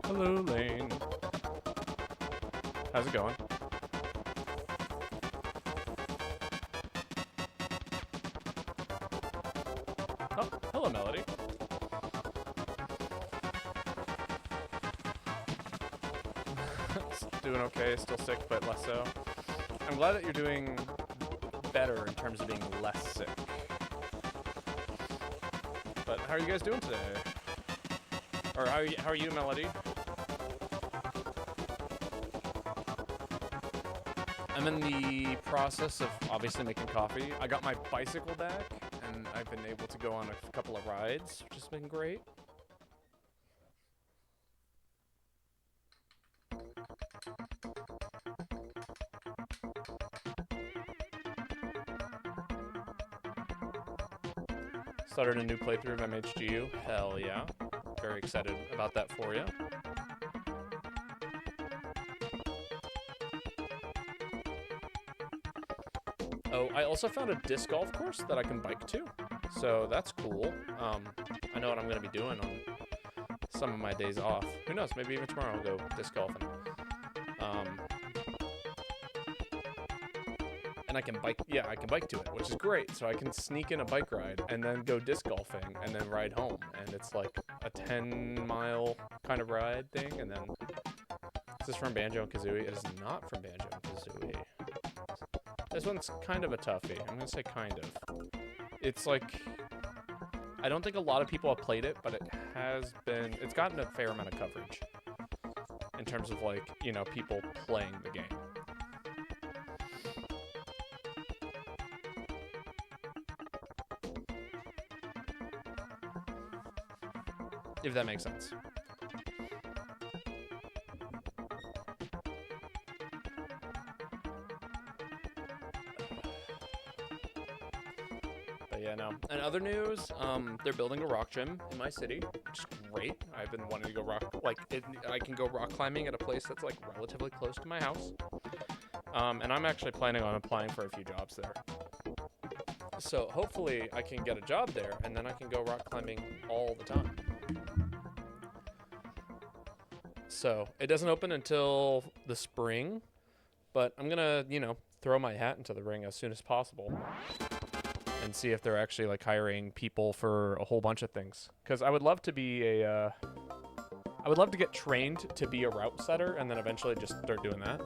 Hello, Lane. How's it going? Oh, hello, Melody. Doing okay, still sick, but less so. I'm glad that you're doing better in terms of being less sick. But how are you guys doing today? Or how are you, Melody? I'm in the process of obviously making coffee. I got my bicycle back, and I've been able to go on a couple of rides, which has been great. Started a new playthrough of MHGU. Hell yeah. Very excited about that for you. Oh, I also found a disc golf course that I can bike to, so that's cool. I know what I'm going to be doing on some of my days off. Who knows, maybe even tomorrow I'll go disc golfing. And I can bike to it, which is great. So I can sneak in a bike ride and then go disc golfing and then ride home. And it's like a 10-mile kind of ride thing. And then, is this from Banjo-Kazooie? It is not from Banjo-Kazooie. This one's kind of a toughie. I'm going to say kind of. It's like, I don't think a lot of people have played it, but it's gotten a fair amount of coverage. In terms of like, you know, people playing the game. If that makes sense. But yeah, no. And other news, they're building a rock gym in my city, which is great. I've been wanting to go I can go rock climbing at a place that's like relatively close to my house. And I'm actually planning on applying for a few jobs there. So hopefully I can get a job there, and then I can go rock climbing all the time. So it doesn't open until the spring, but I'm gonna, you know, throw my hat into the ring as soon as possible and see if they're actually like hiring people for a whole bunch of things. Because I would love to be I would love to get trained to be a route setter and then eventually just start doing that.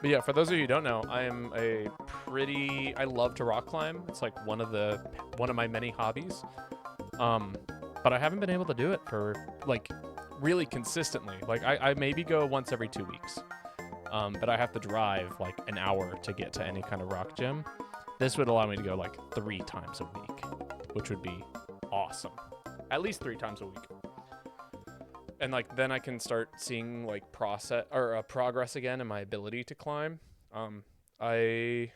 But yeah, for those of you who don't know, I love to rock climb. It's like one of my many hobbies. But I haven't been able to do it for like really consistently. Like I maybe go once every 2 weeks. But I have to drive like an hour to get to any kind of rock gym. This would allow me to go like 3 times a week, which would be awesome. At least 3 times a week. And like then I can start seeing like progress again in my ability to climb. I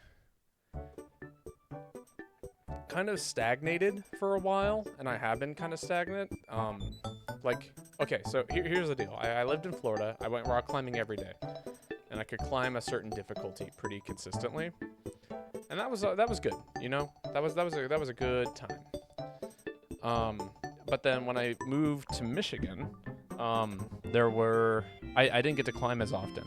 kind of stagnated for a while, and I have been kind of stagnant. Okay, so here's the deal. I lived in Florida. I went rock climbing every day, and I could climb a certain difficulty pretty consistently, and that was good. You know, that was a good time. But then when I moved to Michigan, I didn't get to climb as often,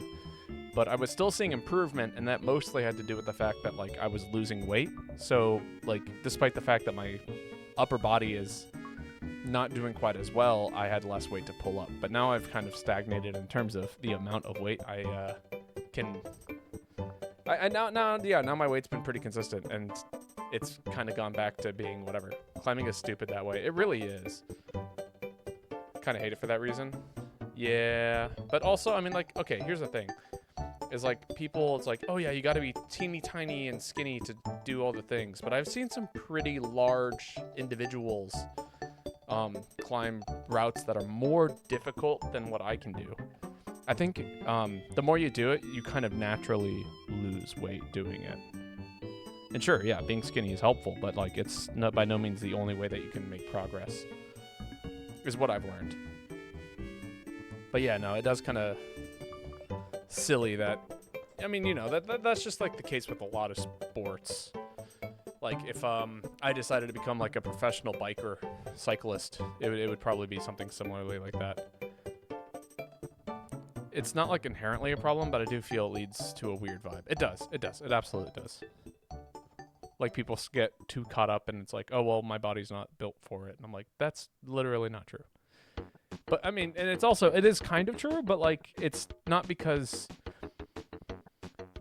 but I was still seeing improvement, and that mostly had to do with the fact that like I was losing weight. So like, despite the fact that my upper body is not doing quite as well, I had less weight to pull up. But now I've kind of stagnated in terms of the amount of weight I can. Now my weight's been pretty consistent, and it's kind of gone back to being whatever. Climbing is stupid that way. It really is. Kind of hate it for that reason. Yeah, but also, I mean, like, okay, here's the thing. Is like people, it's like, oh yeah, you got to be teeny tiny and skinny to do all the things. But I've seen some pretty large individuals climb routes that are more difficult than what I can do. I think the more you do it, you kind of naturally lose weight doing it. And sure, yeah, being skinny is helpful, but like it's by no means the only way that you can make progress, is what I've learned. But yeah, no, it does kind of silly that I mean, you know, that's just like the case with a lot of sports. Like if I decided to become like a professional biker cyclist, it would probably be something similarly like that. It's not like inherently a problem, but I do feel it leads to a weird vibe. It does. It absolutely does. Like people get too caught up and it's like, oh, well, my body's not built for it. And I'm like, that's literally not true. But I mean, and it is kind of true, but like, it's not because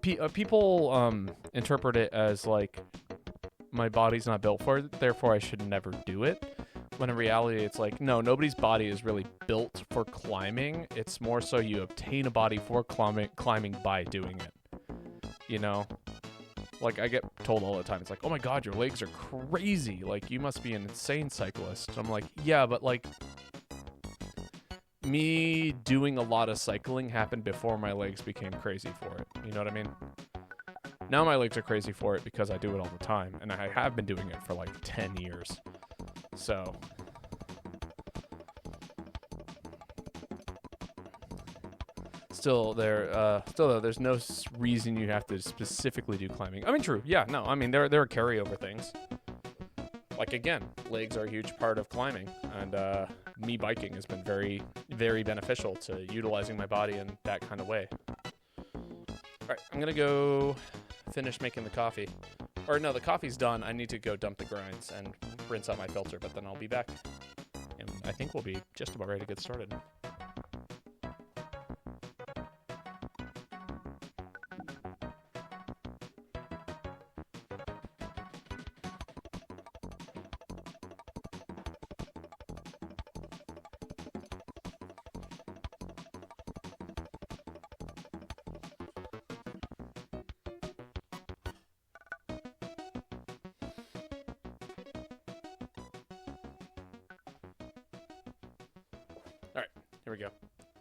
people interpret it as like, my body's not built for it, therefore I should never do it. When in reality, it's like, no, nobody's body is really built for climbing. It's more so you obtain a body for climbing by doing it. You know? Like, I get told all the time, it's like, oh my god, your legs are crazy. Like, you must be an insane cyclist. And I'm like, yeah, but like, me doing a lot of cycling happened before my legs became crazy for it. You know what I mean? Now my legs are crazy for it because I do it all the time. And I have been doing it for like 10 years. So, still though, there's no reason you have to specifically do climbing. I mean, true, yeah, no, I mean, there are carryover things. Like, again, legs are a huge part of climbing, and me biking has been very, very beneficial to utilizing my body in that kind of way. All right, I'm gonna go finish making the coffee. Or no, the coffee's done. I need to go dump the grinds and rinse out my filter, but then I'll be back. And I think we'll be just about ready to get started. Here we go.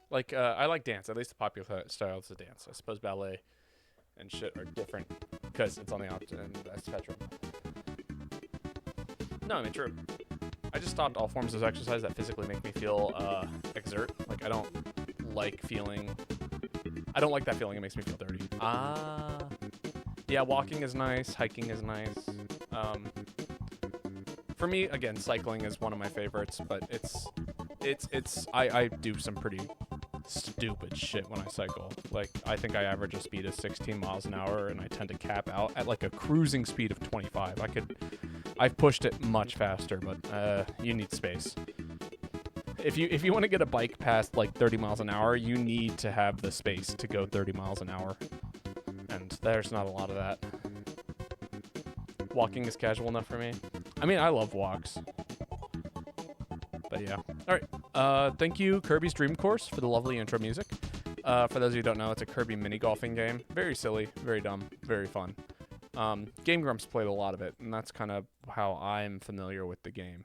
Like, I like dance, at least the popular styles of dance. I suppose ballet and shit are different because it's on the opposite end of the spectrum. No, I mean, true. I just stopped all forms of exercise that physically make me feel exert. Like, I don't like that feeling. It makes me feel dirty. Yeah, walking is nice. Hiking is nice. For me, again, cycling is one of my favorites, but I do some pretty stupid shit when I cycle. Like, I think I average a speed of 16 miles an hour, and I tend to cap out at like a cruising speed of 25. I've pushed it much faster, but you need space. If you want to get a bike past like 30 miles an hour, you need to have the space to go 30 miles an hour. And there's not a lot of that. Walking is casual enough for me. I mean, I love walks. But yeah. All right. Thank you, Kirby's Dream Course, for the lovely intro music. For those of you who don't know, it's a Kirby mini golfing game. Very silly, very dumb, very fun. Game Grumps played a lot of it, and that's kind of how I'm familiar with the game.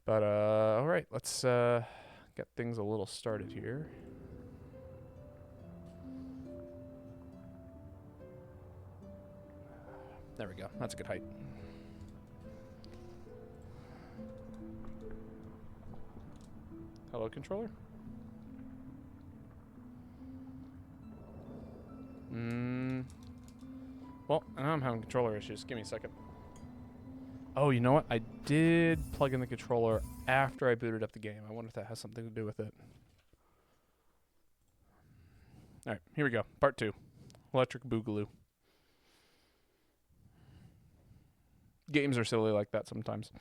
But, all right, let's get things a little started here. There we go. That's a good height. Hello, controller? Well, now I'm having controller issues. Give me a second. Oh, you know what? I did plug in the controller after I booted up the game. I wonder if that has something to do with it. All right, here we go. Part 2. Electric Boogaloo. Games are silly like that sometimes.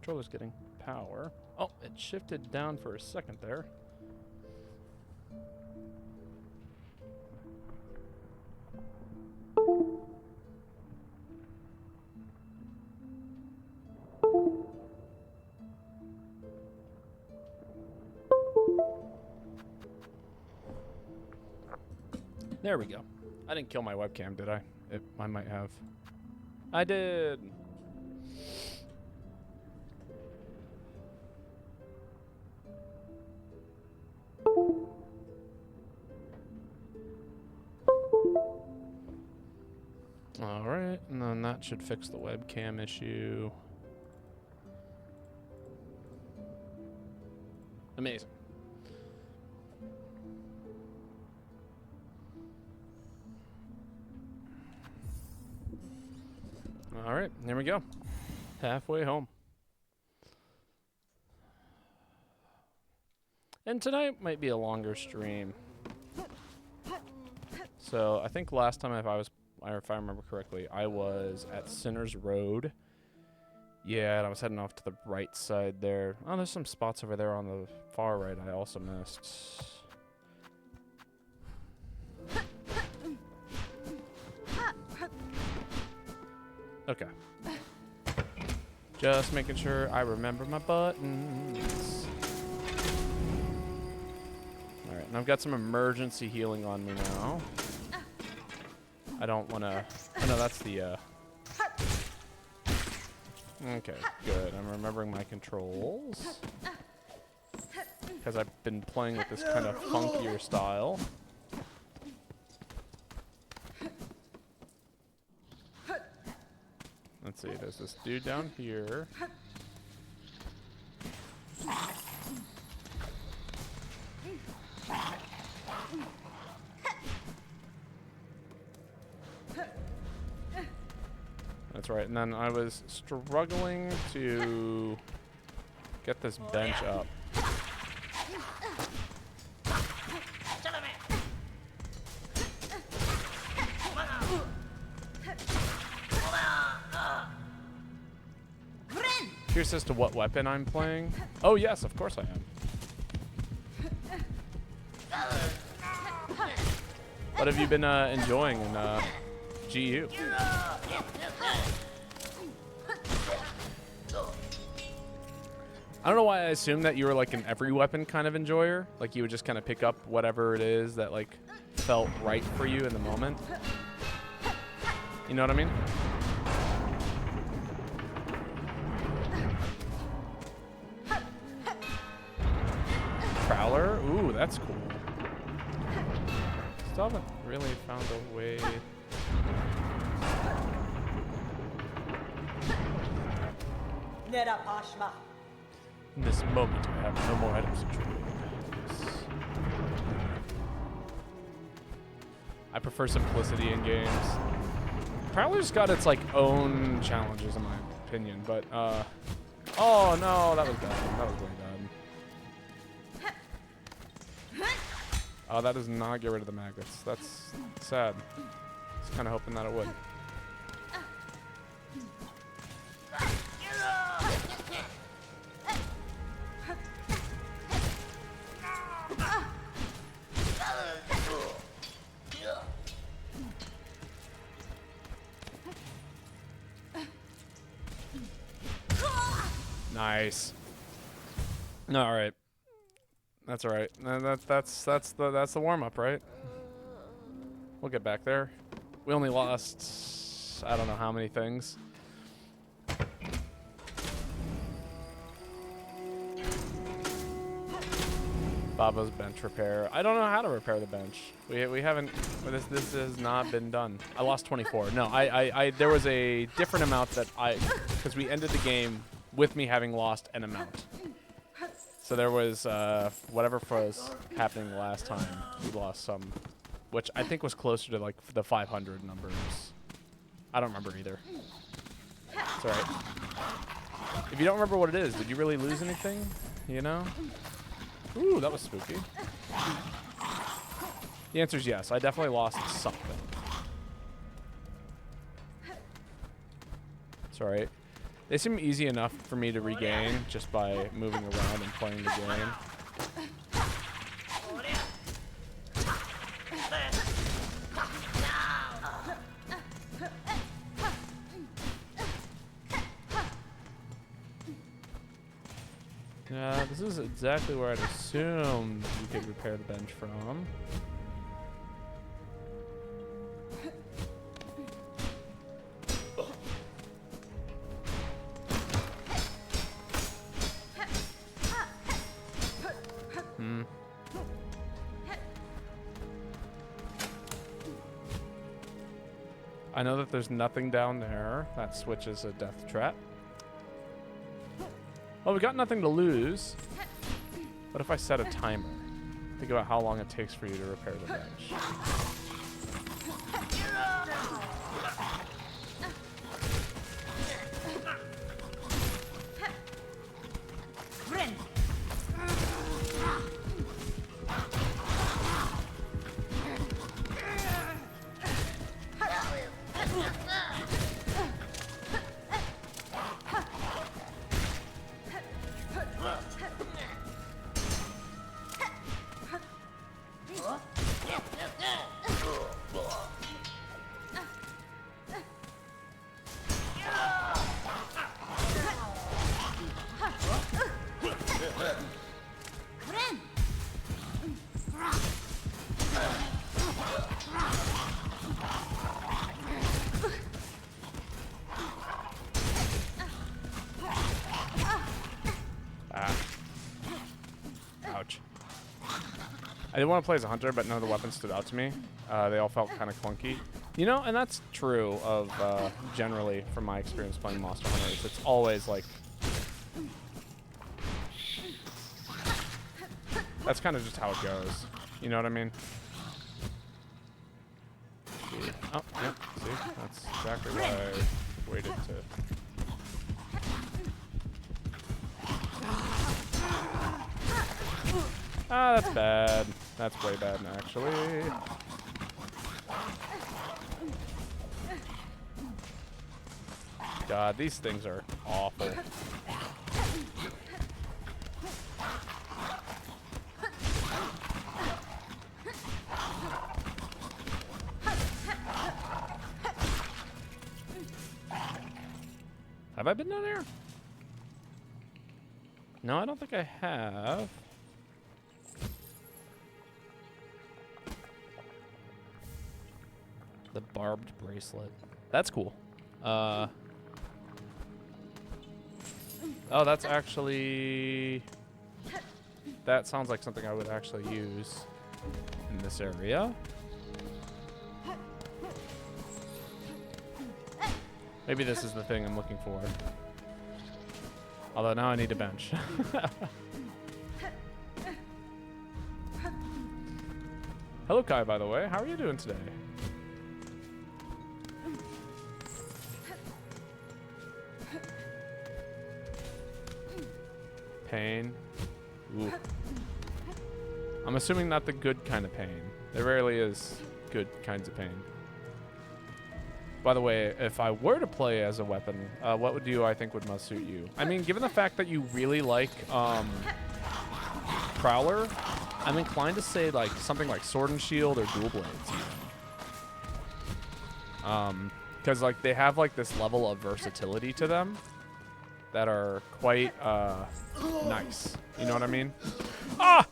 Controller's getting power. Oh, it shifted down for a second there. There we go. I didn't kill my webcam, did I? I might have. I did. All right, and then that should fix the webcam issue. Amazing. All right, here we go. Halfway home. And tonight might be a longer stream. So I think last time, if I remember correctly, I was at Sinners Road. Yeah, and I was heading off to the right side there. Oh, there's some spots over there on the far right I also missed. Okay. Just making sure I remember my buttons. Alright, and I've got some emergency healing on me now. I don't want to... Oh, no, that's the... Okay, good. I'm remembering my controls. Because I've been playing with this kind of funkier style. Let's see, there's this dude down here. That's right, and then I was struggling to get this bench up. Curious as to what weapon I'm playing. Oh yes, of course I am. What have you been enjoying in GU? I don't know why I assumed that you were like an every weapon kind of enjoyer. Like you would just kind of pick up whatever it is that like felt right for you in the moment. You know what I mean? Prowler? Ooh, that's cool. Still haven't really found a way. In this moment, I have no more items to trade. I prefer simplicity in games. Prowler's got its like own challenges in my opinion, but oh no, that was bad. That was really bad. Oh, that does not get rid of the maggots. That's sad. I was kind of hoping that it would. Nice. All right. That's all right. That's the warm up, right? We'll get back there. We only lost I don't know how many things. Baba's bench repair. I don't know how to repair the bench. We haven't. This has not been done. I lost 24. No, I there was a different amount that because we ended the game with me having lost an amount. So there was whatever was happening last time. We lost some, which I think was closer to like the 500 numbers. I don't remember either. It's all right. If you don't remember what it is, did you really lose anything? You know? Ooh, that was spooky. The answer is yes. I definitely lost something. It's all right. They seem easy enough for me to regain just by moving around and playing the game. Yeah, this is exactly where I'd assumed you could repair the bench from. I know that there's nothing down there. That switch is a death trap. Well, we got nothing to lose. What if I set a timer? Think about how long it takes for you to repair the bench. I didn't want to play as a hunter, but none of the weapons stood out to me. They all felt kind of clunky. You know, and that's true of generally from my experience playing Monster Hunters. It's always like... That's kind of just how it goes. You know what I mean? Oh, yep. See? That's exactly why I waited to... Ah, that's bad. That's way bad, actually. God, these things are awful. Have I been down there? No, I don't think I have. The barbed bracelet. That's cool. Oh, that's actually... That sounds like something I would actually use in this area. Maybe this is the thing I'm looking for. Although now I need a bench. Hello, Kai, by the way. How are you doing today? Pain. Ooh. I'm assuming not the good kind of pain. There rarely is good kinds of pain. By the way, if I were to play as a weapon, what would I think would most suit you? I mean, given the fact that you really like Prowler, I'm inclined to say like something like Sword and Shield or Dual Blades. Because like they have like this level of versatility to them that are quite nice. You know what I mean? Ah!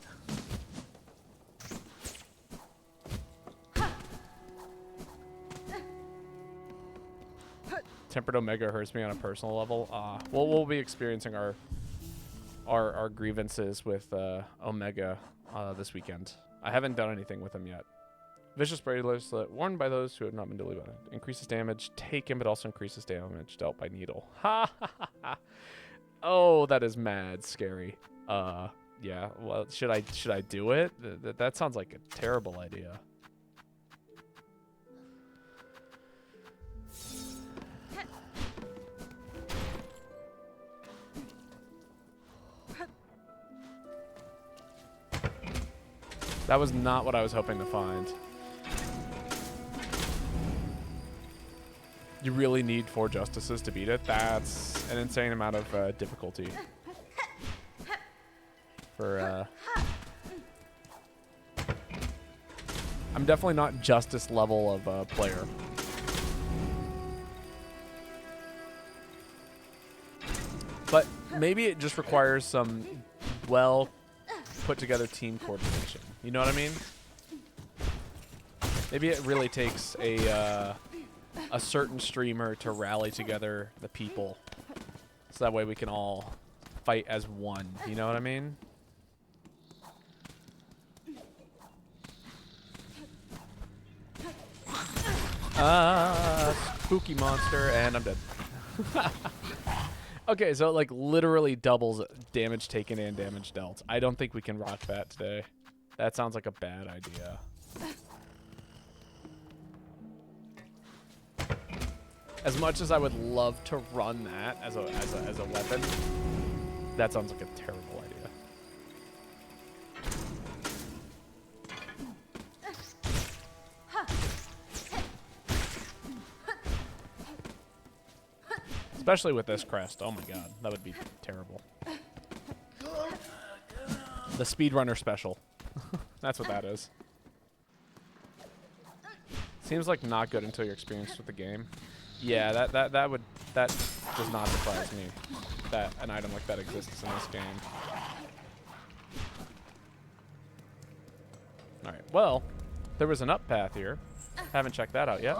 Tempered Omega hurts me on a personal level. Well, we'll be experiencing our grievances with Omega this weekend. I haven't done anything with him yet. Vicious Bracelet, worn by those who have not been deleted. Increases damage taken, but also increases damage dealt by needle. Ha ha ha! Oh, that is mad scary. Yeah. Well, should I do it? That sounds like a terrible idea. That was not what I was hoping to find. You really need 4 justices to beat it? That's an insane amount of difficulty. For, I'm definitely not justice level of player. But maybe it just requires some well put together team coordination. You know what I mean? Maybe it really takes a certain streamer to rally together the people, so that way we can all fight as one. You know what I mean? spooky monster, and I'm dead. Okay, so it like literally doubles damage taken and damage dealt. I don't think we can rock that today. That sounds like a bad idea. As much as I would love to run that as a weapon, that sounds like a terrible idea. Especially with this crest. Oh my god, that would be terrible. The speedrunner special. That's what that is. Seems like not good until you're experienced with the game. Yeah, that does not surprise me that an item like that exists in this game. All right. Well, there was an up path here. Haven't checked that out yet.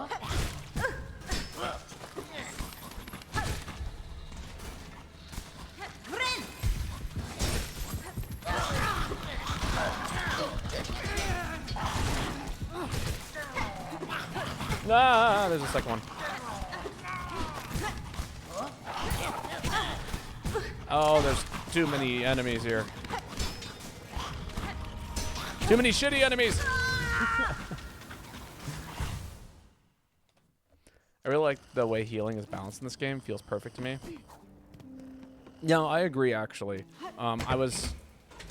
Ah, there's a second one. Oh, there's too many enemies here. Too many shitty enemies. I really like the way healing is balanced in this game. Feels perfect to me. No, I agree, actually. I was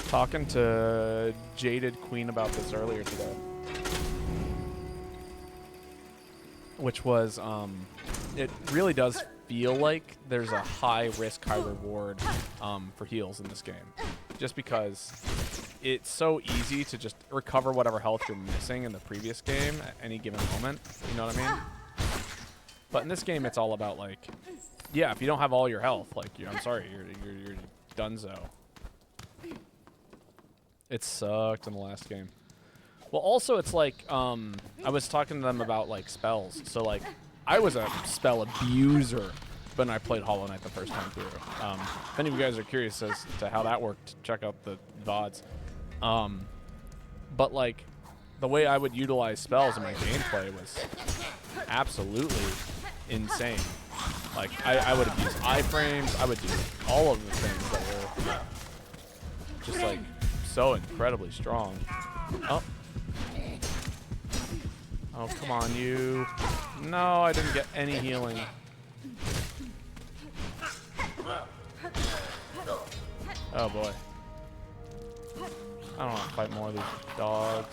talking to Jaded Queen about this earlier today. Which was, it really does feel like there's a high risk, high reward for heals in this game. Just because it's so easy to just recover whatever health you're missing in the previous game at any given moment. You know what I mean? But in this game, it's all about, like, yeah, if you don't have all your health, like, I'm sorry, you're donezo. It sucked in the last game. Well, also, it's like, I was talking to them about, like, spells. So, like, I was a spell abuser when I played HollowKnight the first time through. If any of you guys are curious as to how that worked, check out the VODs. But, like, the way I would utilize spells in my gameplay was absolutely insane. Like, I would abuse iframes. I would do all of the things that were just, like, so incredibly strong. Oh. Oh, come on, you. No, I didn't get any healing. Oh, boy. I don't want to fight more of these dogs.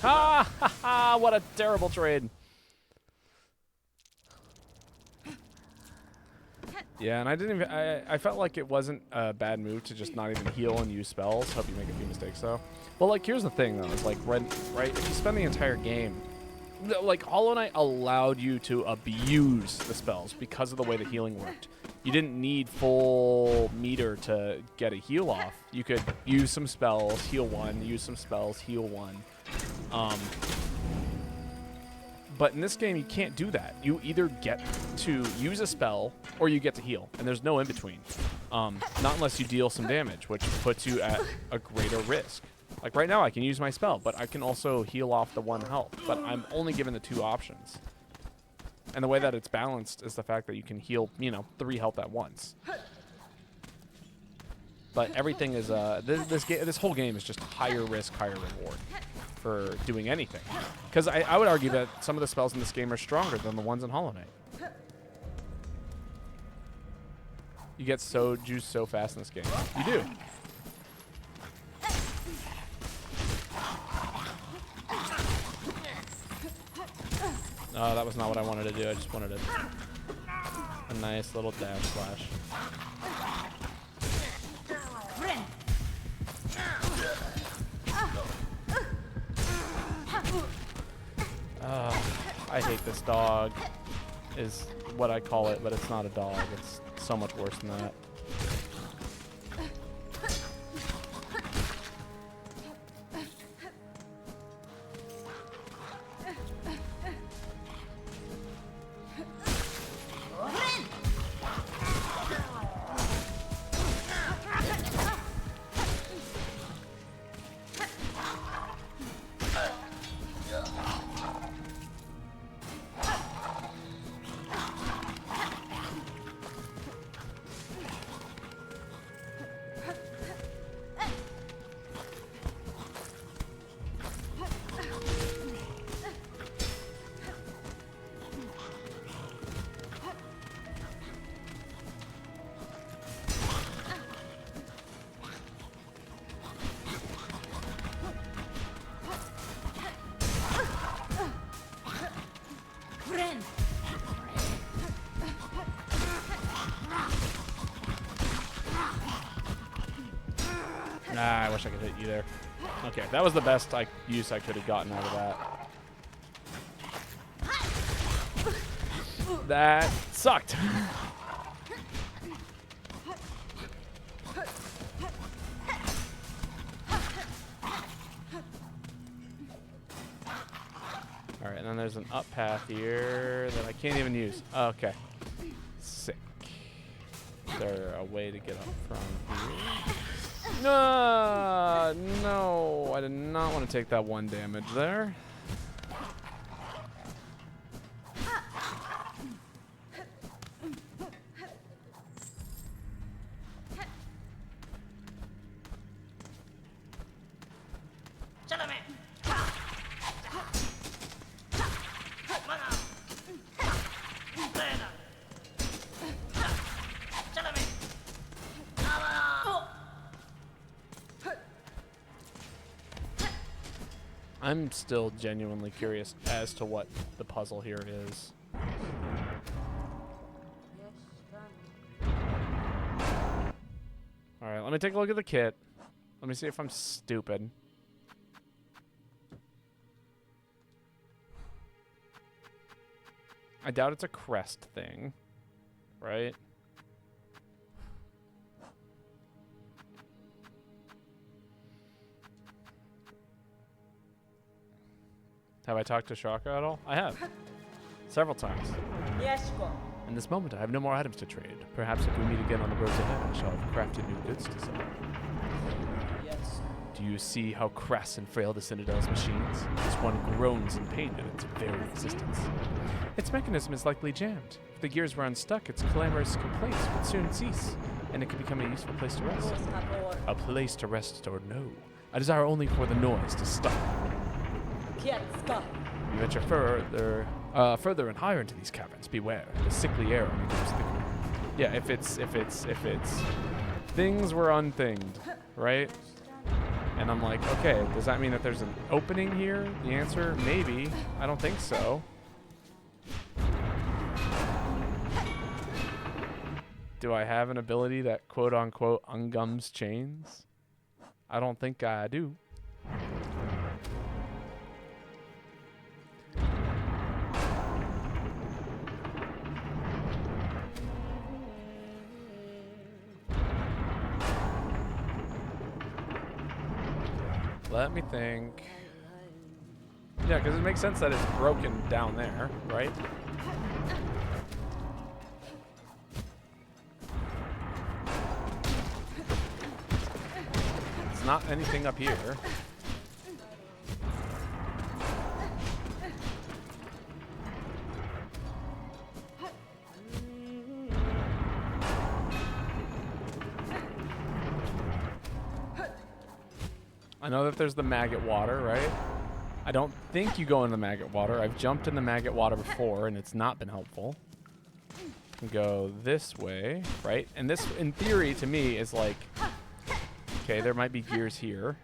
Ha ha ha! What a terrible trade. Yeah, and I didn't even. I felt like it wasn't a bad move to just not even heal and use spells. Hope you make a few mistakes though. Well, like here's the thing though. It's like right. If you spend the entire game, like HollowKnight allowed you to abuse the spells because of the way the healing worked. You didn't need full meter to get a heal off. You could use some spells, heal one. Use some spells, heal one. But in this game, you can't do that. You either get to use a spell or you get to heal, and there's no in between. Not unless you deal some damage, which puts you at a greater risk. Like right now, I can use my spell, but I can also heal off the 1 health. But I'm only given the 2 options. And the way that it's balanced is the fact that you can heal, 3 health at once. But everything is this whole game is just higher risk, higher reward for doing anything. Because I would argue that some of the spells in this game are stronger than the ones in HollowKnight. You get so juiced so fast in this game. You do. Oh, that was not what I wanted to do. I just wanted a nice little dash slash. I hate this dog, is what I call it, but it's not a dog. It's so much worse than that. Ah, I wish I could hit you there. Okay, that was the best use I could have gotten out of that. That sucked. All right, and then there's an up path here that I can't even use. Oh, okay. Sick. Is there a way to get up from here? No, no, I did not want to take that 1 damage there. I'm still genuinely curious as to what the puzzle here is. All right, let me take a look at the kit. Let me see if I'm stupid. I doubt it's a crest thing, right? Have I talked to Shaka at all? I have. Several times. Yes, go. In this moment, I have no more items to trade. Perhaps if we meet again on the roads ahead, I shall have crafted new goods to sell. Yes. Do you see how crass and frail the Citadel's machines? This one groans in pain at its very existence. Its mechanism is likely jammed. If the gears were unstuck, its clamorous complaints would soon cease, and it could become a useful place to rest. A place to rest or no. I desire only for the noise to stop. You venture further and higher into these caverns. Beware, the sickly air only grows thicker. Yeah, if it's things were unthinged, right? And I'm like, okay, does that mean that there's an opening here? The answer, maybe. I don't think so. Do I have an ability that quote unquote ungums chains? I don't think I do. Let me think. Yeah, because it makes sense that it's broken down there, right? It's not anything up here. I know that there's the maggot water, right? I don't think you go in the maggot water. I've jumped in the maggot water before, and it's not been helpful. You go this way, right? And this, in theory, to me, is like... Okay, there might be gears here.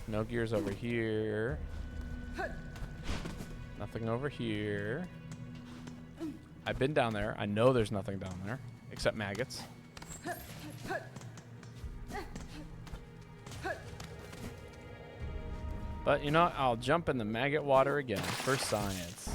No gears over here. Nothing over here. I've been down there. I know there's nothing down there except maggots. But you know what? I'll jump in the maggot water again for science.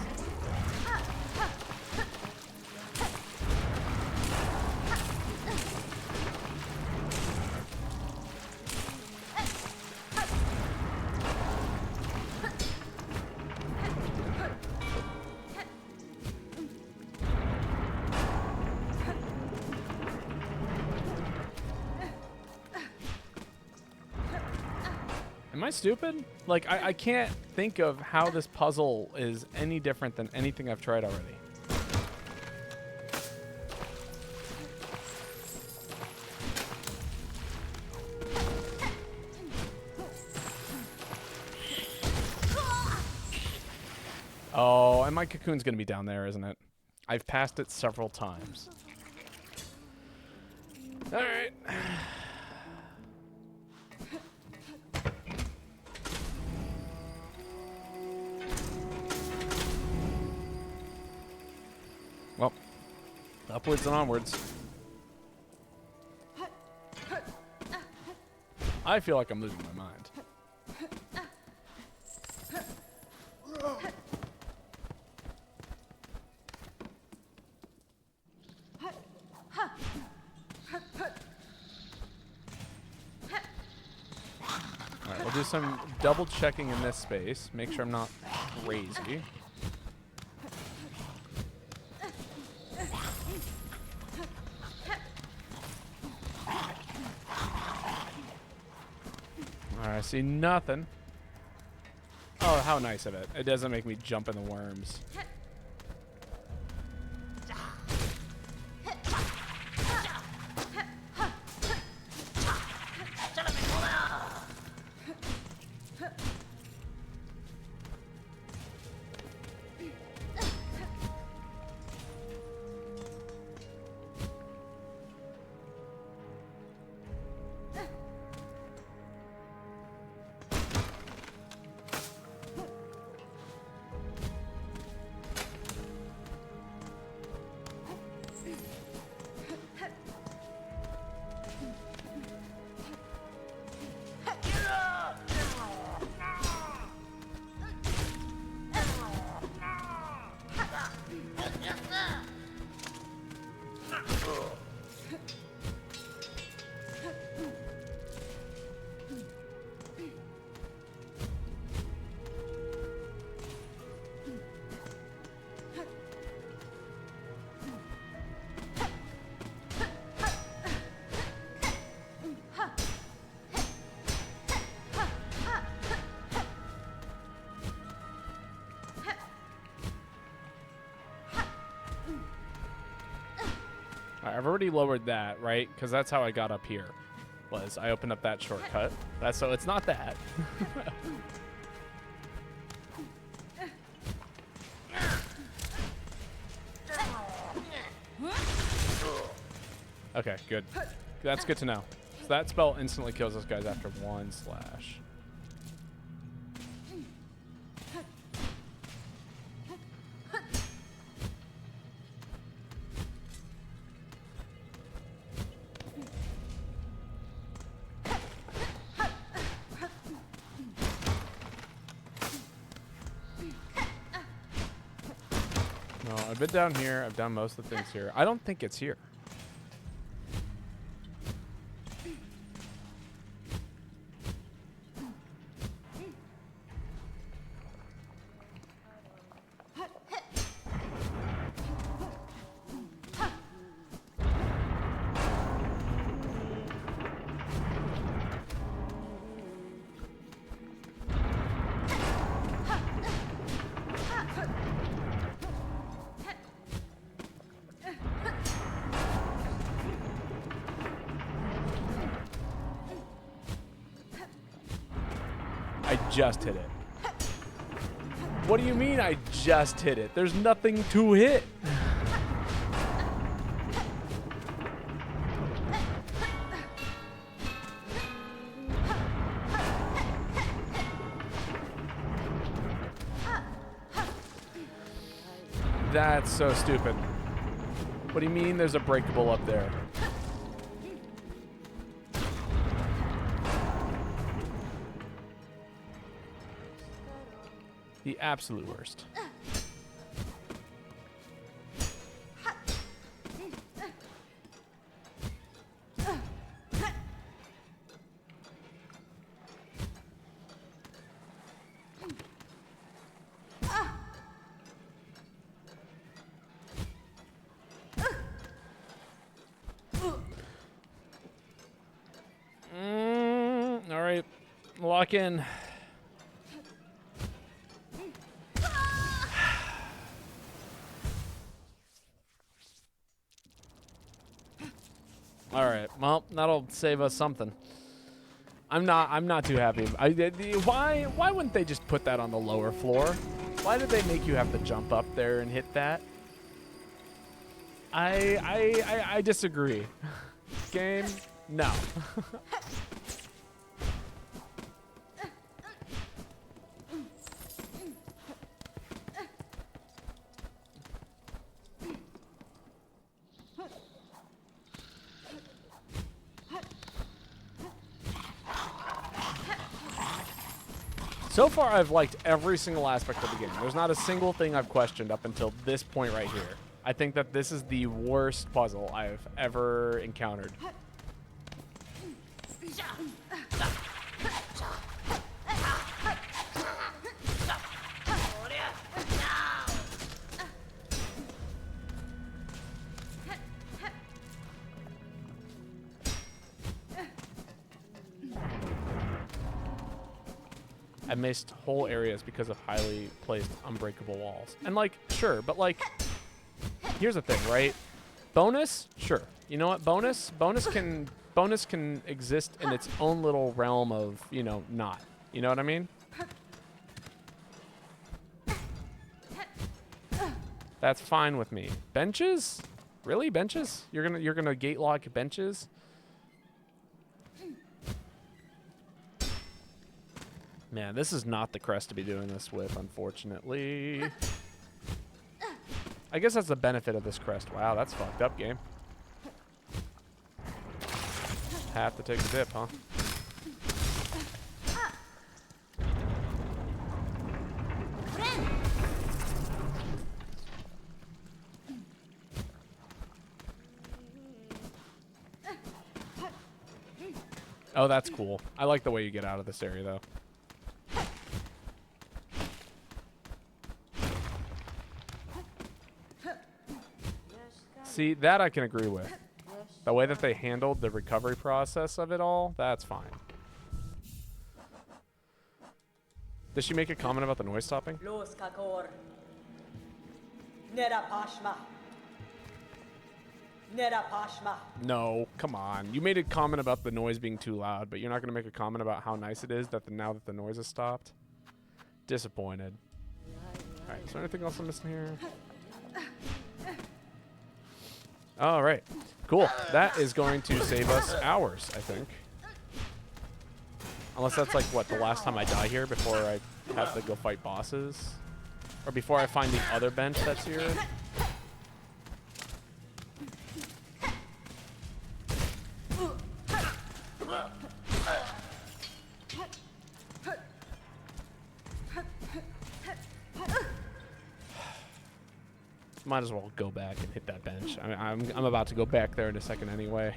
Am I stupid? Like, I can't think of how this puzzle is any different than anything I've tried already. Oh, and my cocoon's gonna be down there, isn't it? I've passed it several times. All right. Well, upwards and onwards. I feel like I'm losing my mind. Alright, we'll do some double checking in this space. Make sure I'm not crazy. Alright, I see nothing. Oh, how nice of it. It doesn't make me jump in the worms. I've already lowered that, right? Because that's how I got up here. Was I opened up that shortcut. That's so it's not that. Okay, good. That's good to know. So that spell instantly kills those guys after 1 slash. I've been down here. I've done most of the things here. I don't think it's here. I just hit it. What do you mean I just hit it? There's nothing to hit. That's so stupid. What do you mean there's a breakable up there? The absolute worst. All right, lock in. All right, well, that'll save us something. I'm not too happy. Why wouldn't they just put that on the lower floor? Why did they make you have to jump up there and hit that? I disagree. Game, no. So far, I've liked every single aspect of the game. There's not a single thing I've questioned up until this point right here. I think that this is the worst puzzle I've ever encountered. I missed whole areas because of highly placed unbreakable walls. And like, sure, but like, here's the thing, right? Bonus, sure. You know what? Bonus can exist in its own little realm of, you know, not. You know what I mean? That's fine with me. Benches? Really? Benches? You're gonna gate lock benches? Man, this is not the crest to be doing this with, unfortunately. I guess that's the benefit of this crest. Wow, that's fucked up, game. Have to take a dip, huh? Oh, that's cool. I like the way you get out of this area, though. See, that I can agree with. The way that they handled the recovery process of it all, that's fine. Did she make a comment about the noise stopping? No, come on. You made a comment about the noise being too loud, but you're not going to make a comment about how nice it is that now that the noise has stopped? Disappointed. All right, is there anything else I'm missing here? All right, cool. That is going to save us hours, I think. Unless that's like, what, the last time I die here before I have to go fight bosses? Or before I find the other bench that's here? Might as well go back and hit that bench. I mean, I'm about to go back there in a second anyway.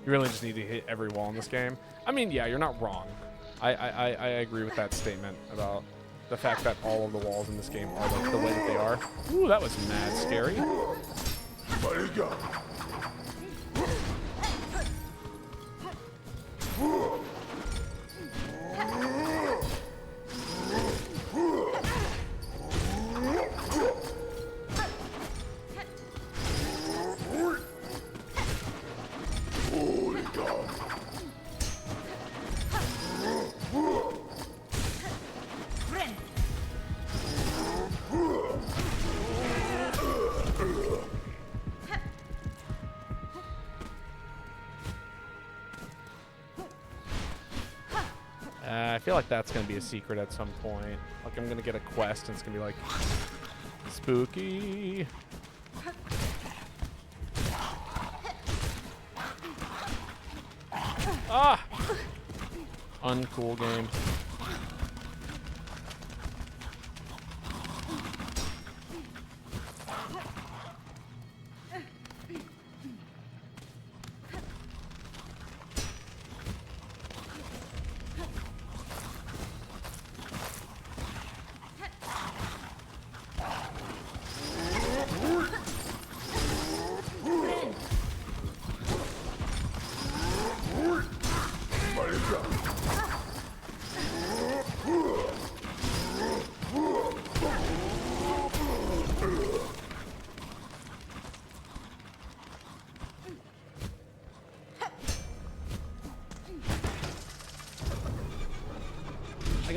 You really just need to hit every wall in this game. I mean, yeah, you're not wrong. I agree with that statement about the fact that all of the walls in this game are like the way that they are. Ooh, that was mad scary. Let's go. I feel like that's going to be a secret at some point. Like, I'm going to get a quest, and it's going to be like, spooky. Ah! Uncool game.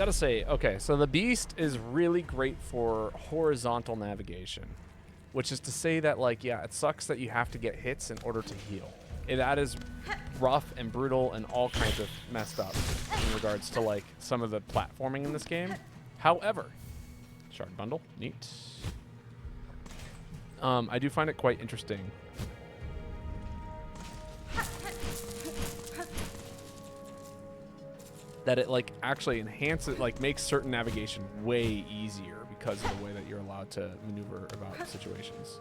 gotta say, okay, so the Beast is really great for horizontal navigation, which is to say that, like, yeah, it sucks that you have to get hits in order to heal. That is rough and brutal and all kinds of messed up in regards to, like, some of the platforming in this game. However, shard bundle, neat. I do find it quite interesting. That it, like, actually enhances, like, makes certain navigation way easier because of the way that you're allowed to maneuver about situations.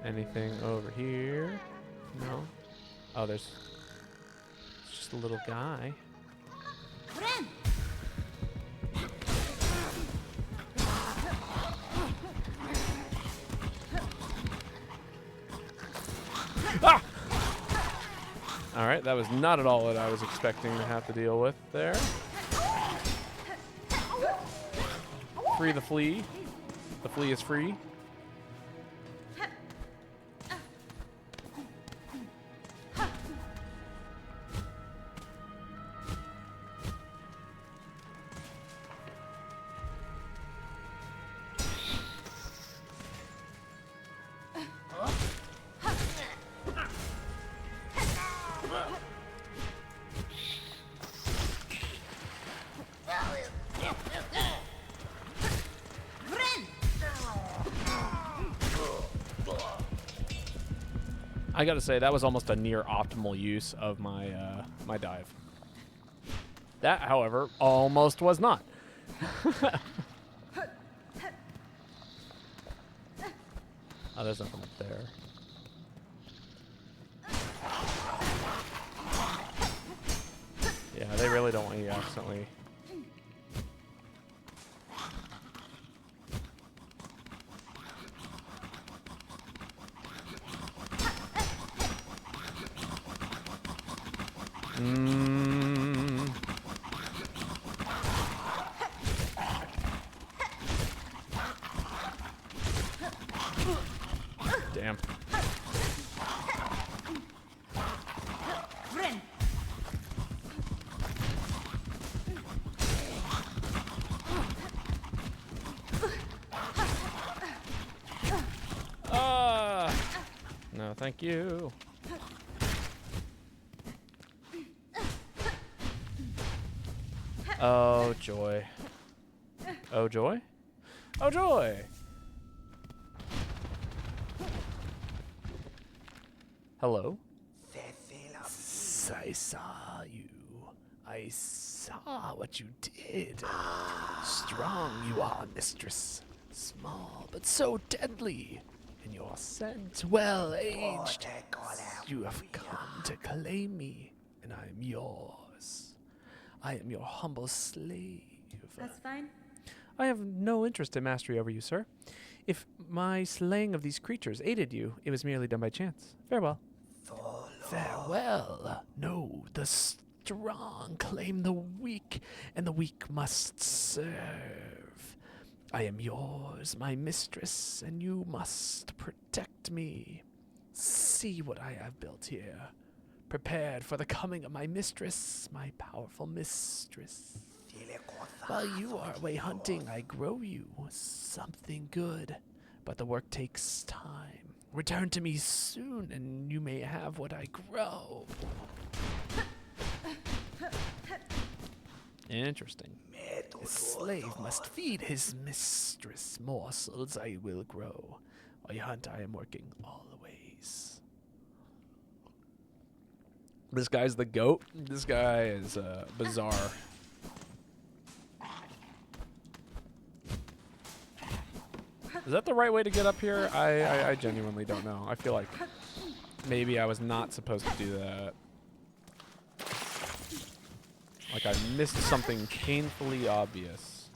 Anything over here? No. Oh, there's it's just a little guy. Ah! All right, that was not at all what I was expecting to have to deal with there. Free the flea. The flea is free. I gotta say, that was almost a near optimal use of my my dive. That, however, almost was not. Oh, there's nothing up there. Yeah, they really don't want you accidentally. Damn. No, thank you. Oh, joy. Oh, joy? Oh, joy! Hello? I saw you. I saw what you did. Strong you are, mistress. Small, but so deadly. And your scent well aged. You have come to claim me, and I am yours. I am your humble slave. That's fine. I have no interest in mastery over you, sir. If my slaying of these creatures aided you, it was merely done by chance. Farewell. Farewell. No, the strong claim the weak, and the weak must serve. I am yours, my mistress, and you must protect me. See what I have built here. Prepared for the coming of my mistress, my powerful mistress. While you are away hunting, I grow you something good, but the work takes time. Return to me soon, and you may have what I grow. Interesting. The slave must feed his mistress. Morsels I will grow. While you hunt, I am working always. This guy's the goat. This guy is bizarre. Is that the right way to get up here? I genuinely don't know. I feel like maybe I was not supposed to do that. Like I missed something painfully obvious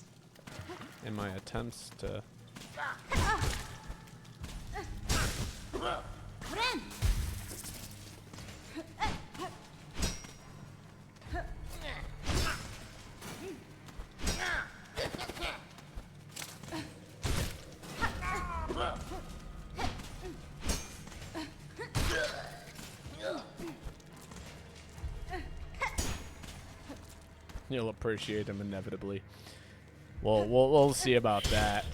in my attempts to... You'll appreciate him inevitably. We'll see about that.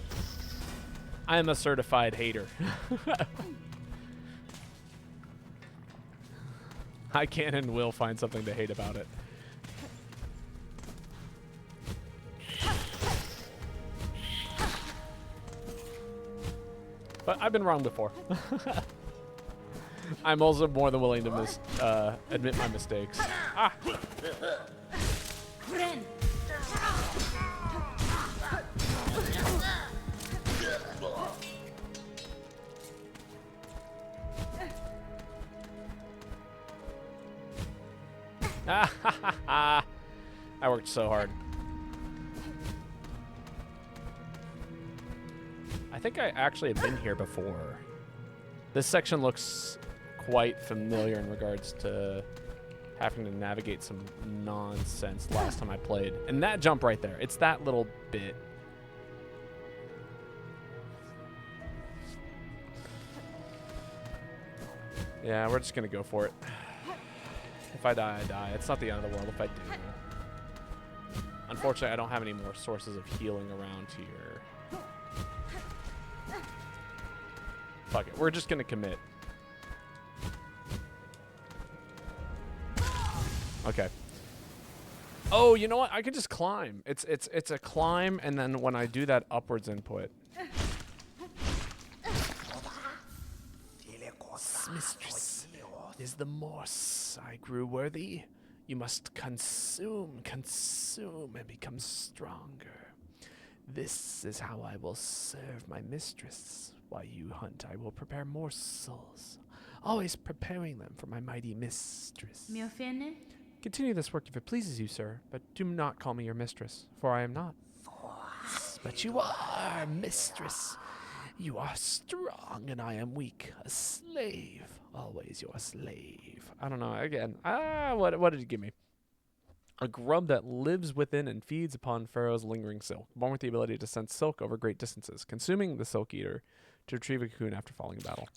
I am a certified hater. I can and will find something to hate about it. But I've been wrong before. I'm also more than willing to admit my mistakes. Ah! I worked so hard. I think I actually have been here before. This section looks quite familiar in regards to having to navigate some nonsense last time I played. And that jump right there, it's that little bit. Yeah, we're just gonna go for it. If I die, I die. It's not the end of the world if I do. Unfortunately, I don't have any more sources of healing around here. Fuck it. We're just going to commit. Okay. Oh, you know what? I could just climb. It's a climb, and then when I do that upwards input. Mistress, is the morse I grew worthy? You must consume, and become stronger. This is how I will serve my mistress. While you hunt, I will prepare morsels, always preparing them for my mighty mistress. Me ofende? Continue this work if it pleases you, sir, but do not call me your mistress, for I am not. But you are, mistress. You are strong, and I am weak. A slave. Always your slave. I don't know. Again, what did you give me? A grub that lives within and feeds upon Pharaoh's lingering silk, born with the ability to sense silk over great distances, consuming the silk eater to retrieve a cocoon after falling in battle.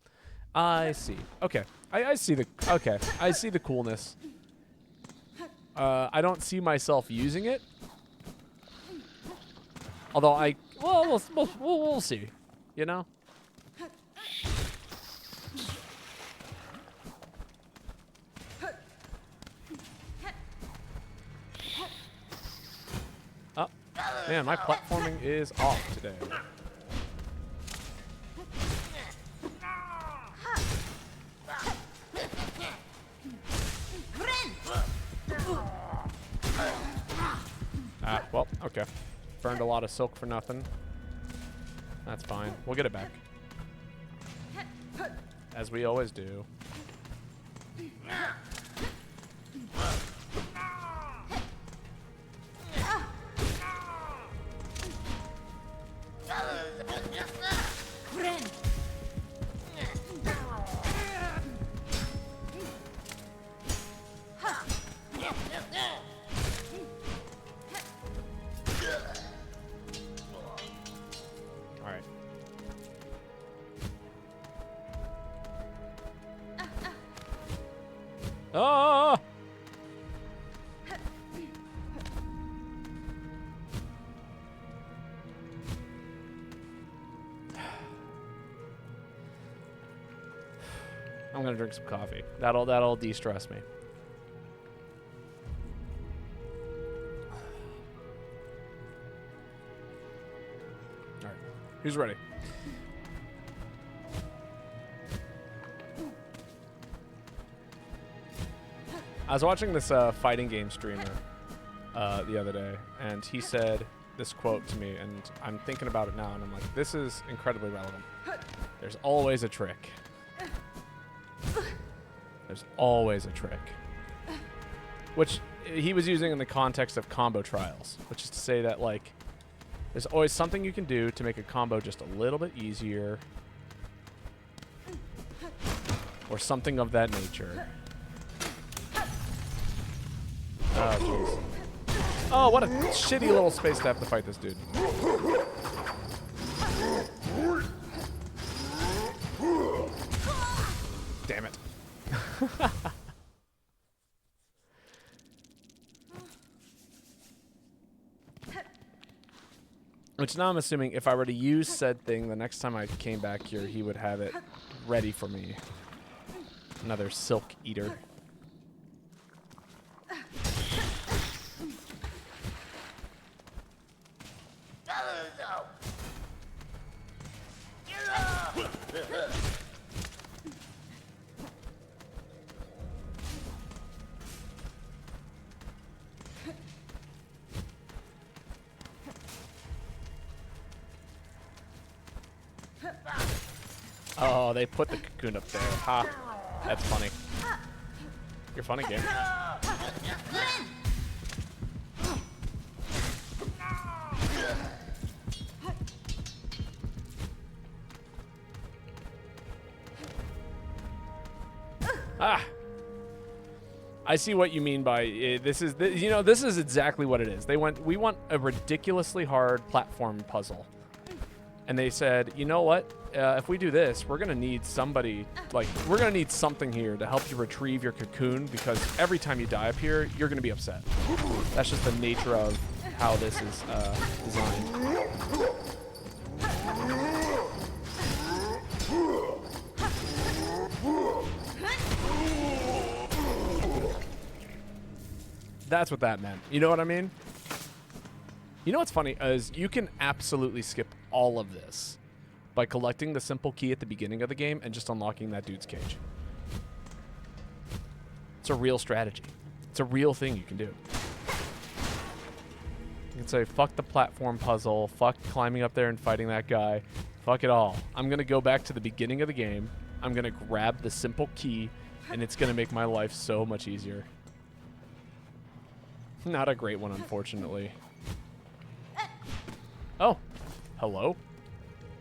I see. Okay. I see the coolness. I don't see myself using it. Although we'll see. You know? Oh, man, my platforming is off today. Ah, well, okay. Burned a lot of silk for nothing. That's fine. We'll get it back. As we always do. Oh! I'm gonna drink some coffee. That'll de-stress me. All right, who's ready? I was watching this fighting game streamer the other day, and he said this quote to me, and I'm thinking about it now, and I'm like, this is incredibly relevant. There's always a trick. There's always a trick. Which he was using in the context of combo trials, which is to say that, like, there's always something you can do to make a combo just a little bit easier, or something of that nature. Oh, jeez. Oh, what a shitty little space to have to fight this dude. Damn it. Which now I'm assuming if I were to use said thing, the next time I came back here, he would have it ready for me. Another silk eater. Oh, they put the cocoon up there. Ha. That's funny. You're funny, game. Ah. I see what you mean by this is this is exactly what it is. We want a ridiculously hard platform puzzle. And they said, you know what? If we do this, we're going to need somebody, we're going to need something here to help you retrieve your cocoon, because every time you die up here, you're going to be upset. That's just the nature of how this is designed. That's what that meant. You know what I mean? You know what's funny is you can absolutely skip all of this by collecting the simple key at the beginning of the game and just unlocking that dude's cage. It's a real strategy. It's a real thing you can do. You can say, fuck the platform puzzle, fuck climbing up there and fighting that guy, fuck it all. I'm going to go back to the beginning of the game, I'm going to grab the simple key, and it's going to make my life so much easier. Not a great one, unfortunately. Oh, hello.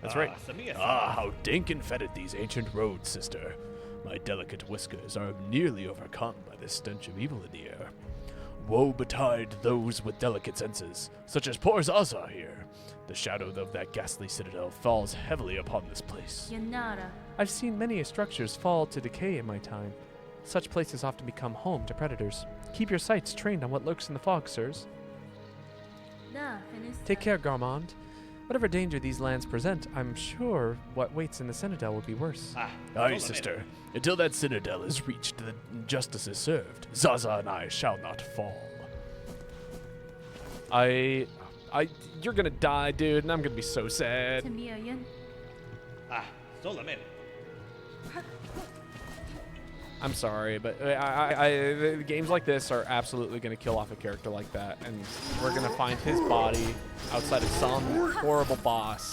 That's right. How dank and fetid these ancient roads, sister. My delicate whiskers are nearly overcome by the stench of evil in the air. Woe betide those with delicate senses, such as poor Zaza here. The shadow of that ghastly citadel falls heavily upon this place. Yanara. I've seen many structures fall to decay in my time. Such places often become home to predators. Keep your sights trained on what lurks in the fog, sirs. Take care, Garmond. Whatever danger these lands present, I'm sure what waits in the Citadel will be worse. Aye, sister. Until that Citadel is reached, the justice is served. Zaza and I shall not fall. You're gonna die, dude, and I'm gonna be so sad. I'm sorry, but games like this are absolutely going to kill off a character like that, and we're going to find his body outside of some horrible boss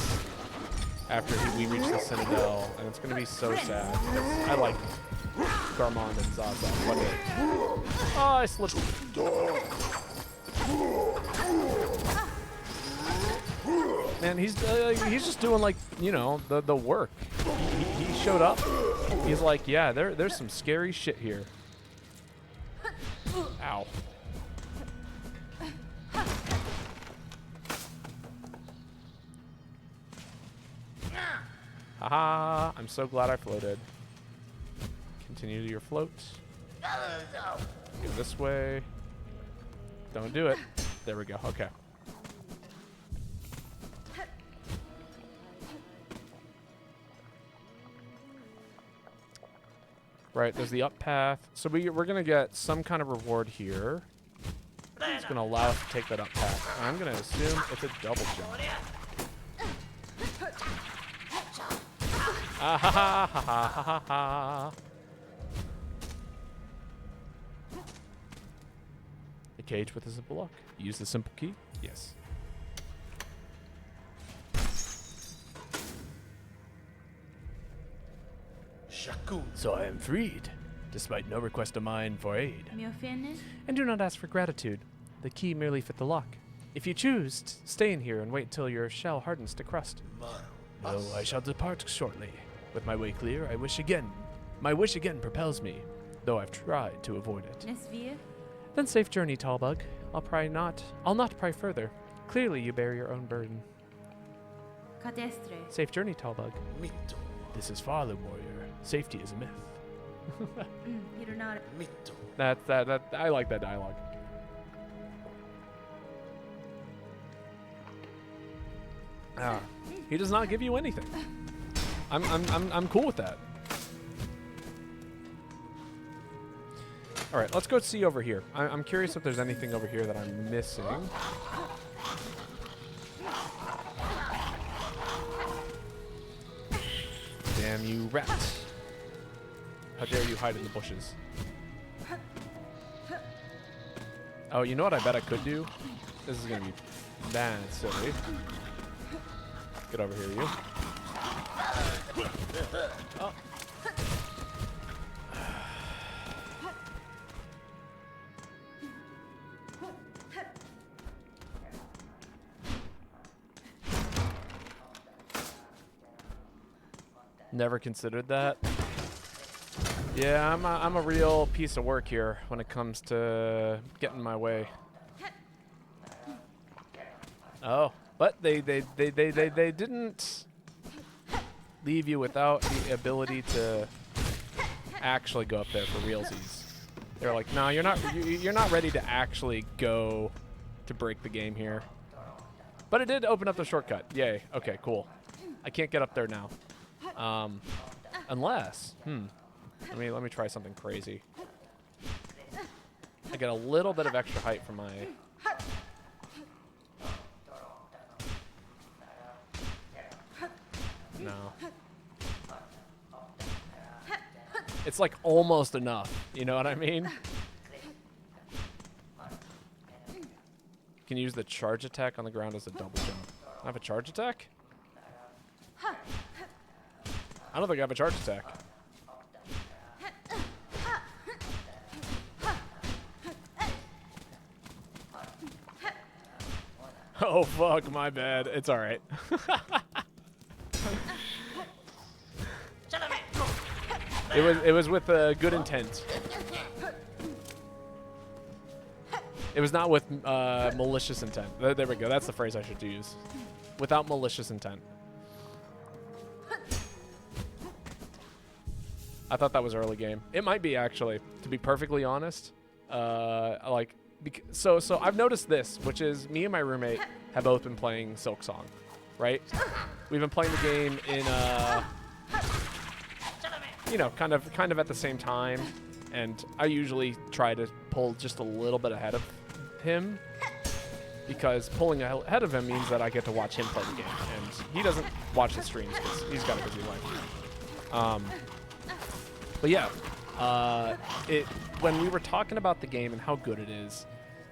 after we reach the Citadel, and it's going to be so sad. I like Garmond and Zaza. Oh, I slipped. Man, he's just doing, like, you know, the work. He showed up. He's like, yeah, there's some scary shit here. Ow. Haha, I'm so glad I floated. Continue your float. Go this way. Don't do it. There we go, okay. Right, there's the up path. So we're going to get some kind of reward here. It's going to allow us to take that up path. And I'm going to assume it's a double jump. Ah ha ha ha ha ha ha. The cage with a simple lock. Use the simple key? Yes. So I am freed, despite no request of mine for aid. And do not ask for gratitude. The key merely fit the lock. If you choose, stay in here and wait until your shell hardens to crust. No, I shall depart shortly. With my way clear, I wish again. My wish again propels me, though I've tried to avoid it. Then safe journey, Tallbug. I'll not pry further. Clearly you bear your own burden. Safe journey, Tallbug. This is Farlow, warrior. Safety is a myth. I like that dialogue. He does not give you anything. I'm cool with that. All right, let's go see over here. I'm curious if there's anything over here that I'm missing. Damn you, rat. How dare you hide in the bushes. Oh, you know what I bet I could do? This is going to be bad silly. Get over here, you. Oh. Never considered that. Yeah, I'm a real piece of work here when it comes to getting my way. Oh, but they didn't leave you without the ability to actually go up there for realsies. They're like, no, you're not ready to actually go to break the game here. But it did open up the shortcut. Yay. Okay, cool. I can't get up there now. Unless, let me try something crazy. I get a little bit of extra height from my. No. It's like almost enough. You know what I mean? Can use the charge attack on the ground as a double jump. I have a charge attack? I don't think I have a charge attack. Oh fuck, my bad. It's alright. It was with good intent. It was not with malicious intent. There we go. That's the phrase I should use. Without malicious intent. I thought that was early game. It might be, actually, to be perfectly honest. So I've noticed this, which is me and my roommate have both been playing Silksong, right? We've been playing the game in, kind of at the same time, and I usually try to pull just a little bit ahead of him, because pulling ahead of him means that I get to watch him play the game, and he doesn't watch the streams because he's got a busy life. But yeah, when we were talking about the game and how good it is,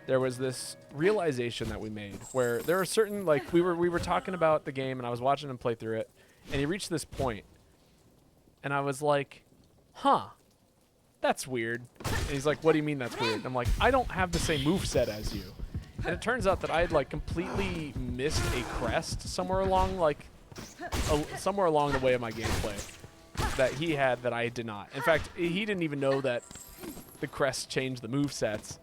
there was this realization that we made where there are certain, like, we were talking about the game and I was watching him play through it, and he reached this point, and I was like, huh, that's weird. And he's like, what do you mean that's weird? And I'm like, I don't have the same moveset as you. And it turns out that I had, like, completely missed a crest somewhere along, somewhere along the way of my gameplay that he had that I did not. In fact, he didn't even know that the crest changed the movesets.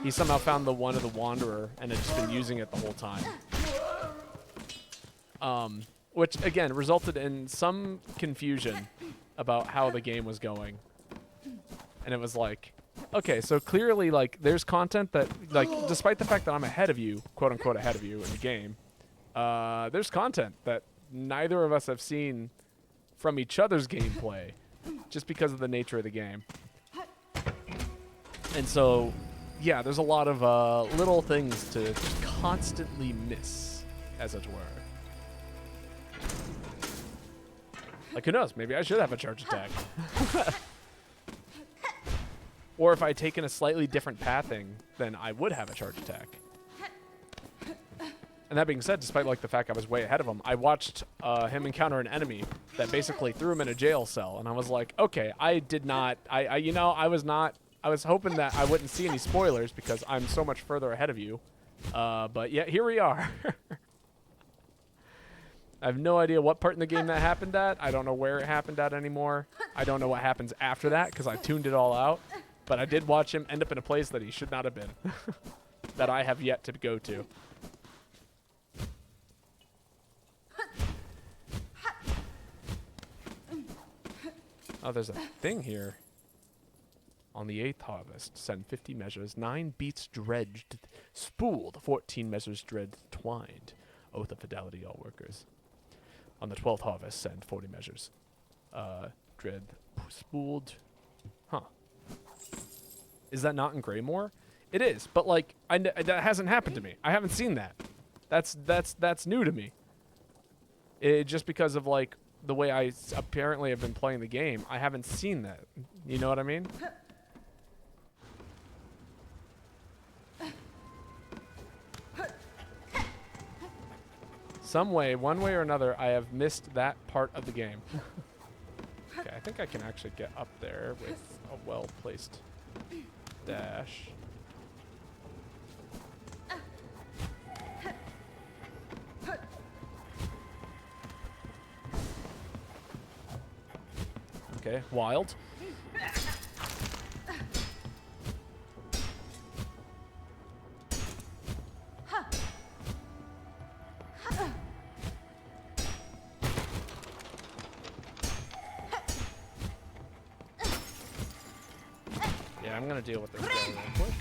He somehow found the one of the Wanderer and had just been using it the whole time. Which, again, resulted in some confusion about how the game was going. And it was like, okay, so clearly, like, there's content that, like, despite the fact that I'm ahead of you, quote-unquote ahead of you in the game, there's content that neither of us have seen from each other's gameplay just because of the nature of the game. And so, yeah, there's a lot of little things to just constantly miss, as it were. Like, who knows? Maybe I should have a charge attack. Or if I'd taken a slightly different pathing, then I would have a charge attack. And that being said, despite, like, the fact I was way ahead of him, I watched him encounter an enemy that basically threw him in a jail cell. And I was like, okay, I did not, I was hoping that I wouldn't see any spoilers because I'm so much further ahead of you. But yeah, here we are. I have no idea what part in the game that happened at. I don't know where it happened at anymore. I don't know what happens after that because I tuned it all out. But I did watch him end up in a place that he should not have been. That I have yet to go to. Oh, there's a thing here. On the 8th harvest, send 50 measures, 9 beets dredged, spooled, 14 measures dredged, twined. Oath of fidelity, all workers. On the 12th harvest, send 40 measures. Dread spooled. Huh. Is that not in Greymore? It is, but like, that hasn't happened to me. I haven't seen that. That's new to me. Just because of like the way I apparently have been playing the game, I haven't seen that. You know what I mean? Some way, one way or another, I have missed that part of the game. Okay, I think I can actually get up there with a well-placed dash. Okay, wild. Yeah, I'm gonna deal with this guy real quick.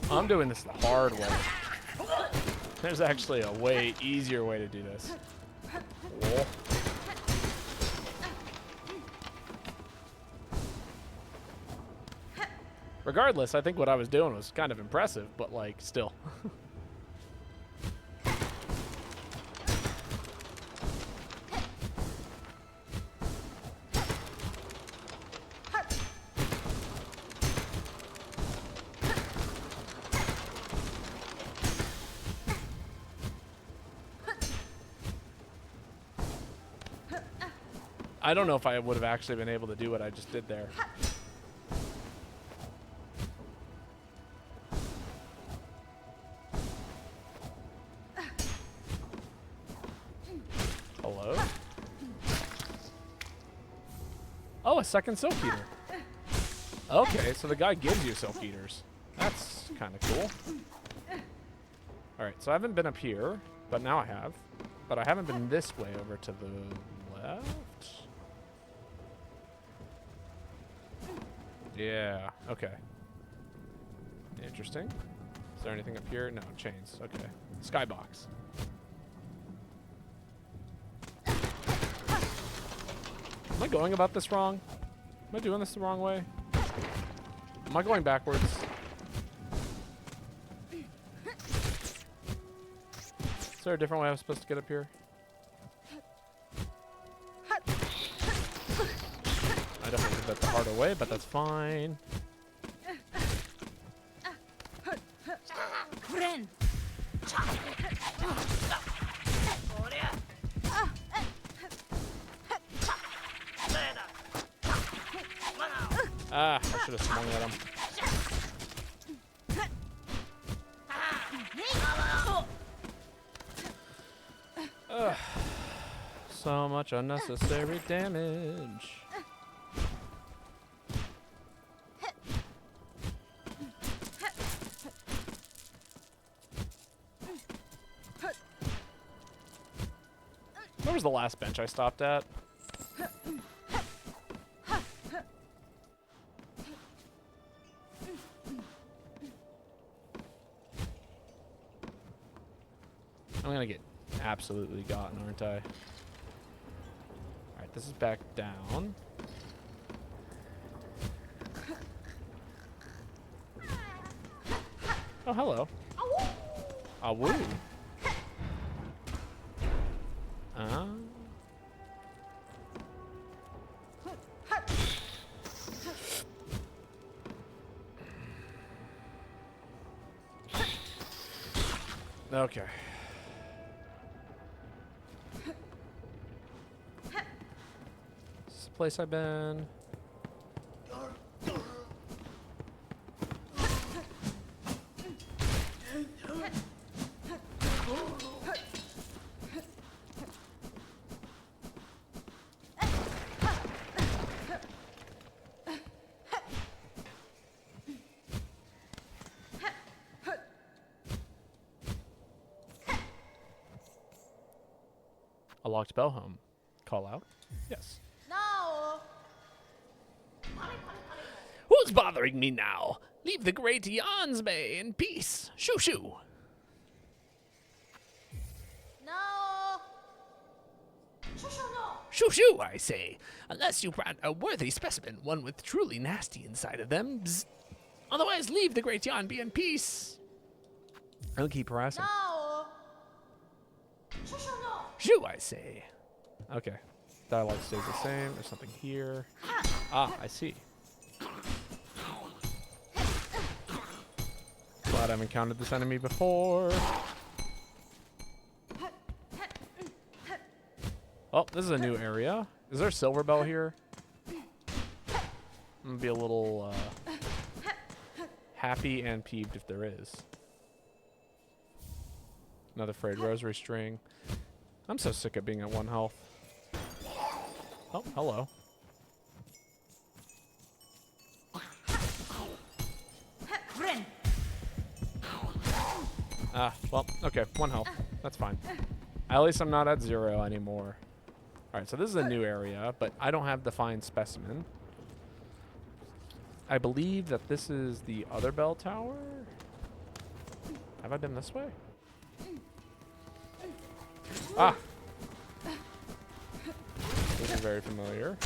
I'm doing this the hard way. There's actually a way easier way to do this. Whoa. Regardless, I think what I was doing was kind of impressive, but like, still. I don't know if I would have actually been able to do what I just did there. Hello? Oh, a second Silk Eater. Okay, so the guy gives you Silk Eaters. That's kind of cool. Alright, so I haven't been up here, but now I have. But I haven't been this way over to the left. Yeah, okay. Interesting. Is there anything up here? No, chains. Okay. Skybox. Am I going about this wrong? Am I doing this the wrong way? Am I going backwards? Is there a different way I'm supposed to get up here? I definitely did that the harder way, but that's fine. Ah, I should have swung at him. Ugh. So much unnecessary damage. Where was the last bench I stopped at? I'm gonna get absolutely gotten, aren't I? Alright, this is back down. Oh, hello. Awoo. Okay. This is the place I've been. A locked bell home. Call out? Yes. No. Who's bothering me now? Leave the great Jansme in peace. Shoo shoo. No. Shoo, shoo, no. Shoo shoo, I say. Unless you grant a worthy specimen, one with truly nasty inside of them. Bzz. Otherwise, leave the great Jan be in peace. I'll keep harassing. No. Shoo, shoo, no. Shoo, I say. Okay. Dialogue stays the same. There's something here. Ah, I see. Glad I've encountered this enemy before. Oh, this is a new area. Is there a silver bell here? I'm gonna be a little happy and peeved if there is. Another frayed rosary string. I'm so sick of being at 1 health. Oh, hello. Ah, well, okay, 1 health. That's fine. At least I'm not at 0 anymore. Alright, so this is a new area, but I don't have defined specimen. I believe that this is the other bell tower. Have I been this way? Ah! This is very familiar.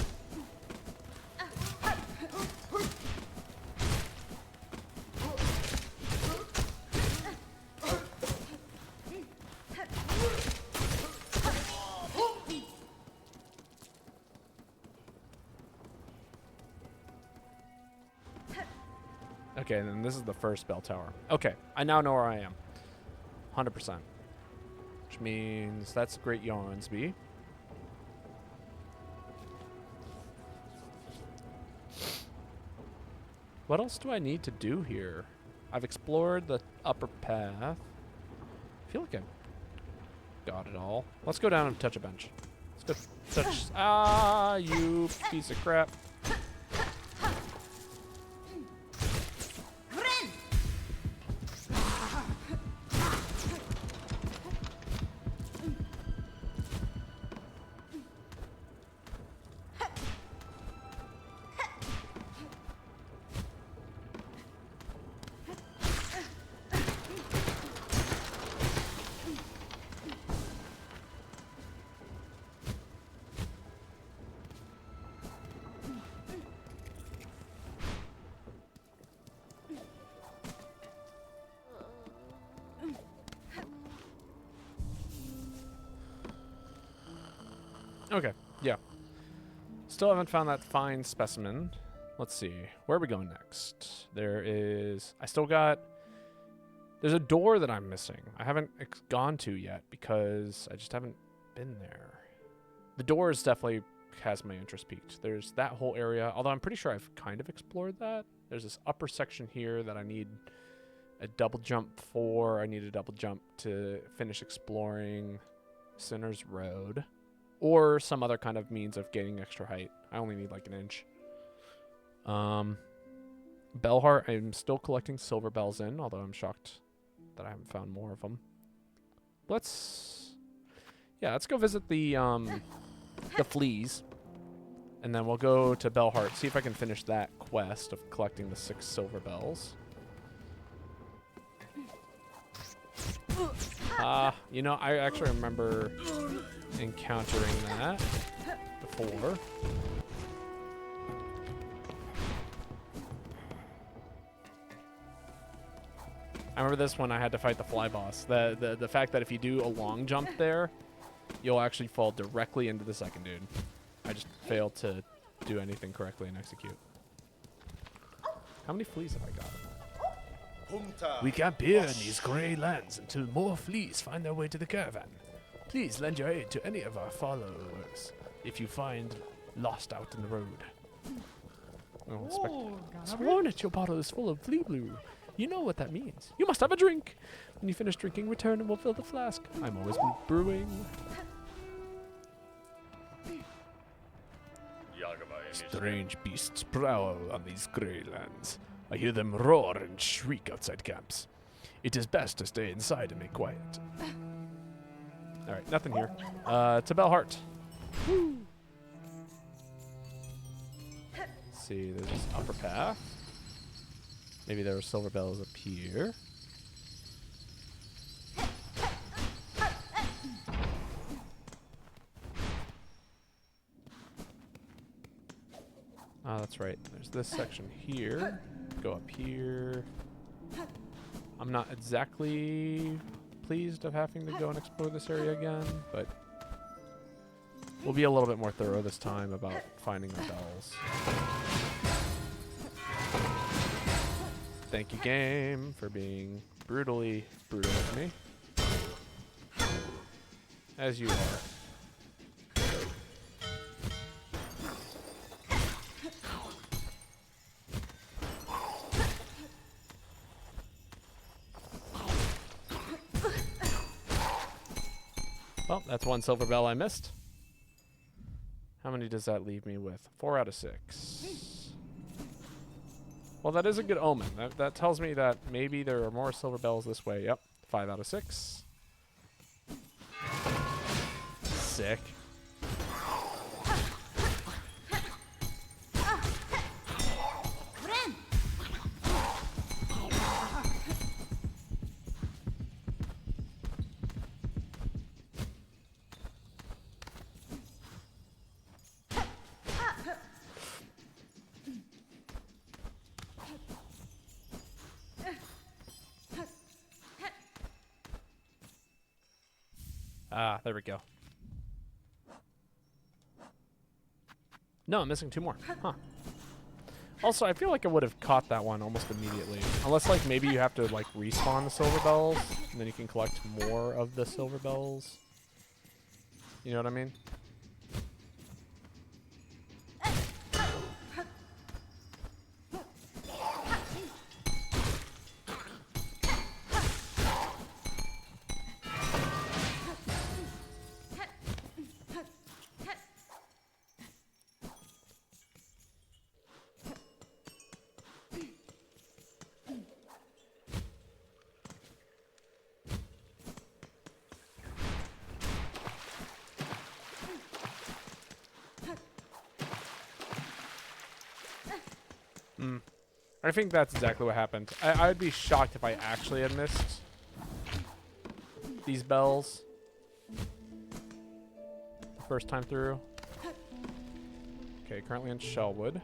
Okay, and then this is the first bell tower. Okay, I now know where I am. 100%. Which means that's Great Yarnsby. What else do I need to do here? I've explored the upper path. I feel like I've got it all. Let's go down and touch a bench. Let's go touch... Ah, you piece of crap. Okay, yeah. Still haven't found that fine specimen. Let's see. Where are we going next? There is... I still got... There's a door that I'm missing. I haven't gone to yet because I just haven't been there. The door is definitely has my interest peaked. There's that whole area, although I'm pretty sure I've kind of explored that. There's this upper section here that I need a double jump for. I need a double jump to finish exploring Sinner's Road. Or some other kind of means of gaining extra height. I only need like an inch. Bellheart, I'm still collecting silver bells in, although I'm shocked that I haven't found more of them. Let's go visit the fleas. And then we'll go to Bellheart, see if I can finish that quest of collecting the 6 silver bells. You know, I actually remember encountering that before. I remember this when I had to fight the fly boss. The fact that if you do a long jump there, you'll actually fall directly into the second dude. I just failed to do anything correctly and execute. How many fleas have I got? We camp here in these grey lands until more fleas find their way to the caravan. Please lend your aid to any of our followers if you find lost out in the road. Oh, sworn that your bottle is full of flea blue. You know what that means. You must have a drink. When you finish drinking, return and we'll fill the flask. I'm always brewing. Strange beasts prowl on these grey lands. I hear them roar and shriek outside camps. It is best to stay inside and be quiet. Alright, nothing here. To Bellheart. Woo. Let's see, there's this upper path. Maybe there were silver bells up here. Ah, that's right. There's this section here. Go up here. I'm not exactly pleased of having to go and explore this area again, but we'll be a little bit more thorough this time about finding the bells. Thank you, game, for being brutally brutal with me. As you are. Well, that's one silver bell I missed. How many does that leave me with? 4 out of 6. Well, that is a good omen. That tells me that maybe there are more silver bells this way. Yep, 5 out of 6. Sick. Ah, there we go. No, I'm missing 2 more. Huh. Also, I feel like I would have caught that one almost immediately. Unless, like, maybe you have to, like, respawn the silver bells, and then you can collect more of the silver bells. You know what I mean? I think that's exactly what happened. I'd be shocked if I actually had missed these bells the first time through. Okay, currently in Shellwood.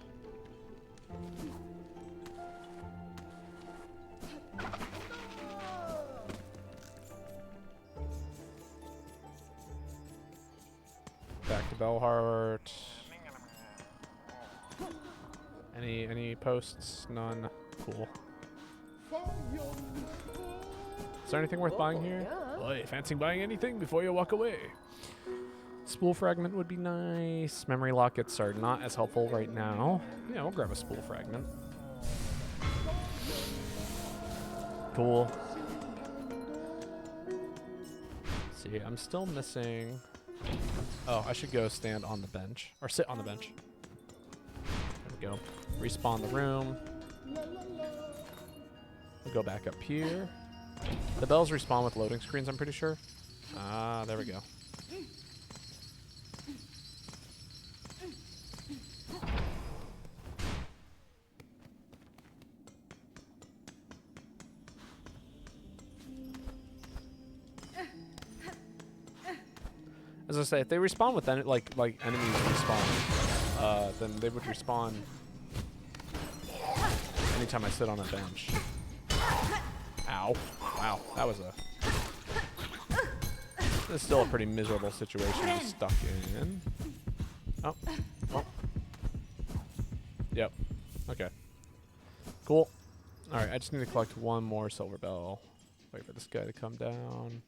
Back to Bellheart. Any posts? None. Cool. Is there anything worth buying here? Oi, fancy buying anything before you walk away? Spool fragment would be nice. Memory lockets are not as helpful right now. Yeah, we'll grab a spool fragment. Cool. Let's see, I'm still missing... Oh, I should go stand on the bench. Or sit on the bench. There we go. Respawn the room. We'll go back up here. The bells respawn with loading screens, I'm pretty sure. Ah, there we go. As I say, if they respawn with like enemies respawn, then they would respawn anytime I sit on a bench. Ow. Wow, that was a... This is still a pretty miserable situation to be stuck in. Oh. Oh. Yep. Okay. Cool. Alright, I just need to collect 1 more silver bell. Wait for this guy to come down.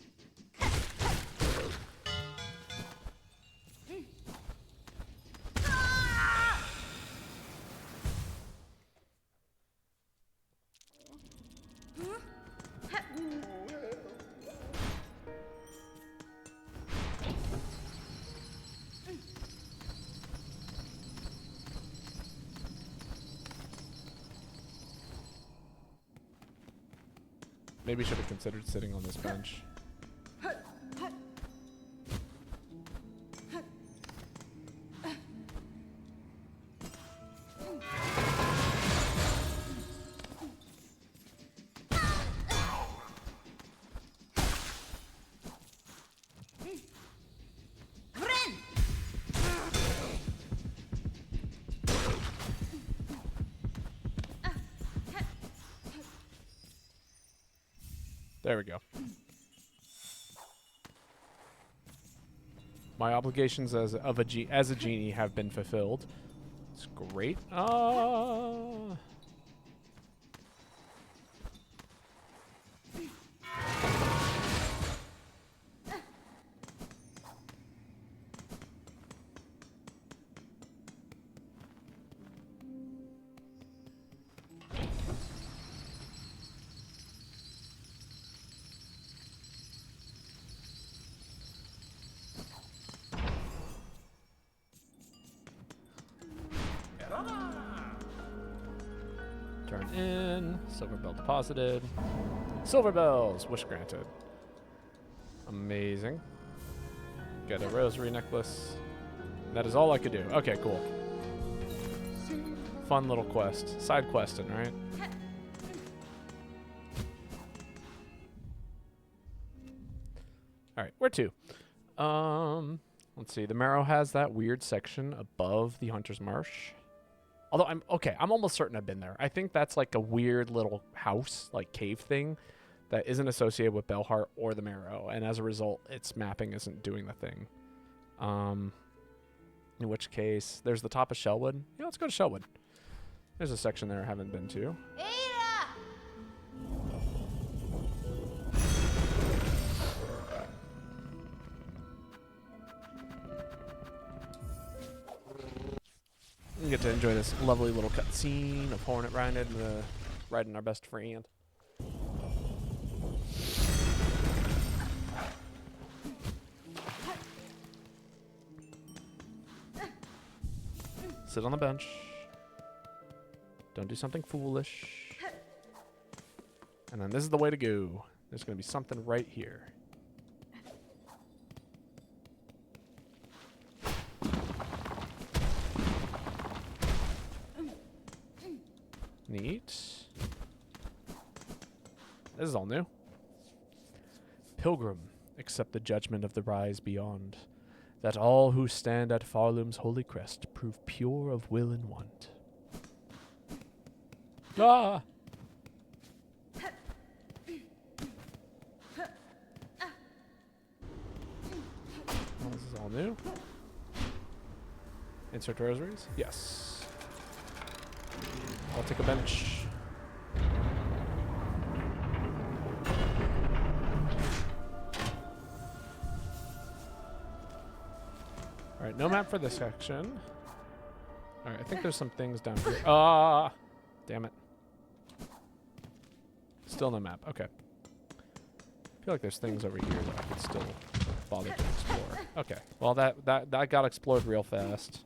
Maybe should have considered sitting on this bench. There we go. My obligations as a genie have been fulfilled. It's great. Turn in. Silver bell deposited. Silver bells. Wish granted. Amazing. Get a rosary necklace. That is all I could do. Okay, cool. Fun little quest. Side questing, right? Alright, where to? Let's see. The Marrow has that weird section above the Hunter's Marsh. Although I'm almost certain I've been there. I think that's like a weird little house, like cave thing, that isn't associated with Bellheart or the Marrow, and as a result, its mapping isn't doing the thing. In which case, there's the top of Shellwood. Yeah, let's go to Shellwood. There's a section there I haven't been to. We get to enjoy this lovely little cutscene of Hornet riding our best friend. Sit on the bench. Don't do something foolish. And then this is the way to go. There's going to be something right here. Neat. This is all new. Pilgrim, accept the judgment of the rise beyond, that all who stand at Farlum's holy crest prove pure of will and want. Ah! Well, this is all new. Insert rosaries? Yes. I'll take a bench. Alright, no map for this section. Alright, I think there's some things down here. Ah! Damn it. Still no map. Okay. I feel like there's things over here that I could still bother to explore. Okay. Well, that got explored real fast.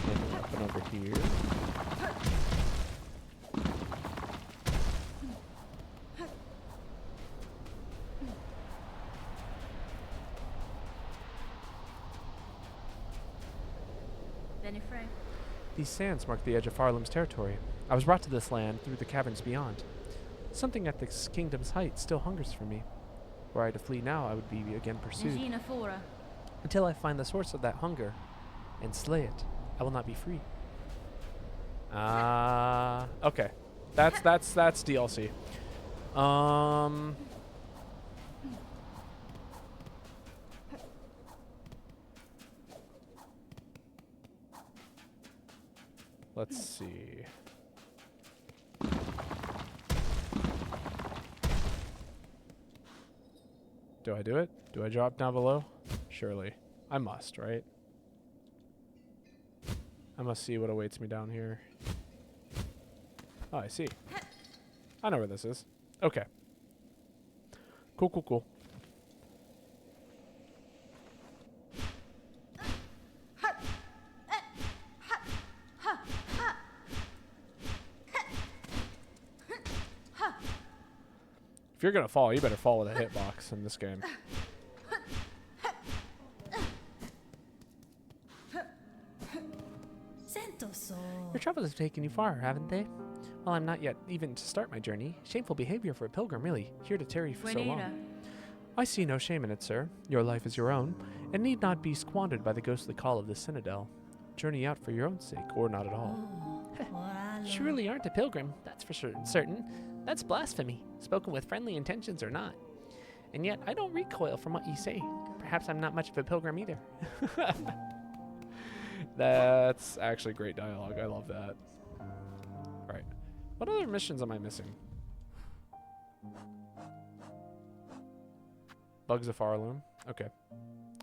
Maybe up and over here. These sands mark the edge of Farlum's territory. I was brought to this land through the caverns beyond. Something at this kingdom's height still hungers for me. Were I to flee now, I would be again pursued. Until I find the source of that hunger and slay it, I will not be free. Okay. That's DLC. Let's see. Do I do it? Do I drop down below? Surely. I must, right? I must see what awaits me down here. Oh, I see. I know where this is. Okay. Cool, cool, cool. If you're gonna fall, you better fall with a hitbox in this game. Your travels have taken you far, haven't they? Well, I'm not yet even to start my journey. Shameful behavior for a pilgrim, really, here to tarry for so long. I see no shame in it, sir. Your life is your own, and need not be squandered by the ghostly call of the Citadel. Journey out for your own sake, or not at all. You surely aren't a pilgrim, that's that's for certain. That's blasphemy, spoken with friendly intentions or not. And yet, I don't recoil from what you say. Perhaps I'm not much of a pilgrim either. That's actually great dialogue. I love that. All right. What other missions am I missing? Bugs of Farloom. Okay.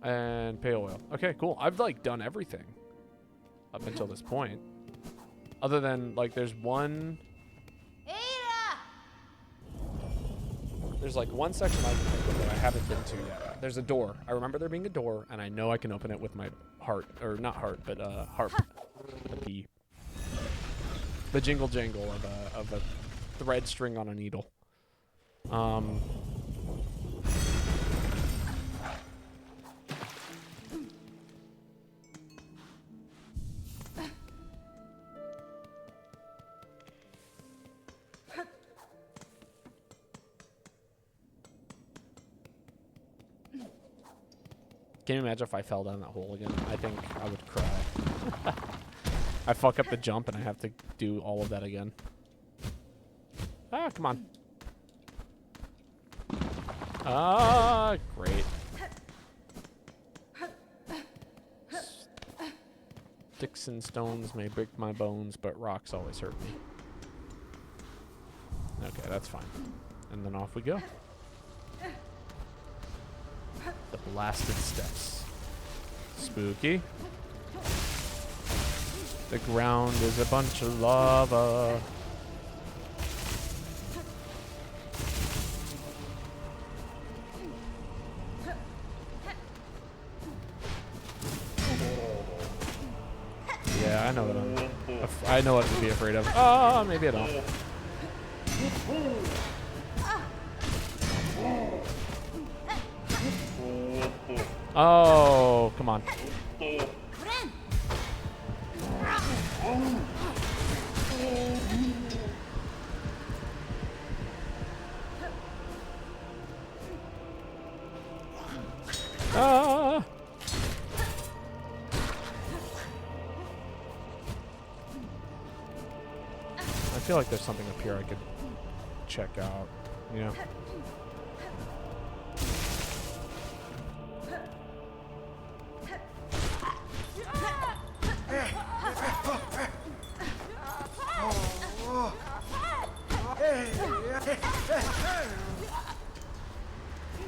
And pale oil. Okay, cool. I've like done everything up until this point. Other than like there's one. There's like one section I can think of that I haven't been to yet. There's a door. I remember there being a door, and I know I can open it with my heart, or not heart, but harp. With a P. The jingle jangle of a thread string on a needle. Can you imagine if I fell down that hole again? I think I would cry. I fuck up the jump and I have to do all of that again. Ah, come on. Ah, great. Sticks and stones may break my bones, but rocks always hurt me. Okay, that's fine. And then off we go. The blasted steps. Spooky. The ground is a bunch of lava. Yeah, I know what I know what to be afraid of. Oh, maybe I don't. Oh, come on. Ah! I feel like there's something up here I could check out, you know?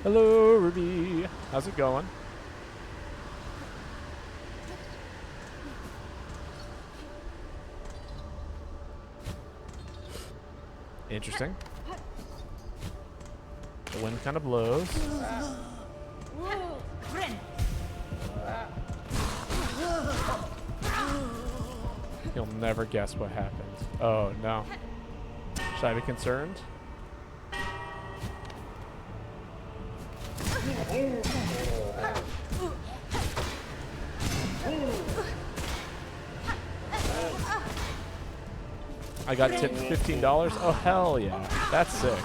Hello, Ruby. How's it going? Interesting. The wind kind of blows. You'll never guess what happened. Oh, no. Should I be concerned? I got tipped $15. Oh, hell yeah. That's sick.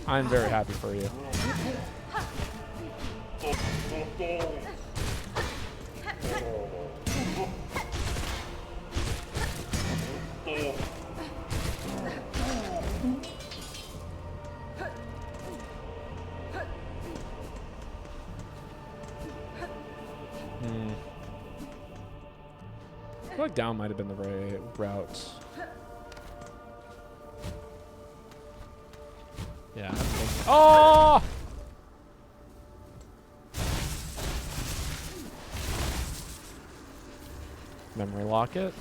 I'm very happy for you. I feel like down might have been the right route. Yeah. Oh! Memory locket.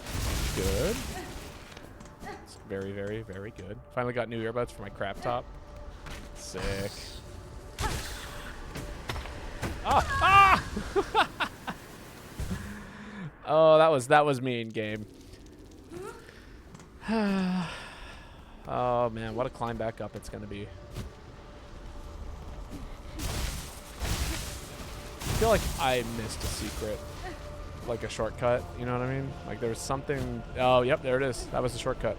Good. It's very, very, very good. Finally got new earbuds for my crap top. Sick. Ah! Ah! Oh, that was me in game. Oh man, what a climb back up it's gonna be. I feel like I missed a secret, like a shortcut. You know what I mean? Like there was something. Oh, yep, there it is. That was the shortcut.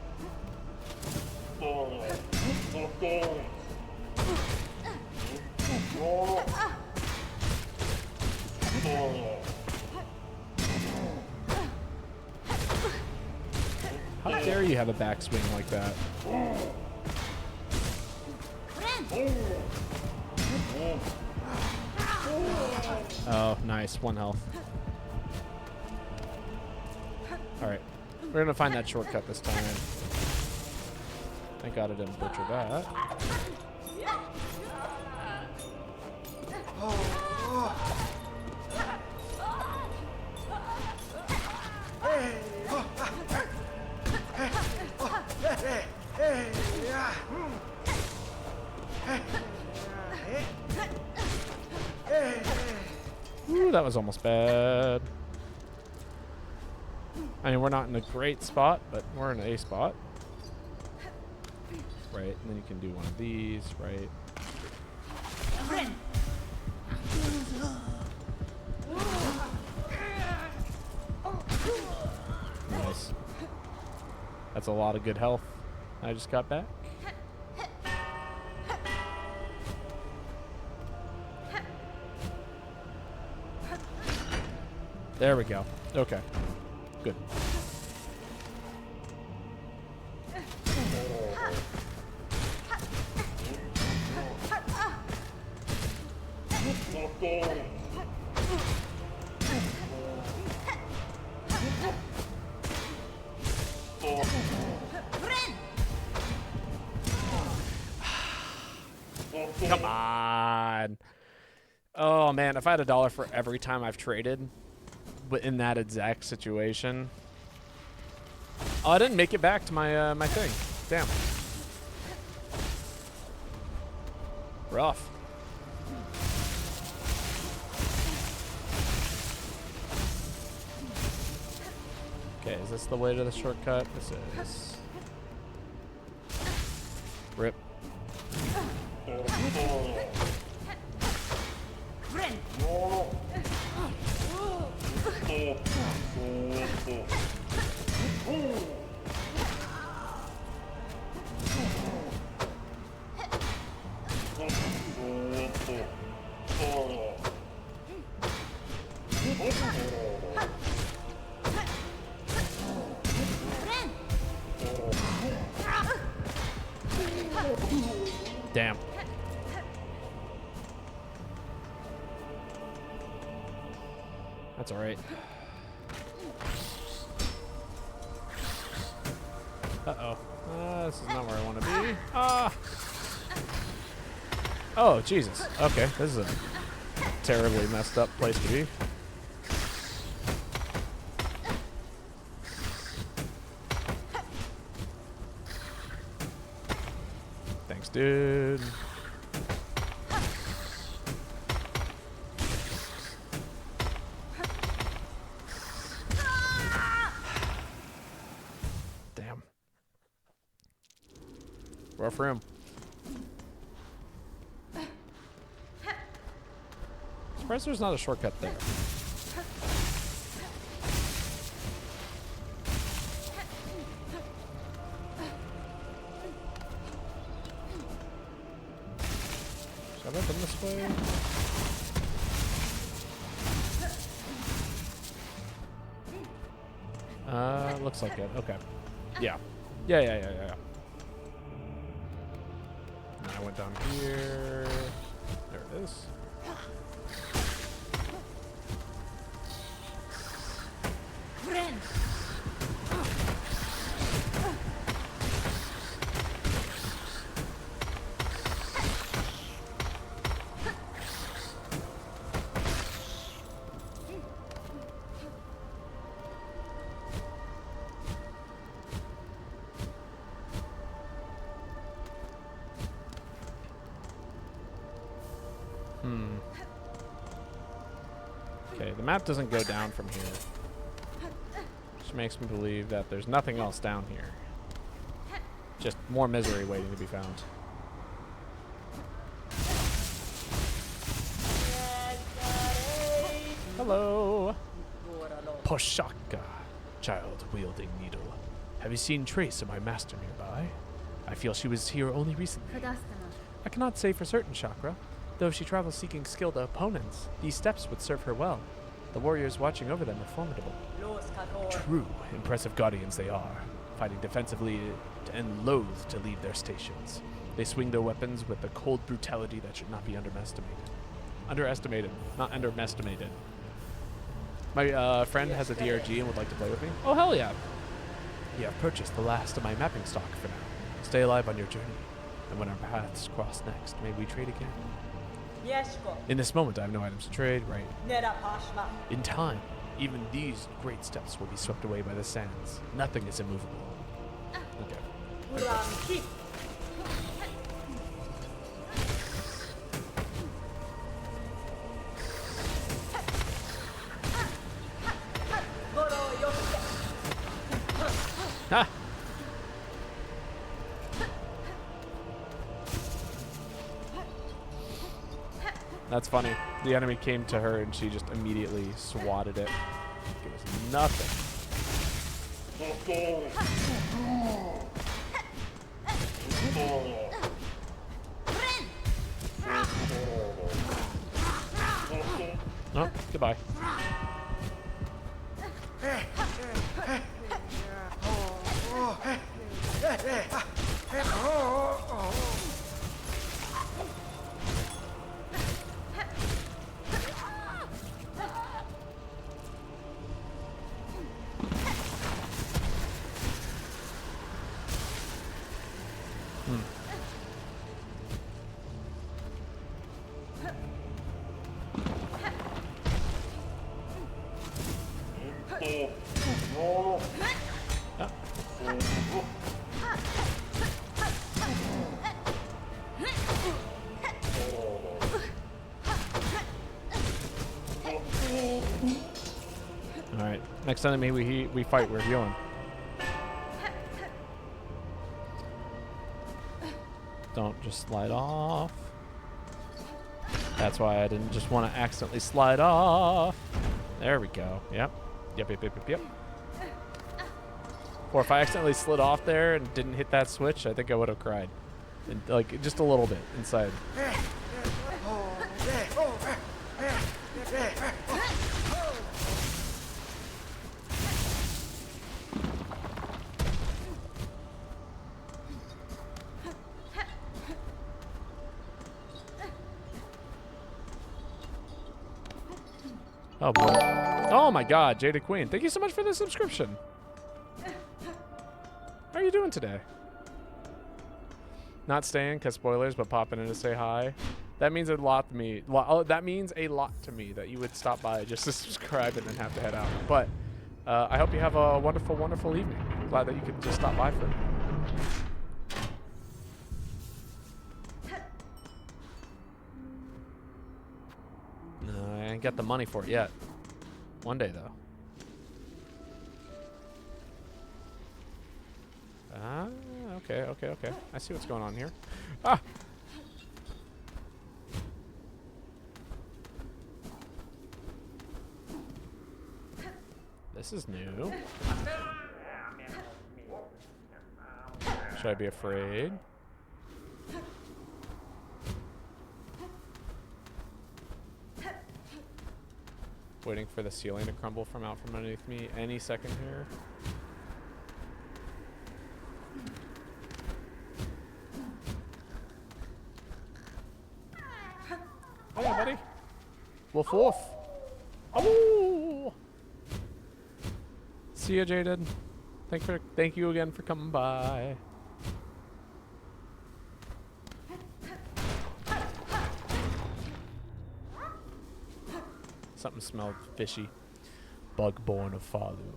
How dare you have a backswing like that? Oh, nice. 1 health. Alright. We're gonna find that shortcut this time. Thank God I didn't butcher that. Ooh, that was almost bad. I mean, we're not in a great spot, but we're in a spot. Right, and then you can do one of these, right? Nice. That's a lot of good health I just got back. There we go. Okay. Good. Come on. Oh man, if I had $1 for every time I've traded, but in that exact situation. Oh, I didn't make it back to my my thing. Damn. Rough. Okay, is this the way to the shortcut? This is. Rip. Damn. That's all right. Uh-oh. This is not where I want to be. Ah! Oh, Jesus. Okay, this is a terribly messed up place to be. Thanks, dude. Damn. Rough room. Surprised there's not a shortcut there. Have I been this way? Looks like it. Okay. Yeah. Yeah. And I went down here. There it is. Okay, the map doesn't go down from here. Which makes me believe that there's nothing else down here. Just more misery waiting to be found. Hello! Poshaka, child wielding needle. Have you seen trace of my master nearby? I feel she was here only recently. I cannot say for certain, Chakra. Though she travels seeking skilled opponents, these steps would serve her well. The warriors watching over them are formidable. True, impressive guardians they are. fighting defensively and loath to leave their stations. They swing their weapons with a cold brutality that should not be underestimated. Not underestimated. My friend has a DRG and would like to play with me. Oh, hell yeah. You have purchased the last of my mapping stock for now. Stay alive on your journey, and when our paths cross next, may we trade again. In this moment, I have no items to trade, right? In time, even these great steps will be swept away by the sands. Nothing is immovable. Okay. Ha! That's funny. The enemy came to her and she just immediately swatted it. It was nothing. Oh, goodbye. Alright, next enemy we fight, we're healing. Don't just slide off. That's why I didn't just want to accidentally slide off. There we go. Yep. Yep. Or if I accidentally slid off there and didn't hit that switch, I think I would have cried. And, like, just a little bit inside. Oh boy. Oh my god, Jada Queen. Thank you so much for the subscription. How are you doing today? Not staying because spoilers, but popping in to say hi. That means a lot to me. That means a lot to me that you would stop by just to subscribe and then have to head out. But I hope you have a wonderful, wonderful evening. Glad that you could just stop by for me. No, I ain't got the money for it yet. One day, though. Ah, okay. I see what's going on here. Ah! This is new. Should I be afraid? Waiting for the ceiling to crumble from out from underneath me any second here. Oh yeah, buddy. Wolf wolf. Oh. See ya, Jaden. Thank you again for coming by. Something smelled fishy. Bug-born of Falu,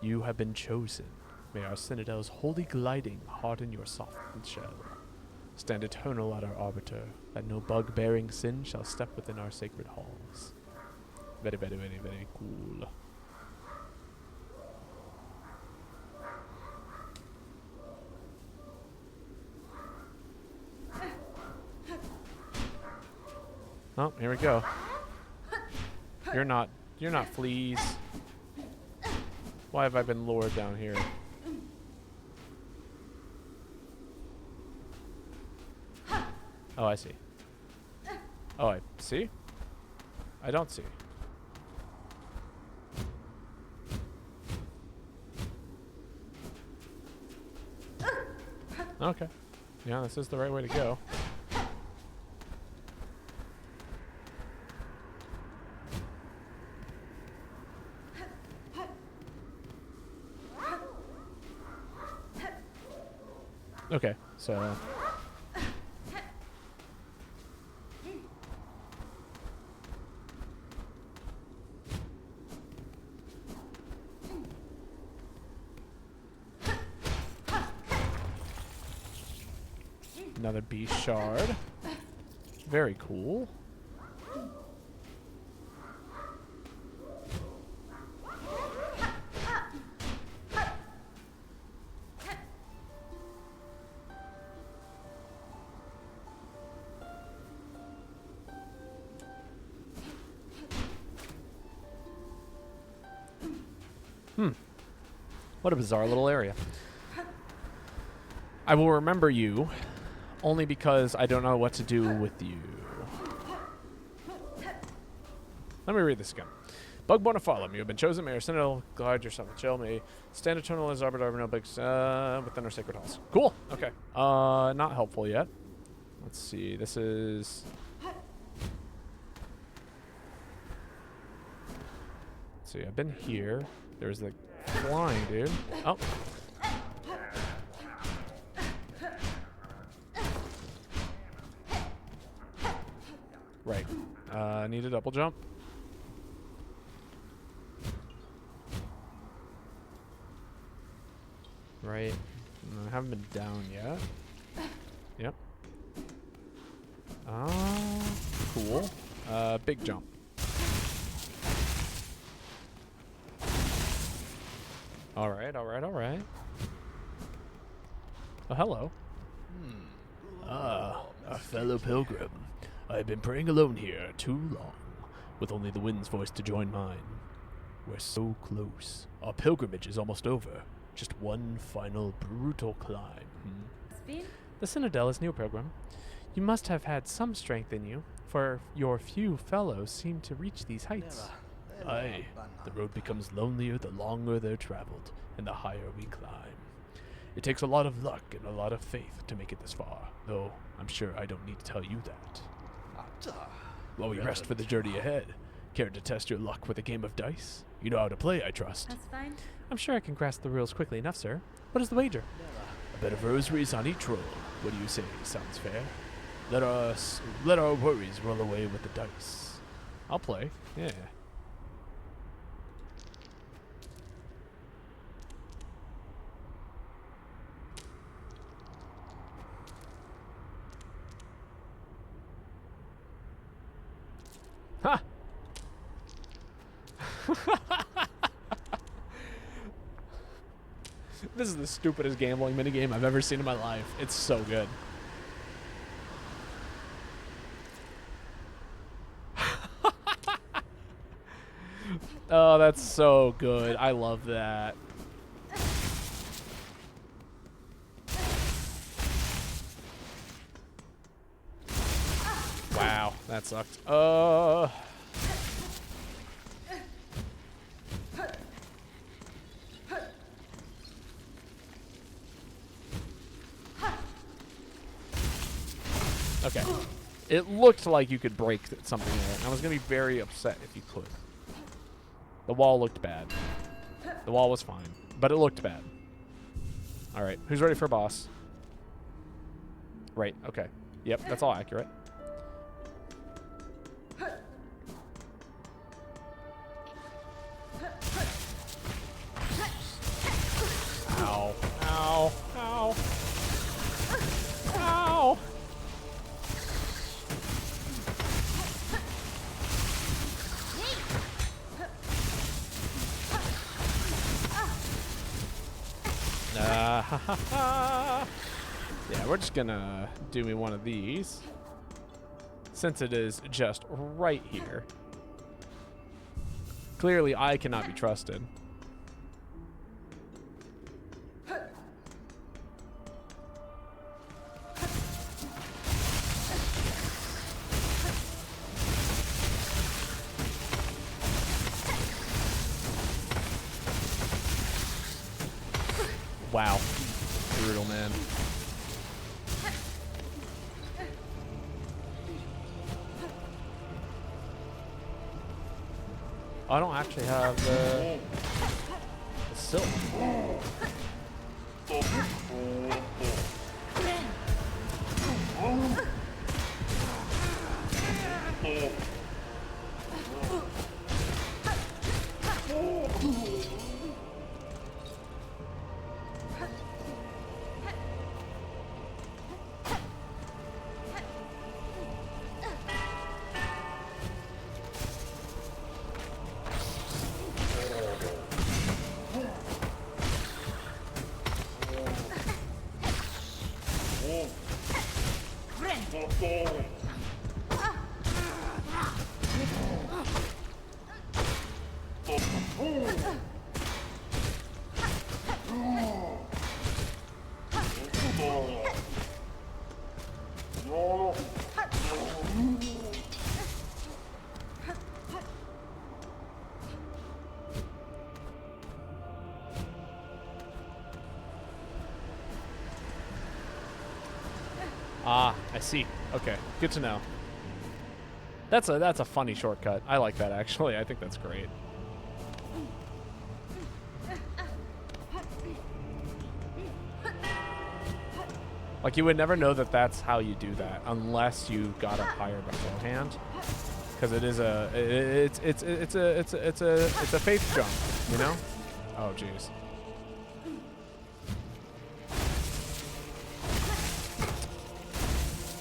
you have been chosen. May our citadel's holy gliding harden your softened shell. Stand eternal at our arbiter, that no bug-bearing sin shall step within our sacred halls. Very, very, very, very cool. Oh, here we go. You're not fleas. Why have I been lured down here? Oh, I see. Oh, I see? I don't see. Okay. Yeah, this is the right way to go. Okay, so... Another beast shard. Very cool. What a bizarre little area. I will remember you only because I don't know what to do with you. Let me read this again. Bugborn of Farlam, you have been chosen. May your sentinel guard yourself and chill. May stand eternal as arbiter of notebooks within our sacred halls. Cool. Okay. Not helpful yet. Let's see. This is... Let's see. I've been here. There's the flying dude. Oh. Right. Need a double jump. Right. I haven't been down yet. Yep. Cool. Big jump. Alright, alright, alright. Oh, hello. A fellow pilgrim. I have been praying alone here too long, with only the wind's voice to join mine. We're so close. Our pilgrimage is almost over. Just one final brutal climb. The Citadel is new, Pilgrim. You must have had some strength in you, for your few fellows seem to reach these heights. Aye, the road becomes lonelier the longer they're traveled, and the higher we climb. It takes a lot of luck and a lot of faith to make it this far, though I'm sure I don't need to tell you that. While we rest for the journey ahead, care to test your luck with a game of dice? You know how to play, I trust. That's fine. I'm sure I can grasp the rules quickly enough, sir. What is the wager? A bed of rosaries on each roll. What do you say? Sounds fair? Let our worries roll away with the dice. I'll play. Yeah. Ha! This is the stupidest gambling minigame I've ever seen in my life. It's so good. Oh, that's so good. I love that. Wow, that sucked. Okay. It looked like you could break something there. I was going to be very upset if you could. The wall looked bad. The wall was fine, but it looked bad. All right, who's ready for a boss? Right, okay. Yep, that's all accurate. Ow, ow, ow. Ow. Yeah, we're just gonna do me one of these, since it is just right here. Clearly, I cannot be trusted. Wow. Brutal, man. I don't actually have the silk. Ah, I see. Okay, good to know. That's a funny shortcut. I like that actually. I think that's great. Like you would never know that that's how you do that unless you got up higher beforehand, because it is it's a faith jump, you know? Oh jeez.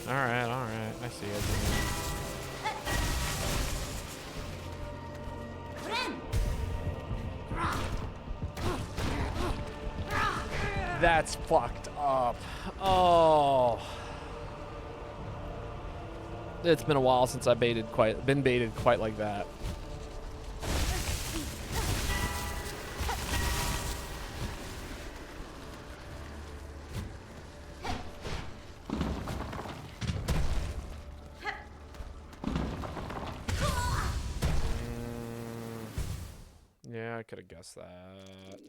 All right. I see it. That's fucked up. Oh. It's been a while since I've been baited quite like that. Yeah, I could have guessed that.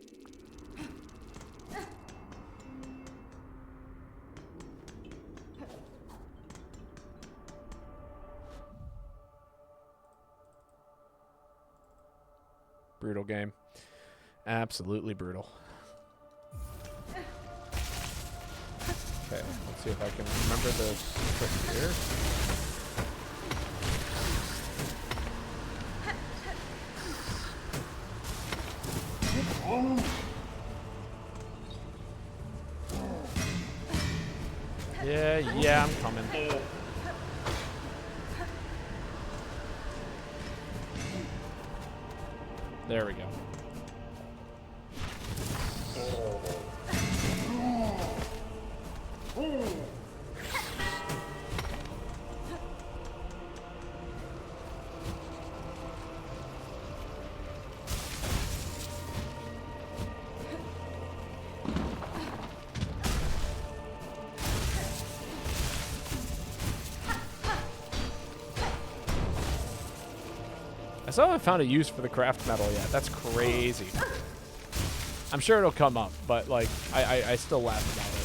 Brutal game. Absolutely brutal. Okay, let's see if I can remember the trick here. Yeah, I'm coming. There we go. I still haven't found a use for the craft metal yet. That's crazy. I'm sure it'll come up, but like, I still laugh about it.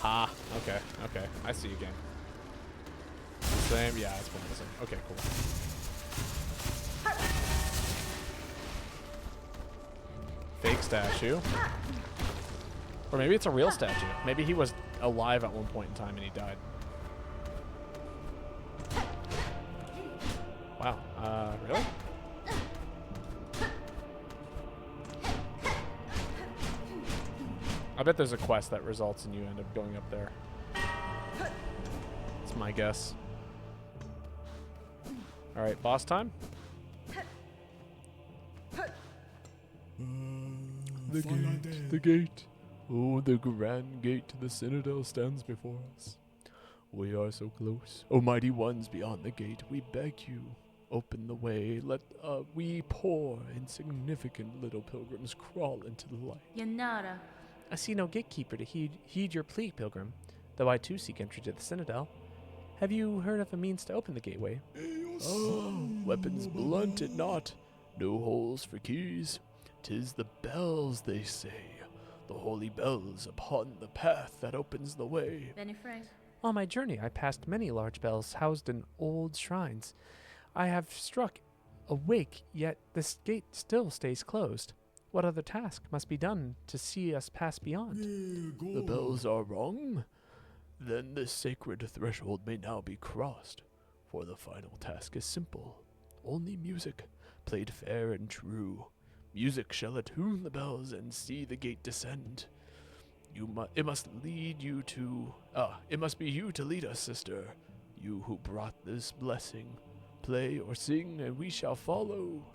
Ah, okay. I see you again. Same, yeah, it's one of the same. Okay, cool. Fake statue. Or maybe it's a real statue. Maybe he was alive at one point in time and he died. Wow, really? I bet there's a quest that results in you end up going up there. That's my guess. Alright, boss time? The gate. Oh, the grand gate to the Citadel stands before us. We are so close. O mighty ones beyond the gate, we beg you, open the way. Let we poor, insignificant little pilgrims crawl into the light. Yanara. I see no gatekeeper to heed your plea, pilgrim, though I too seek entry to the Citadel. Have you heard of a means to open the gateway? Oh, weapons blunted not, no holes for keys. 'Tis the bells, they say, the holy bells upon the path that opens the way. Benny Frank. On my journey, I passed many large bells housed in old shrines. I have struck a wake, yet this gate still stays closed. What other task must be done to see us pass beyond? The bells are rung? Then this sacred threshold may now be crossed, for the final task is simple. Only music, played fair and true. Music shall attune the bells and see the gate descend. It must lead you to... it must be you to lead us, sister. You who brought this blessing. Play or sing, and we shall follow.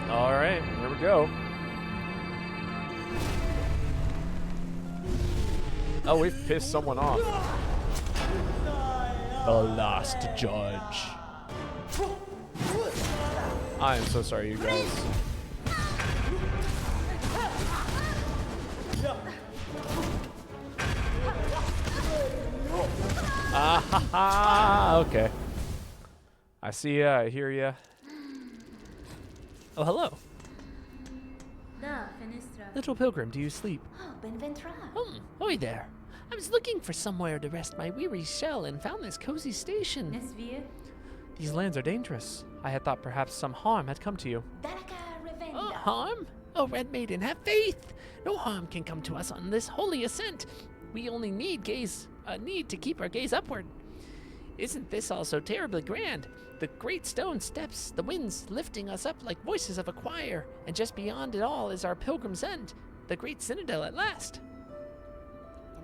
All right, here we go. Oh, we've pissed someone off. The last judge. I am so sorry, you guys. Ah ha ha! Okay. I see ya. I hear ya. Oh, hello. Da, fenestra. Little pilgrim, do you sleep? Oh, benventra. Oi there. I was looking for somewhere to rest my weary shell and found this cozy station. Nesvir. These lands are dangerous. I had thought perhaps some harm had come to you. Daraka revenda. Oh, harm? Oh, Red Maiden, have faith! No harm can come to us on this holy ascent. We only need to keep our gaze upward. Isn't this all so terribly grand? The great stone steps, the winds lifting us up like voices of a choir, and just beyond it all is our pilgrim's end, the great citadel at last.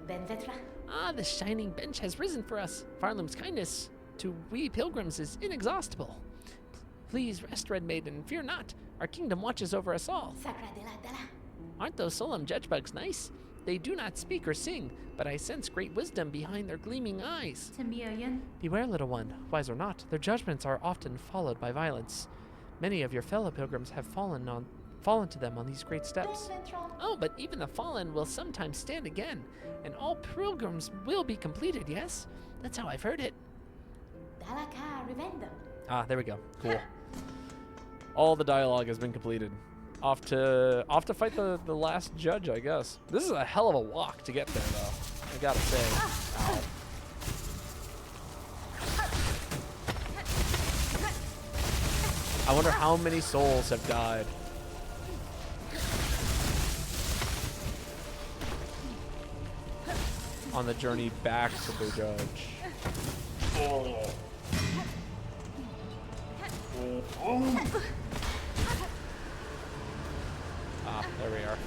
Benvetra. Ah, the shining bench has risen for us. Farlum's kindness to we pilgrims is inexhaustible. Please rest, Red Maiden, fear not. Our kingdom watches over us all. Sacra de la dala. Aren't those solemn judgebugs nice? They do not speak or sing, but I sense great wisdom behind their gleaming eyes. Tembiayan. Beware, little one. Wise or not, their judgments are often followed by violence. Many of your fellow pilgrims have fallen to them on these great steps. Benventra. Oh, but even the fallen will sometimes stand again, and all pilgrims will be completed, yes? That's how I've heard it. Dalaka revenda. Ah, there we go. Cool. All the dialogue has been completed. Off to fight the last judge, I guess. This is a hell of a walk to get there, though. I gotta say. Ow. I wonder how many souls have died. On the journey back to the judge. Ah, there we are.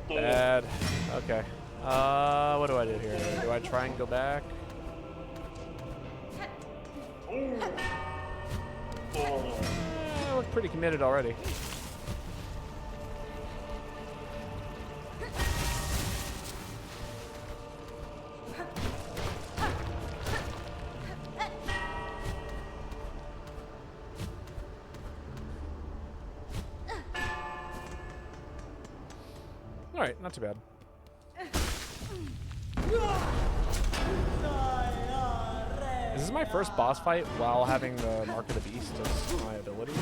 Bad. Okay. What do I do here? Do I try and go back? I look pretty committed already. All right, not too bad. Is this my first boss fight while having the Mark of the Beast as my ability?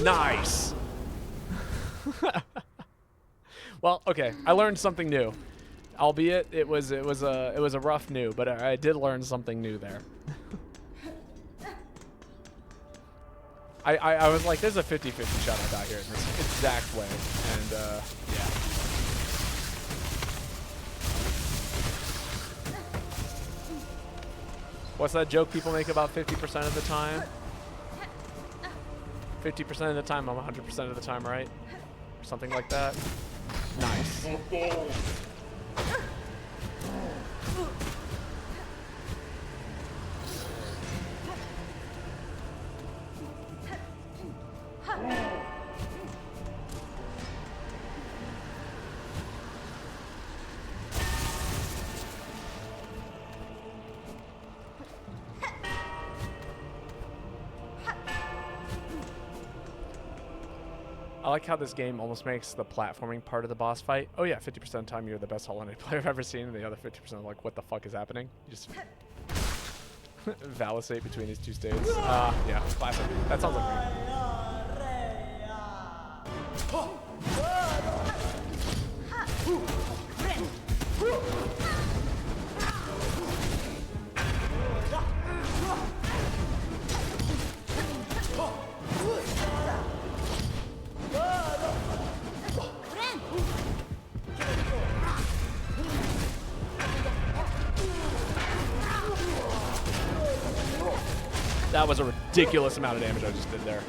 Nice! Well, okay, I learned something new. Albeit it was a rough new, but I did learn something new there. I was like, there's a 50-50 shot I got here in this exact way, and yeah. What's that joke people make about 50% of the time? 50% of the time, I'm 100% of the time right? Or something like that. Nice. I like how this game almost makes the platforming part of the boss fight. Oh yeah, 50% of the time you're the best HollowKnight player I've ever seen, and the other 50% like, what the fuck is happening? You just validate between these two states. Yeah, classic. That sounds like me. That was a ridiculous amount of damage I just did there.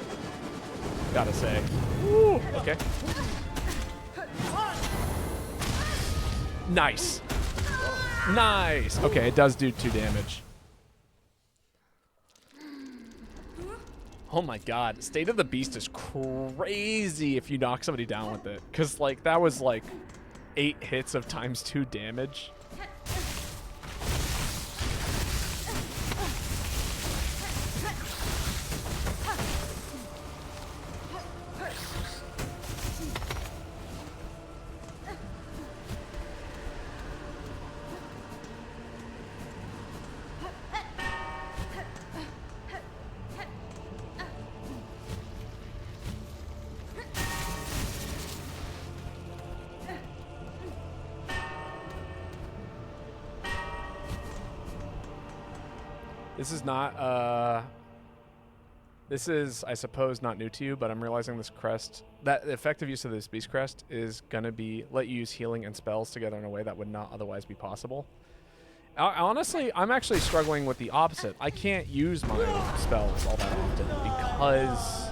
Gotta say. Woo, okay. Nice. Nice. Okay, it does do 2 damage. Oh my god. State of the Beast is crazy if you knock somebody down with it. Because, like, that was, like, 8 hits of ×2 damage. This is not, this is, I suppose, not new to you, but I'm realizing this crest, that the effective use of this Beast Crest is going to be, let you use healing and spells together in a way that would not otherwise be possible. Honestly, I'm actually struggling with the opposite. I can't use my spells all that often because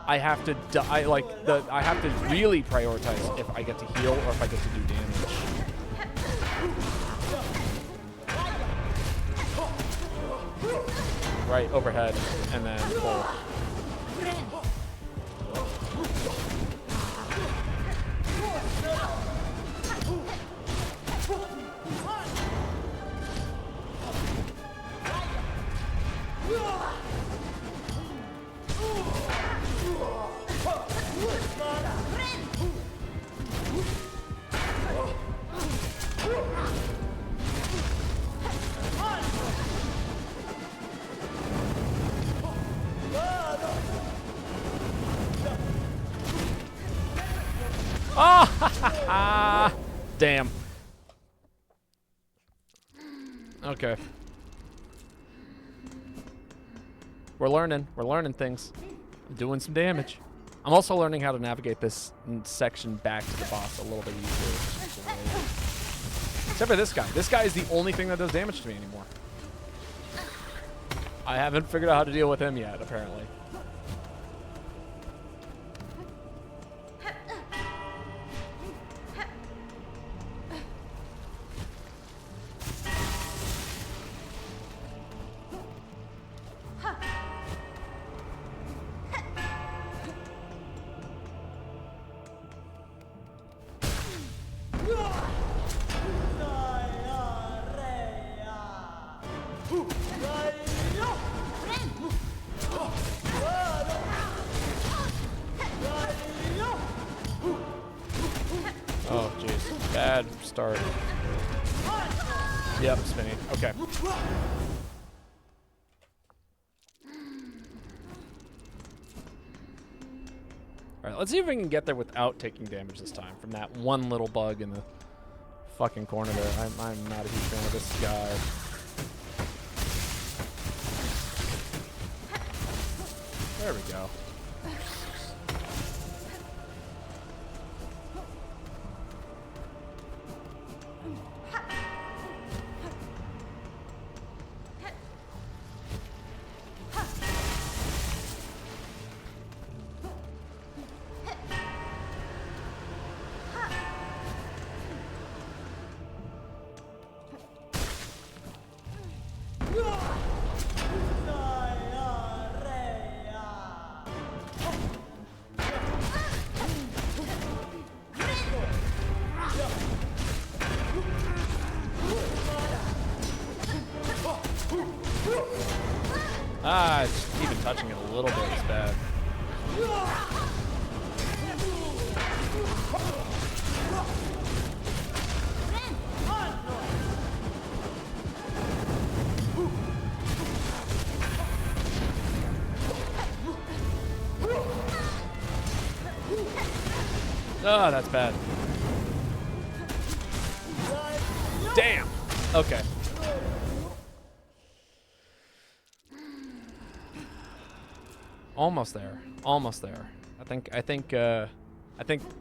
I have to, I have to really prioritize if I get to heal or if I get to do damage. Right, overhead, and then pull. Oh! Damn. Okay. We're learning things. I'm doing some damage. I'm also learning how to navigate this section back to the boss a little bit easier. Except for this guy. This guy is the only thing that does damage to me anymore. I haven't figured out how to deal with him yet, apparently. Oh, jeez. Bad start. Yep, spinny. Okay. Alright, let's see if we can get there without taking damage this time from that one little bug in the fucking corner there. I'm not a huge fan of this guy. There we go. Just even touching it a little bit is bad. Oh, that's bad. Damn. Okay. Almost there. Almost there. I think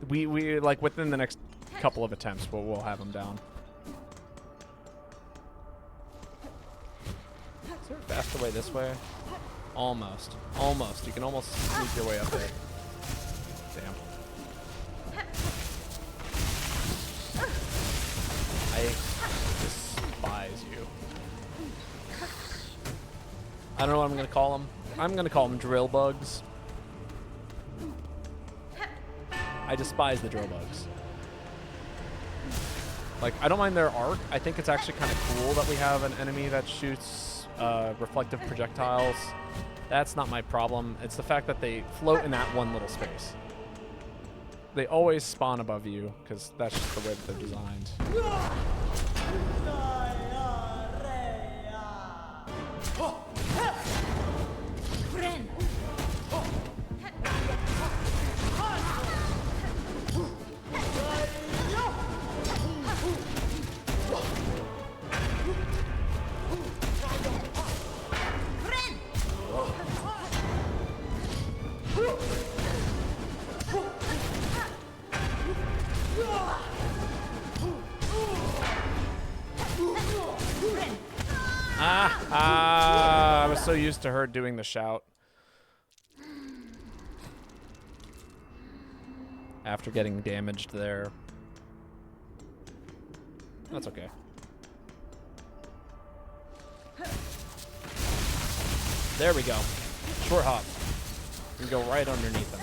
we like within the next couple of attempts we'll have him down. Is there a faster way this way? Almost. Almost. You can almost sneak your way up there. Damn. I despise you. I don't know what I'm gonna call them. I'm gonna call them drill bugs. I despise the drill bugs. Like, I don't mind their arc. I think it's actually kind of cool that we have an enemy that shoots reflective projectiles. That's not my problem. It's the fact that they float in that one little space. They always spawn above you, because that's just the way that they're designed. I was so used to her doing the shout. After getting damaged there. That's okay. There we go. Short hop. You can go right underneath them.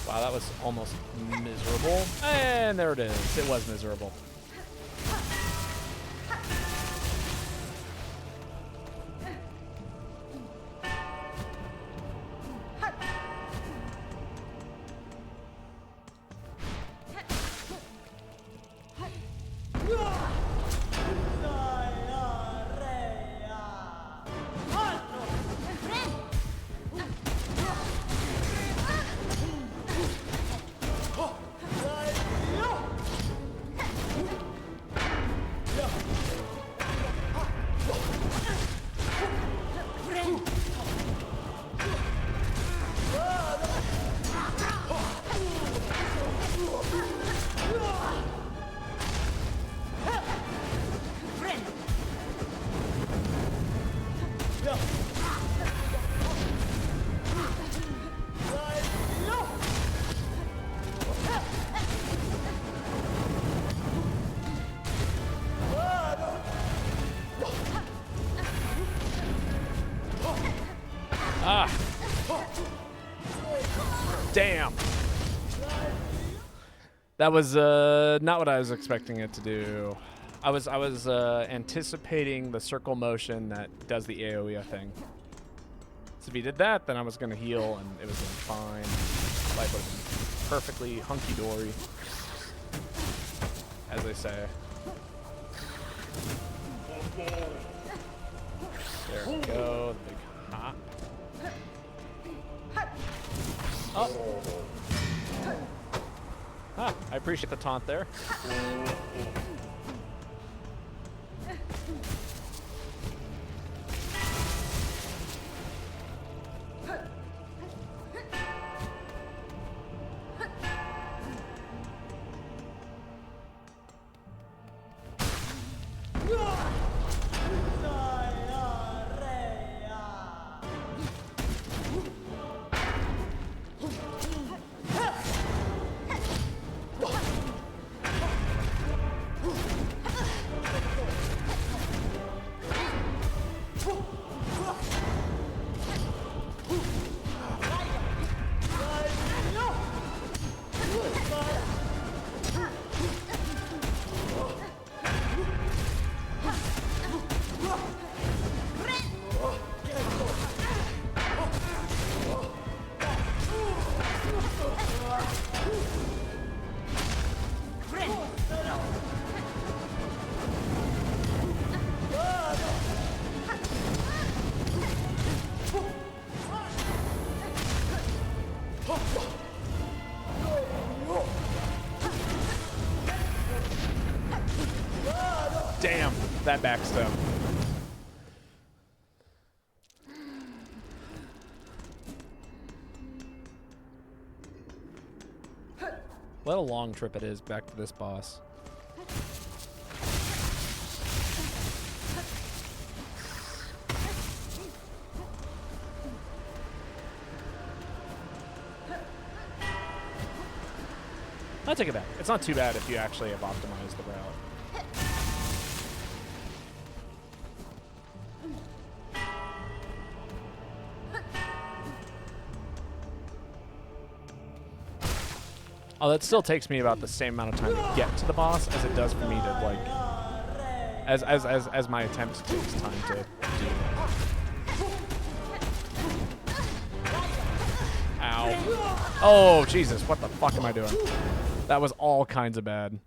Wow, that was almost miserable. And there it is. It was miserable. Damn. That was not what I was expecting it to do. I was anticipating the circle motion that does the AoE thing. So if he did that, then I was gonna heal and it was gonna be fine. Life would have been perfectly hunky-dory, as they say. There we go, the big hop. Oh. Ah, I appreciate the taunt there. Damn, that backstep. What a long trip it is back to this boss. I'll take it back. It's not too bad if you actually have optimized the route. Oh, that still takes me about the same amount of time to get to the boss as it does for me to, like, as my attempt takes time to do. Ow. Oh, Jesus, what the fuck am I doing? That was all kinds of bad.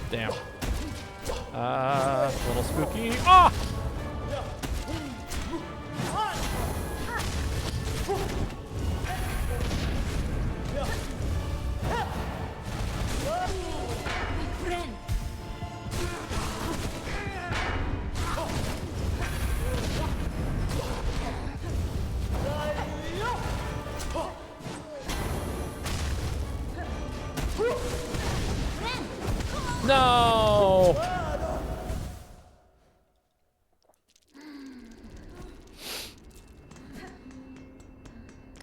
Damn. A little spooky. Ah! No!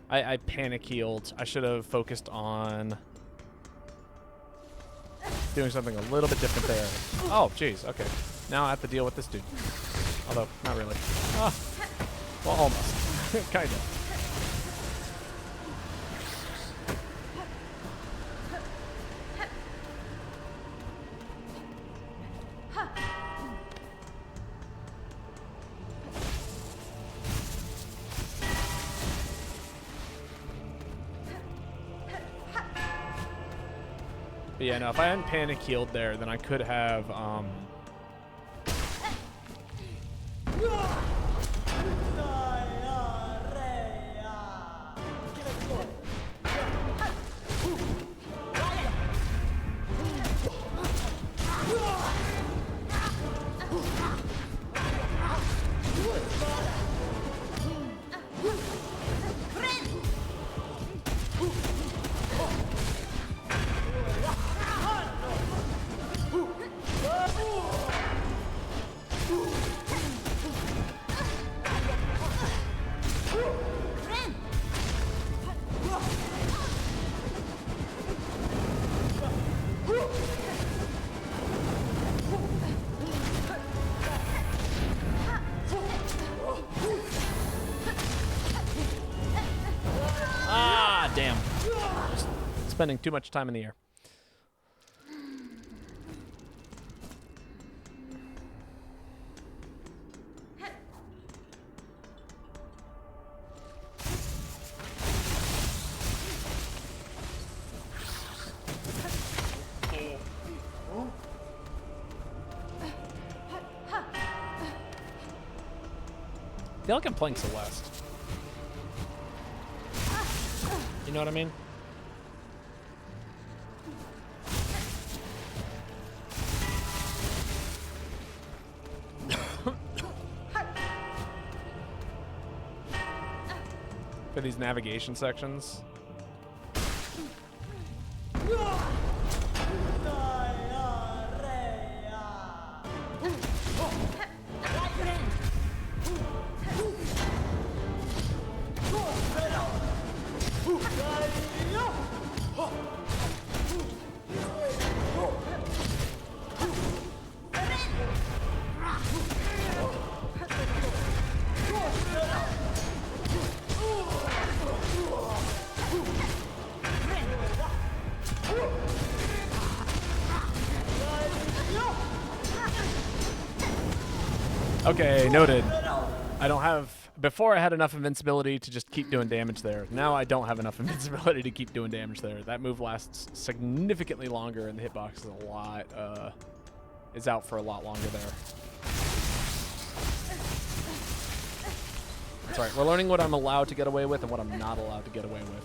I panic healed. I should have focused on doing something a little bit different there. Oh, jeez. Okay. Now I have to deal with this dude. Although, not really. Ah. Well, almost. Kind of. But yeah, no, if I hadn't panic healed there, then I could have, damn. Just spending too much time in the air. I feel like I'm playing Celeste. You know what I mean? for these navigation sections. Okay, noted. I don't have... Before I had enough invincibility to just keep doing damage there. Now I don't have enough invincibility to keep doing damage there. That move lasts significantly longer, and the hitbox is a lot... is out for a lot longer there. That's right. We're learning what I'm allowed to get away with and what I'm not allowed to get away with.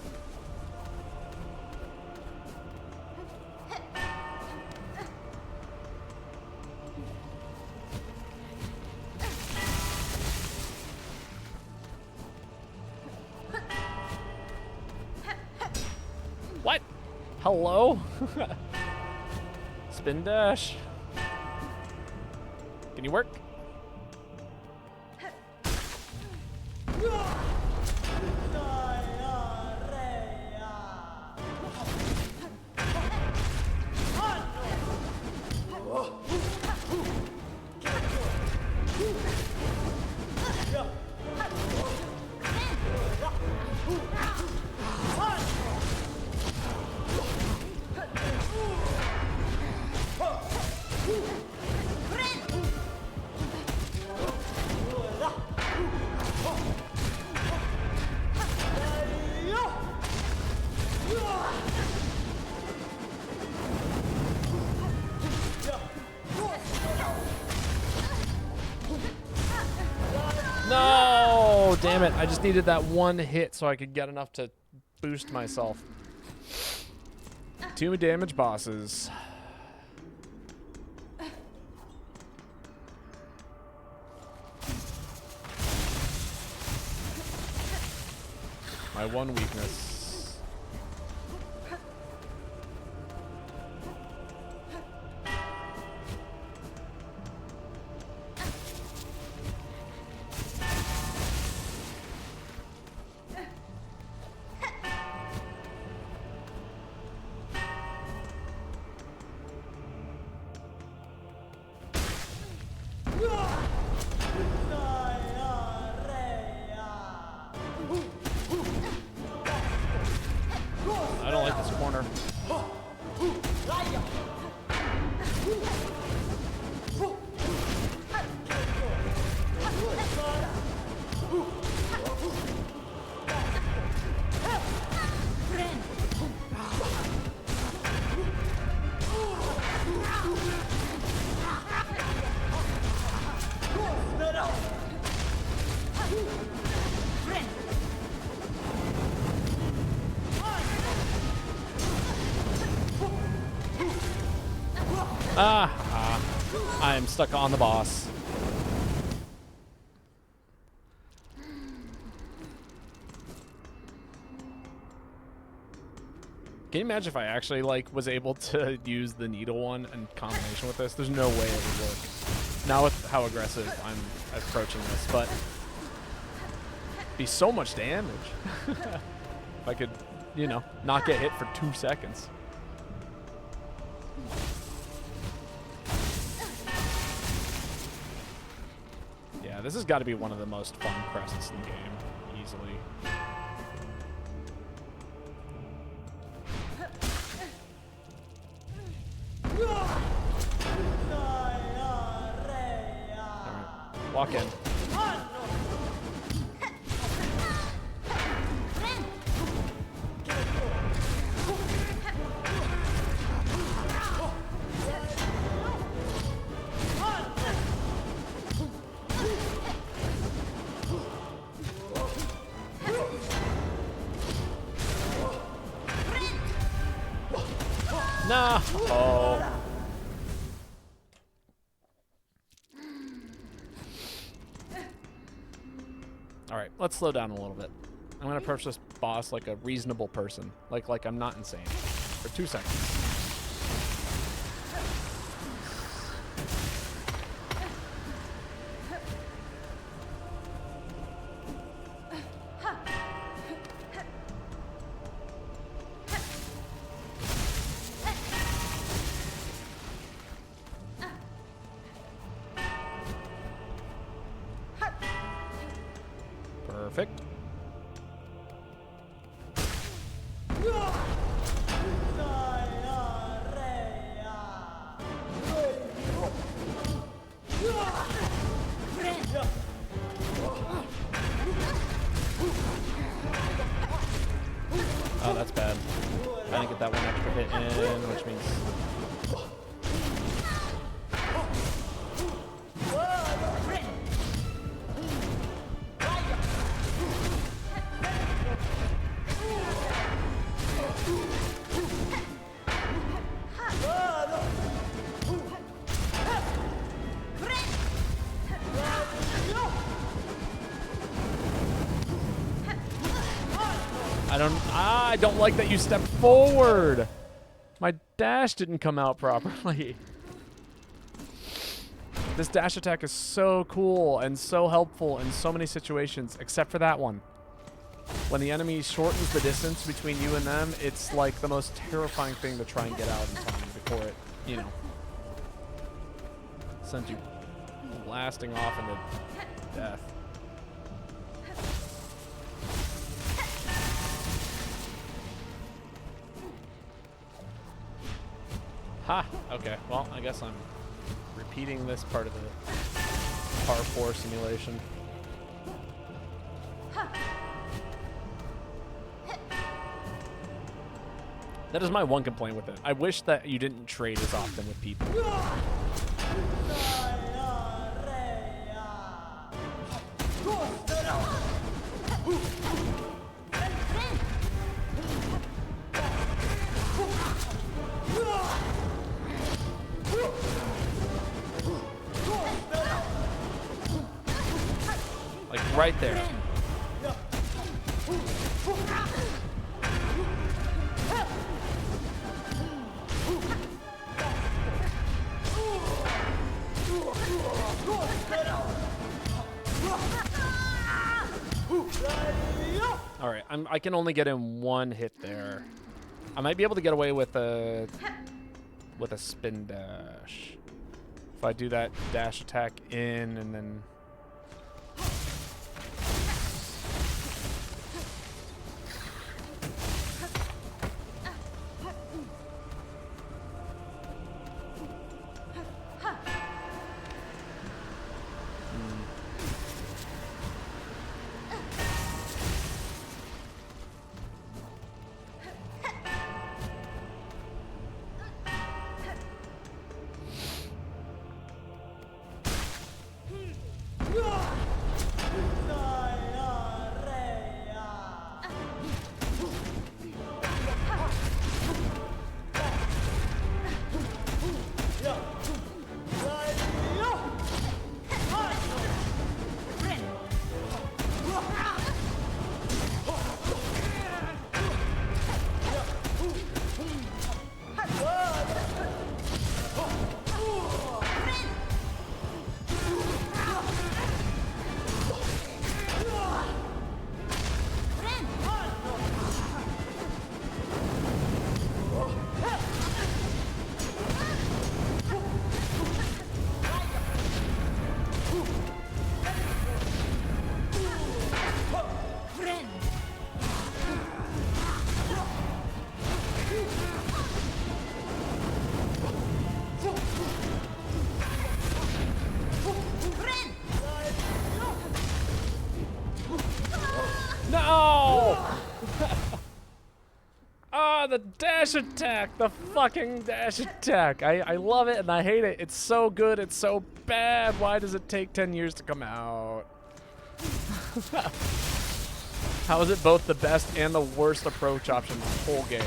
What? Hello? Spin dash. Can you work? No, damn it. I just needed that one hit so I could get enough to boost myself. 2 damage bosses. My one weakness. I don't like this corner. I am stuck on the boss. Can you imagine if I actually was able to use the needle one in combination with this? There's no way it would work. Not with how aggressive I'm approaching this, but be so much damage. If I could, not get hit for 2 seconds. Yeah, this has got to be one of the most fun crests in the game, easily. Alright, walk in. No. Oh. All right, let's slow down a little bit. I'm gonna approach this boss like a reasonable person. Like I'm not insane. For 2 seconds. Perfect. Oh, that's bad. I didn't get that one extra hit in, which means... I don't like that you stepped forward. My dash didn't come out properly. This dash attack is so cool and so helpful in so many situations, except for that one. When the enemy shortens the distance between you and them, it's like the most terrifying thing to try and get out in time before it, you know, sends you blasting off into death. Ha! Okay, well, I guess I'm repeating this part of the par 4 simulation. That is my one complaint with it. I wish that you didn't trade as often with people. Like right there. All right, I can only get in one hit there. I might be able to get away with a spin dash. If I do that dash attack in and then... The dash attack! The fucking dash attack! I love it and I hate it. It's so good, it's so bad. Why does it take 10 years to come out? How is it both the best and the worst approach option in the whole game?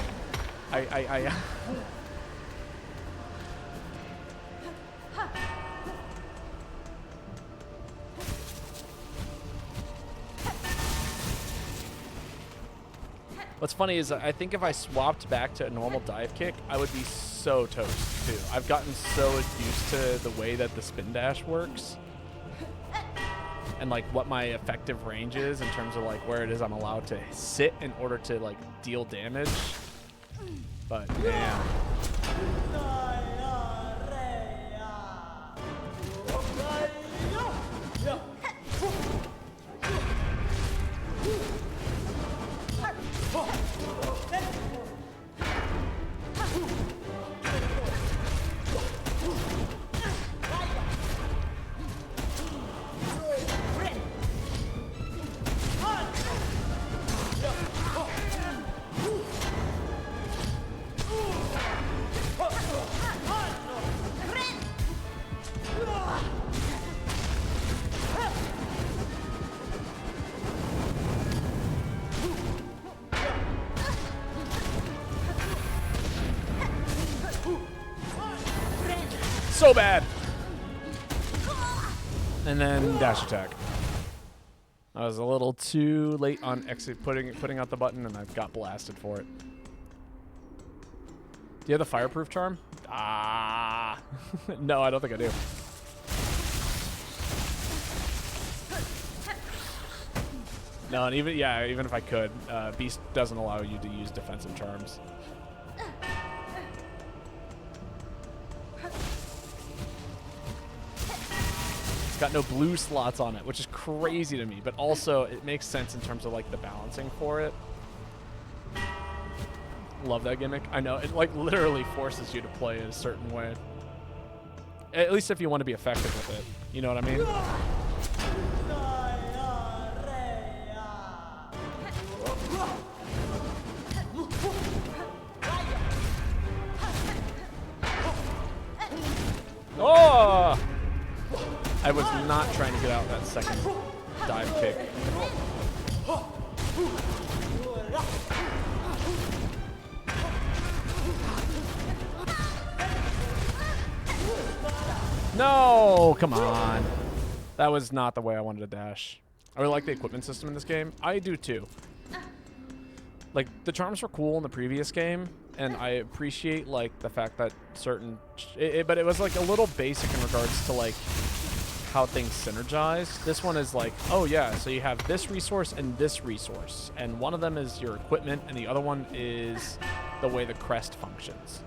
What's funny is I think if I swapped back to a normal dive kick, I would be so toast too. I've gotten so used to the way that the spin dash works and like what my effective range is in terms of like where it is I'm allowed to sit in order to like deal damage. But damn. So bad. And then dash attack. I was a little too late on putting out the button, and I got blasted for it. Do you have the fireproof charm? Ah. No, I don't think I do. No, and even if I could, Beast doesn't allow you to use defensive charms. Got no blue slots on it, which is crazy to me, but also it makes sense in terms of like the balancing for it. Love that gimmick. I know it like literally forces you to play a certain way, at least if you want to be effective with it, you know what I mean? Oh, I was not trying to get out that second dive kick. No, come on. That was not the way I wanted to dash. I really like the equipment system in this game. I do too. Like, the charms were cool in the previous game, and I appreciate, like, the fact that certain... but it was, like, a little basic in regards to, like, how things synergize. This one is like, oh yeah, so you have this resource and this resource, and one of them is your equipment and the other one is the way the crest functions.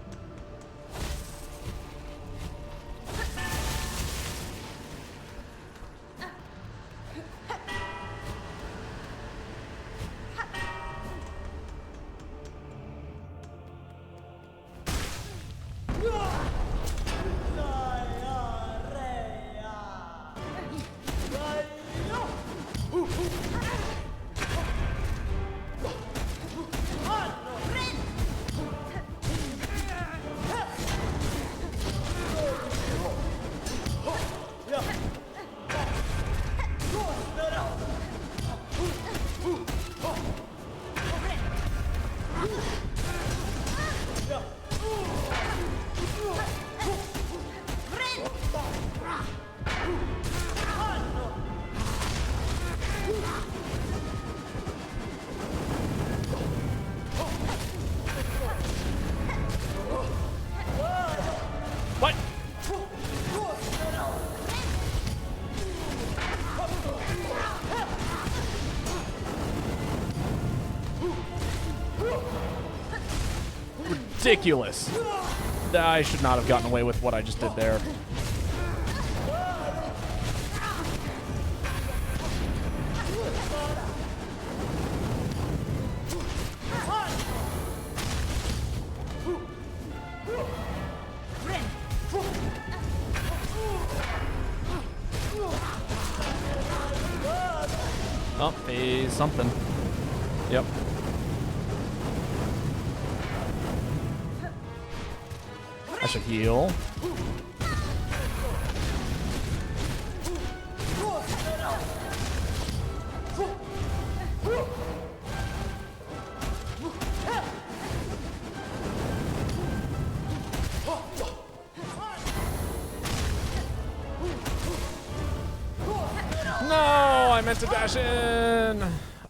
Ridiculous. I should not have gotten away with what I just did there. Oh, phase something. Yep. I should heal. No, I meant to dash in.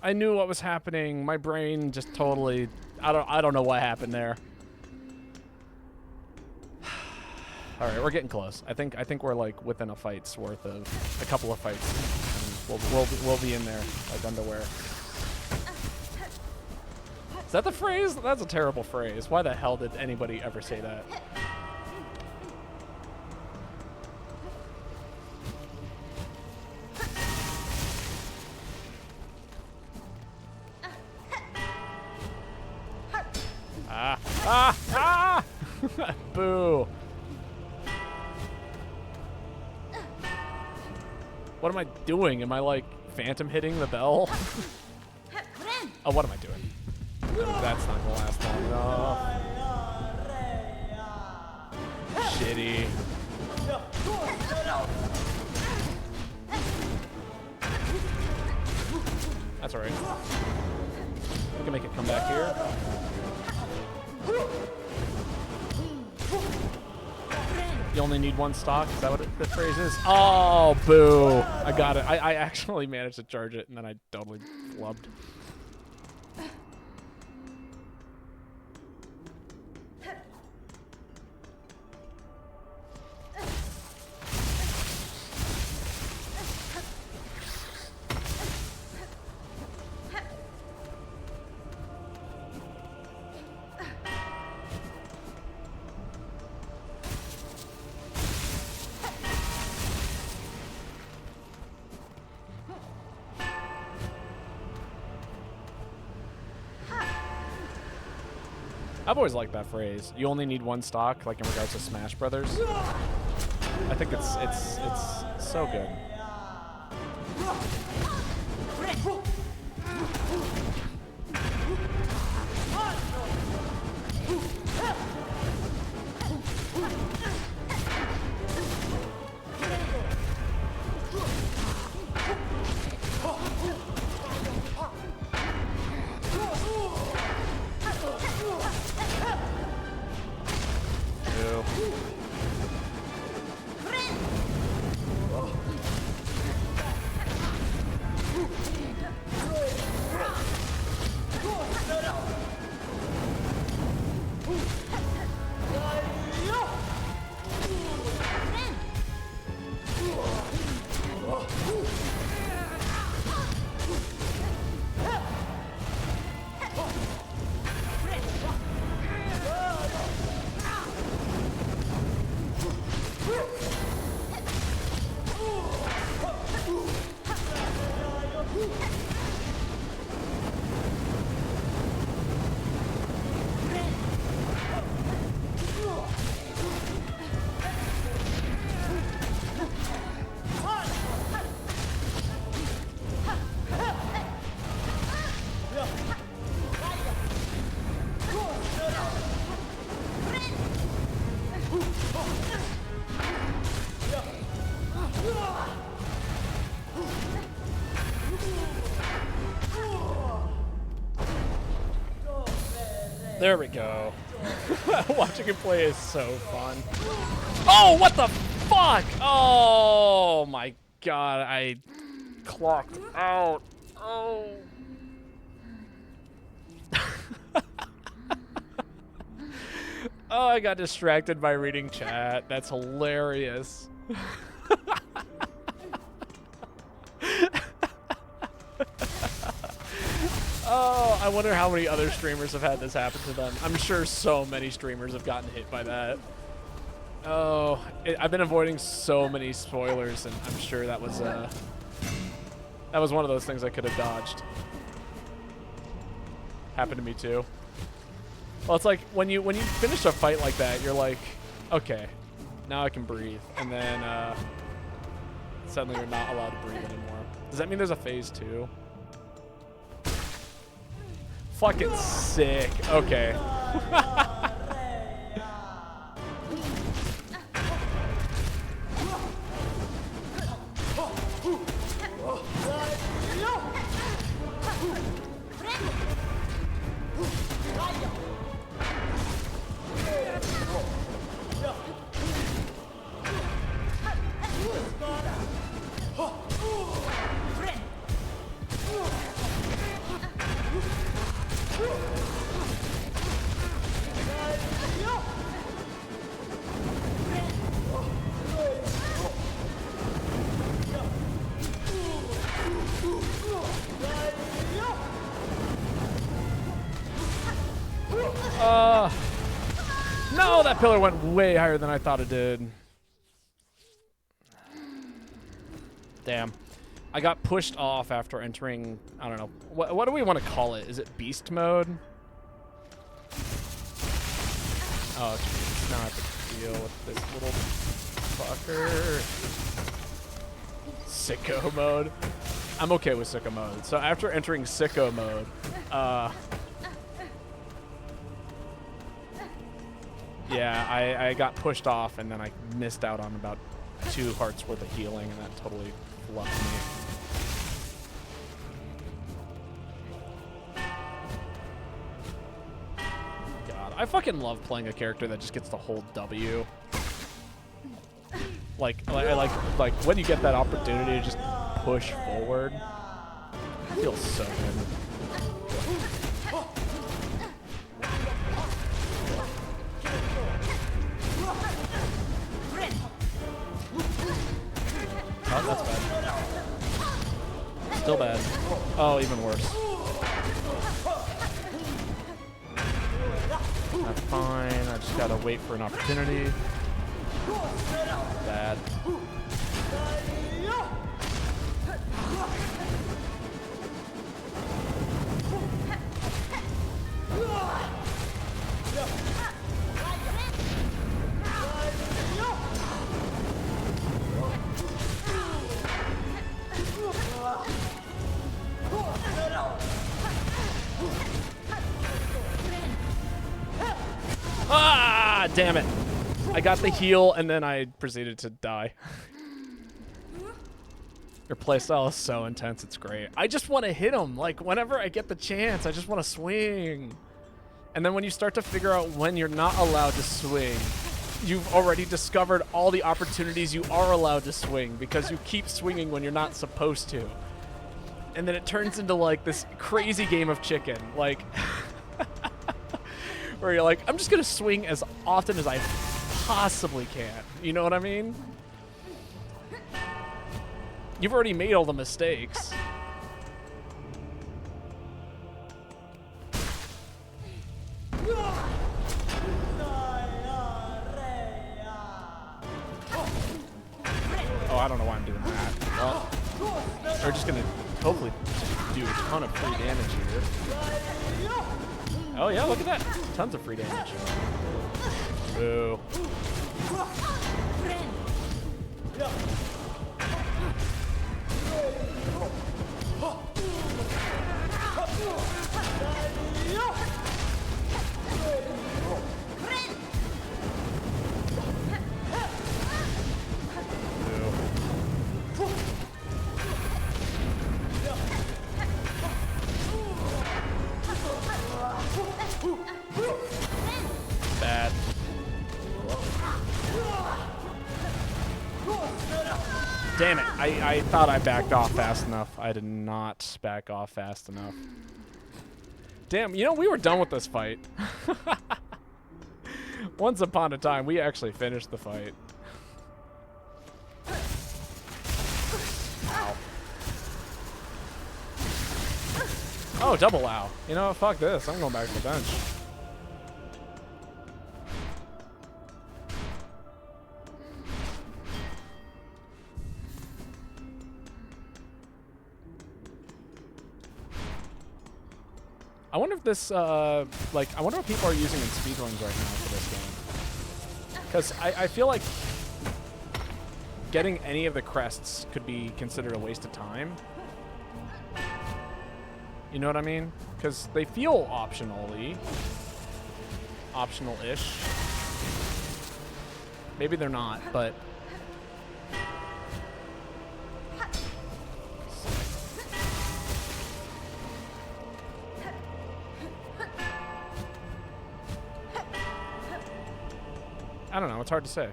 I knew what was happening. My brain just totally. I don't know what happened there. All right, we're getting close. I think we're like within a fight's worth of a couple of fights. And we'll be in there like underwear. Is that the phrase? That's a terrible phrase. Why the hell did anybody ever say that? Boo. What am I doing? Am I like phantom hitting the bell? Oh, what am I doing? That's not gonna last long enough. Shitty. That's alright. We can make it come back here. You only need one stock? Is that what the phrase is? Oh, boo. I got it. I actually managed to charge it, and then I totally flubbed. I've always liked that phrase. You only need one stock, like in regards to Smash Brothers. I think it's so good. There we go. Watching him play is so fun. Oh, what the fuck? Oh my god, I clocked out. Oh. Oh, I got distracted by reading chat. That's hilarious. Oh, I wonder how many other streamers have had this happen to them. I'm sure so many streamers have gotten hit by that. Oh, I've been avoiding so many spoilers, and I'm sure that was one of those things I could have dodged. Happened to me too. Well, it's like when you finish a fight like that, you're like, okay, now I can breathe, and then suddenly you're not allowed to breathe anymore. Does that mean there's a phase 2? Fucking sick. Okay. that pillar went way higher than I thought it did. Damn. I got pushed off after entering, I don't know, what do we want to call it? Is it beast mode? Oh, it's not a big deal with this little fucker. Sicko mode. I'm okay with sicko mode. So after entering sicko mode, yeah, I got pushed off and then I missed out on about 2 hearts worth of healing and that totally fluffed me. God, I fucking love playing a character that just gets to hold W. Like when you get that opportunity to just push forward, it feels so good. Oh, that's bad. Still bad. Oh, even worse. That's fine. I just gotta wait for an opportunity. Bad. Ah, damn it. I got the heal and then I proceeded to die. Your playstyle is so intense, it's great. I just want to hit him. Like, whenever I get the chance, I just want to swing. And then when you start to figure out when you're not allowed to swing, you've already discovered all the opportunities you are allowed to swing because you keep swinging when you're not supposed to. And then it turns into, like, this crazy game of chicken. Like, where you're like, I'm just going to swing as often as I possibly can. You know what I mean? You've already made all the mistakes. Oh, I don't know why I'm doing that. Well, they're just gonna hopefully do a ton of free damage here. Oh yeah, look at that. Tons of free damage. Boo. Bad. Damn it. I thought I backed off fast enough. I did not back off fast enough. Damn, you know, we were done with this fight. Once upon a time, we actually finished the fight. Ow. Oh, double ow. You know what? Fuck this. I'm going back to the bench. I wonder if this, like, I wonder what people are using in speedruns right now for this game. Because I feel like getting any of the crests could be considered a waste of time. You know what I mean? Because they feel optional-ish. Maybe they're not, but... I don't know, it's hard to say.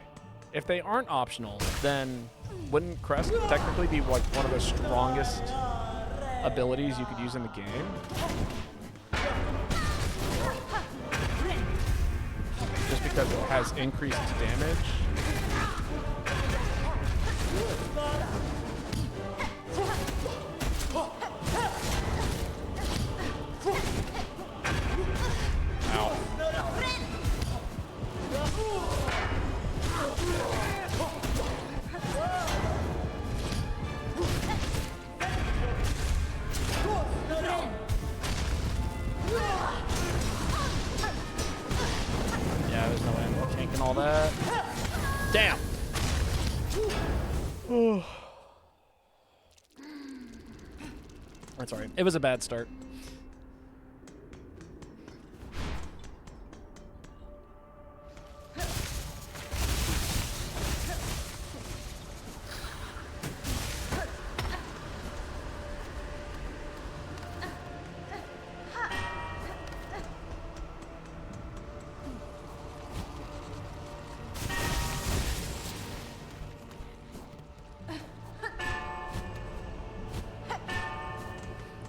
If they aren't optional, then wouldn't Crest technically be like one of the strongest abilities you could use in the game? Just because it has increased damage? Ow. Damn. That's alright. It was a bad start.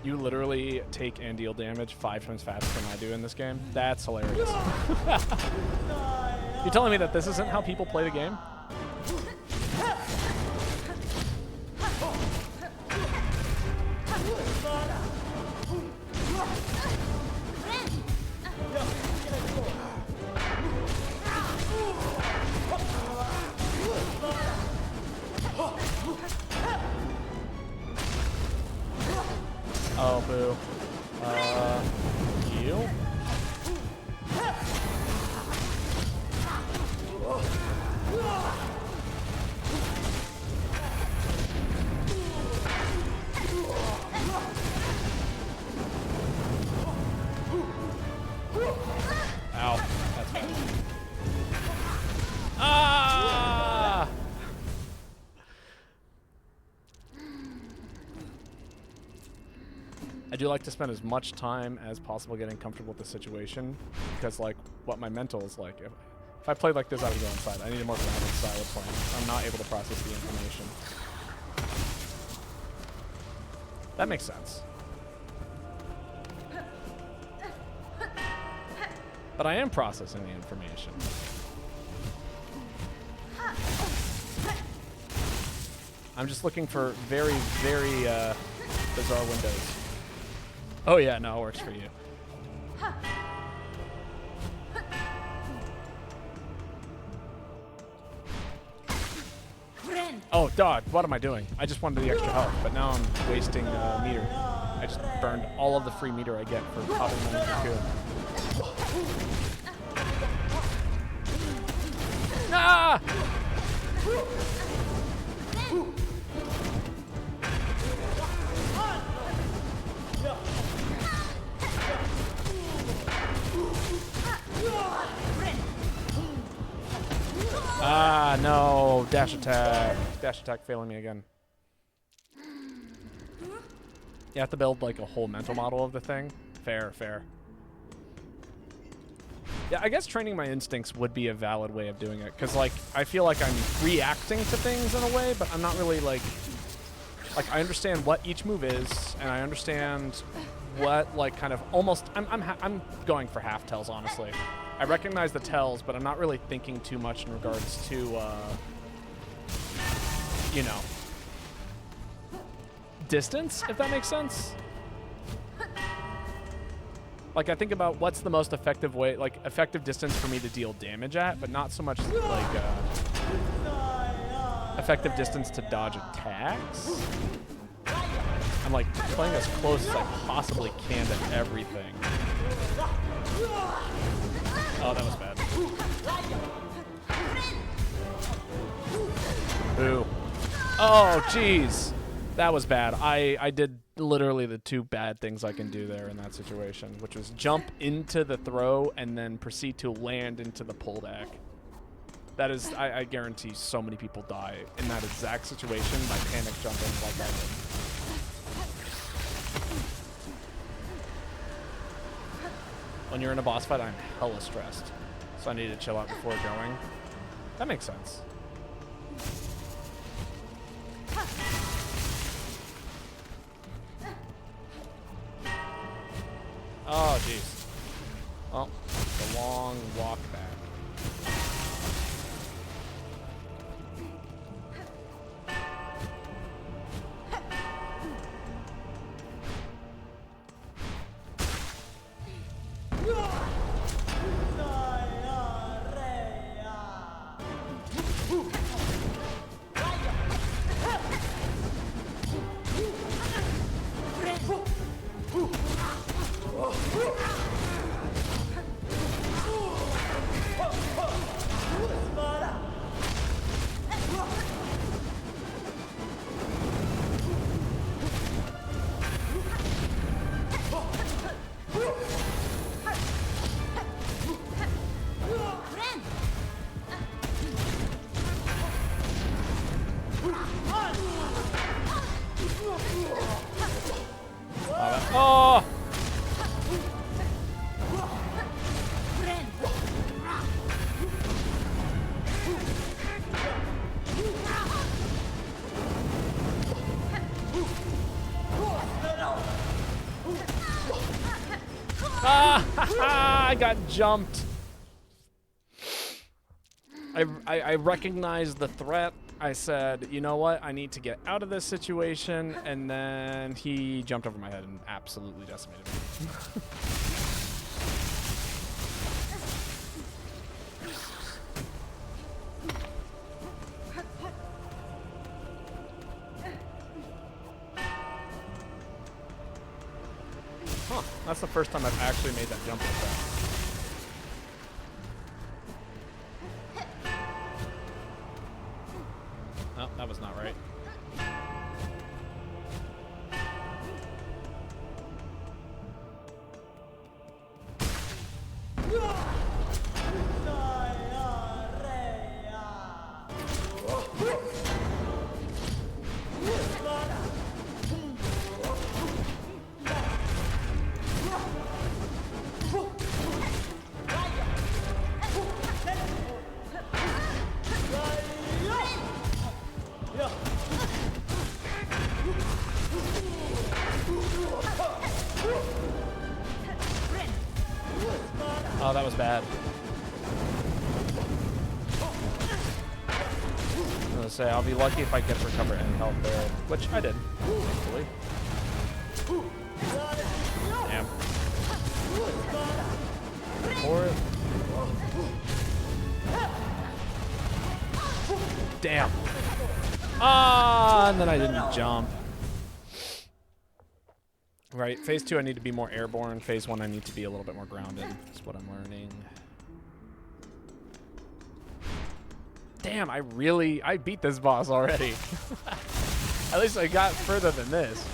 You literally take and deal damage 5 times faster than I do in this game. That's hilarious. You're telling me that this isn't how people play the game? Oh, boo. You? Ow. That's bad. Ah! I do like to spend as much time as possible getting comfortable with the situation, because like what my mental is like. If I played like this, I would go inside. I need a more grounded style of playing. I'm not able to process the information. That makes sense. But I am processing the information. I'm just looking for very, very bizarre windows. Oh yeah, no, it works for you. Oh, dog, what am I doing? I just wanted the extra health, but now I'm wasting meter. I just burned all of the free meter I get for popping them in the Ah! Ah, no. Dash attack. Dash attack failing me again. You have to build, like, a whole mental model of the thing. Fair, fair. Yeah, I guess training my instincts would be a valid way of doing it. Because, like, I feel like I'm reacting to things in a way, but I'm not really, like, I understand what each move is, and I understand what, like, kind of almost... I'm going for half tells, honestly. I recognize the tells, but I'm not really thinking too much in regards to, you know, distance, if that makes sense. Like, I think about what's the most effective way, like, effective distance for me to deal damage at, but not so much, like, effective distance to dodge attacks. I'm, like, playing as close as I possibly can to everything. Oh, that was bad. Boo. Oh, jeez. That was bad. I did literally the two bad things I can do there in that situation, which was jump into the throw and then proceed to land into the pullback. That is, I guarantee so many people die in that exact situation by panic jumping like I did. When you're in a boss fight, I'm hella stressed. So I need to chill out before going. That makes sense. Oh, jeez. Well, it's a long walk back. Ah! I got jumped. I recognized the threat. I said, you know what? I need to get out of this situation. And then he jumped over my head and absolutely decimated me. Huh. That's the first time I've actually made that jump like that. Oh, that was not right. Oh, that was bad. I was gonna say, I'll be lucky if I get to recover any health there, which I did, thankfully. Damn. For it. Damn. Ah, and then I didn't jump. Right, phase 2 I need to be more airborne. Phase 1 I need to be a little bit more grounded. That's what I'm learning. Damn, I beat this boss already. At least I got further than this.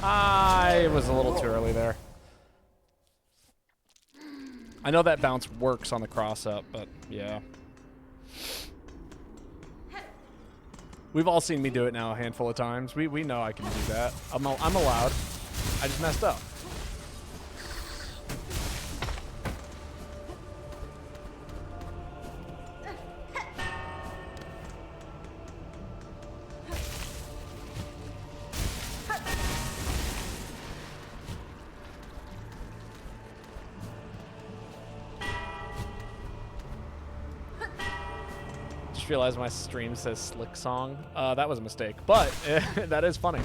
I was a little too early there. I know that bounce works on the cross-up, but yeah. We've all seen me do it now a handful of times. We know I can do that. I'm allowed. I just messed up. Realize my stream says Silksong. That was a mistake, but that is funny.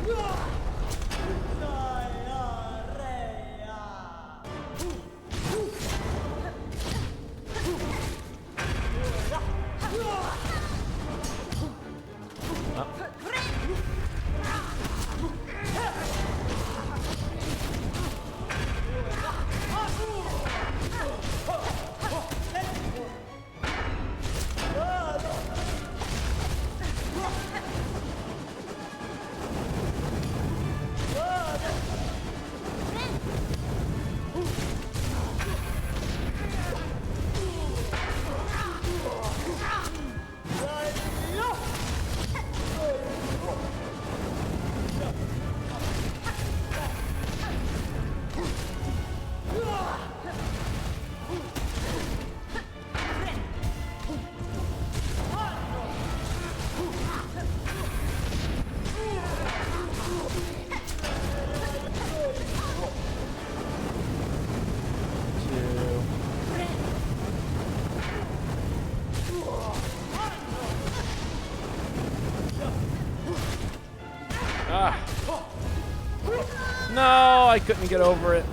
I couldn't get over it.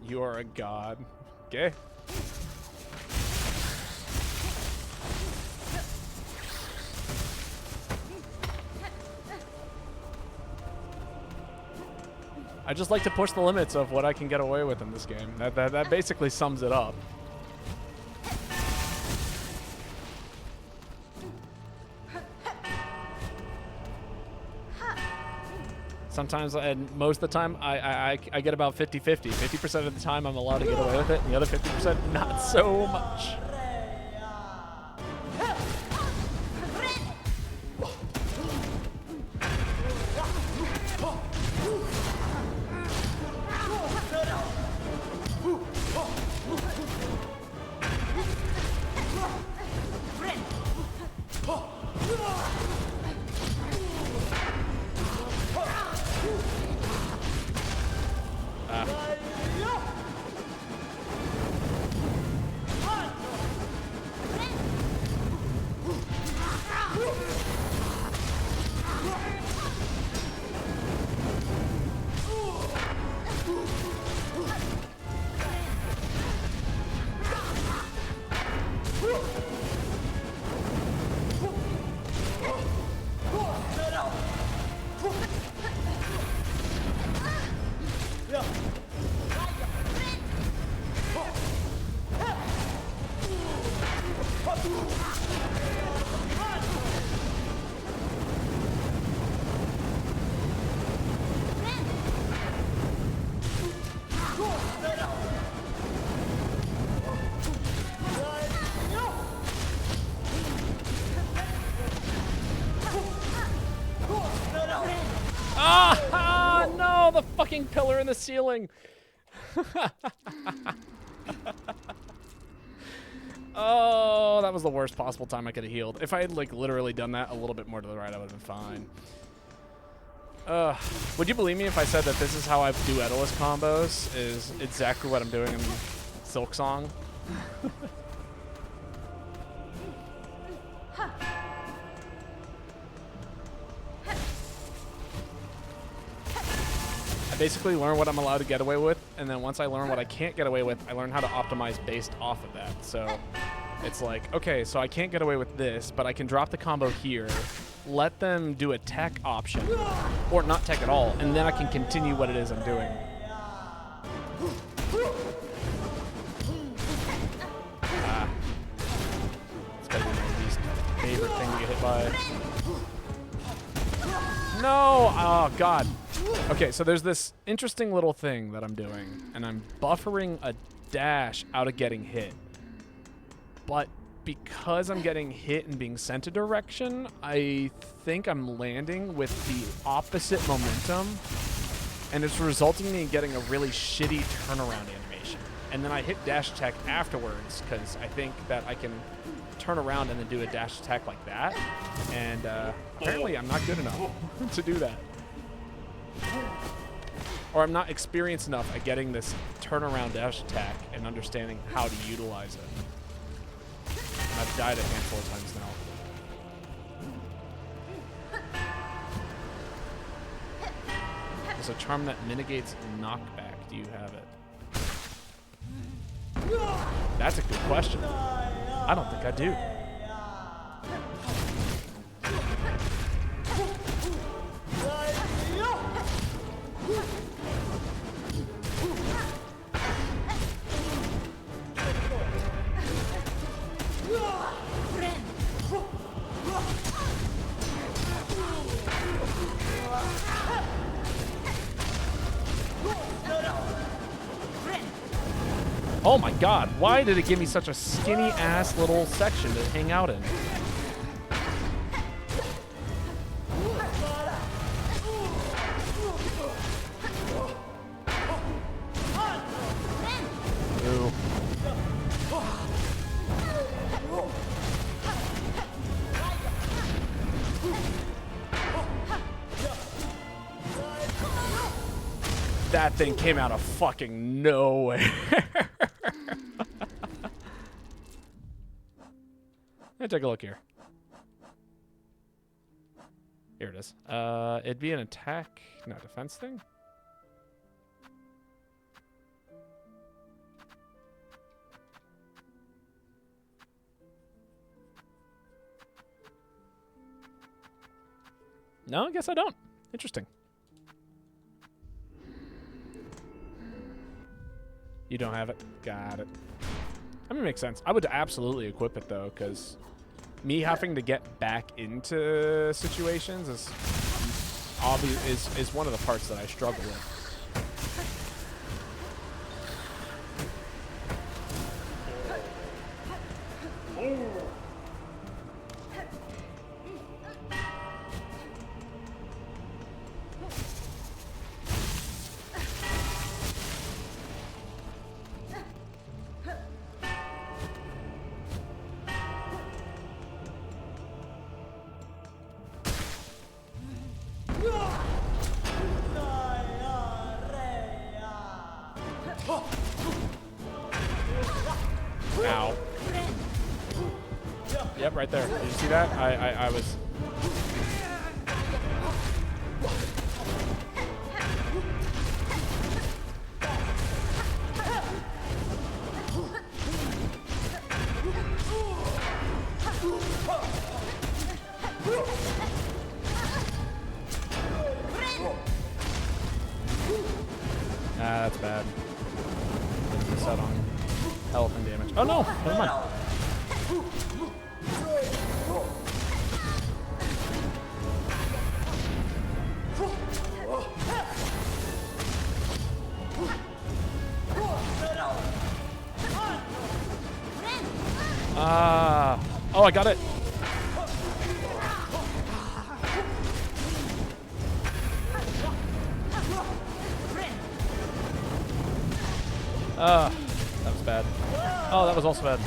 You are a god. Okay. I just like to push the limits of what I can get away with in this game. That basically sums it up. Sometimes, and most of the time, I get about 50-50. 50% of the time, I'm allowed to get away with it, and the other 50%, not so much. No, the fucking pillar in the ceiling. Oh, that was the worst possible time I could have healed. If I had like literally done that a little bit more to the right, I would have been fine. Would you believe me if I said that this is how I do Edalus combos? Is exactly what I'm doing in Silksong. I basically learn what I'm allowed to get away with, and then once I learn what I can't get away with, I learn how to optimize based off of that. So it's like, okay, so I can't get away with this, but I can drop the combo here, let them do a tech option, or not tech at all, and then I can continue what it is I'm doing. It's gotta be my least favorite thing to get hit by. No! Oh, God. Okay, so there's this interesting little thing that I'm doing, and I'm buffering a dash out of getting hit. But because I'm getting hit and being sent a direction, I think I'm landing with the opposite momentum, and it's resulting in me getting a really shitty turnaround animation. And then I hit dash attack afterwards, because I think that I can turn around and then do a dash attack like that, and apparently I'm not good enough to do that. Or I'm not experienced enough at getting this turnaround dash attack and understanding how to utilize it. And I've died a handful of times now. There's a charm that mitigates knockback. Do you have it? That's a good question. I don't think I do. Oh my God, why did it give me such a skinny ass little section to hang out in? Ooh. That thing came out of fucking nowhere. me take a look here. Here it is. It'd be an attack, no, defense thing? No, I guess I don't. Interesting. You don't have it? Got it. I mean, it makes sense. I would absolutely equip it, though, because me having to get back into situations is one of the parts that I struggle with. Ow. Yep, right there. Did you see that? I was... Ah, that's bad. Didn't miss out on health and damage. Oh no! Never mind. Ah! Oh, I got it. That was bad. Oh, that was also bad.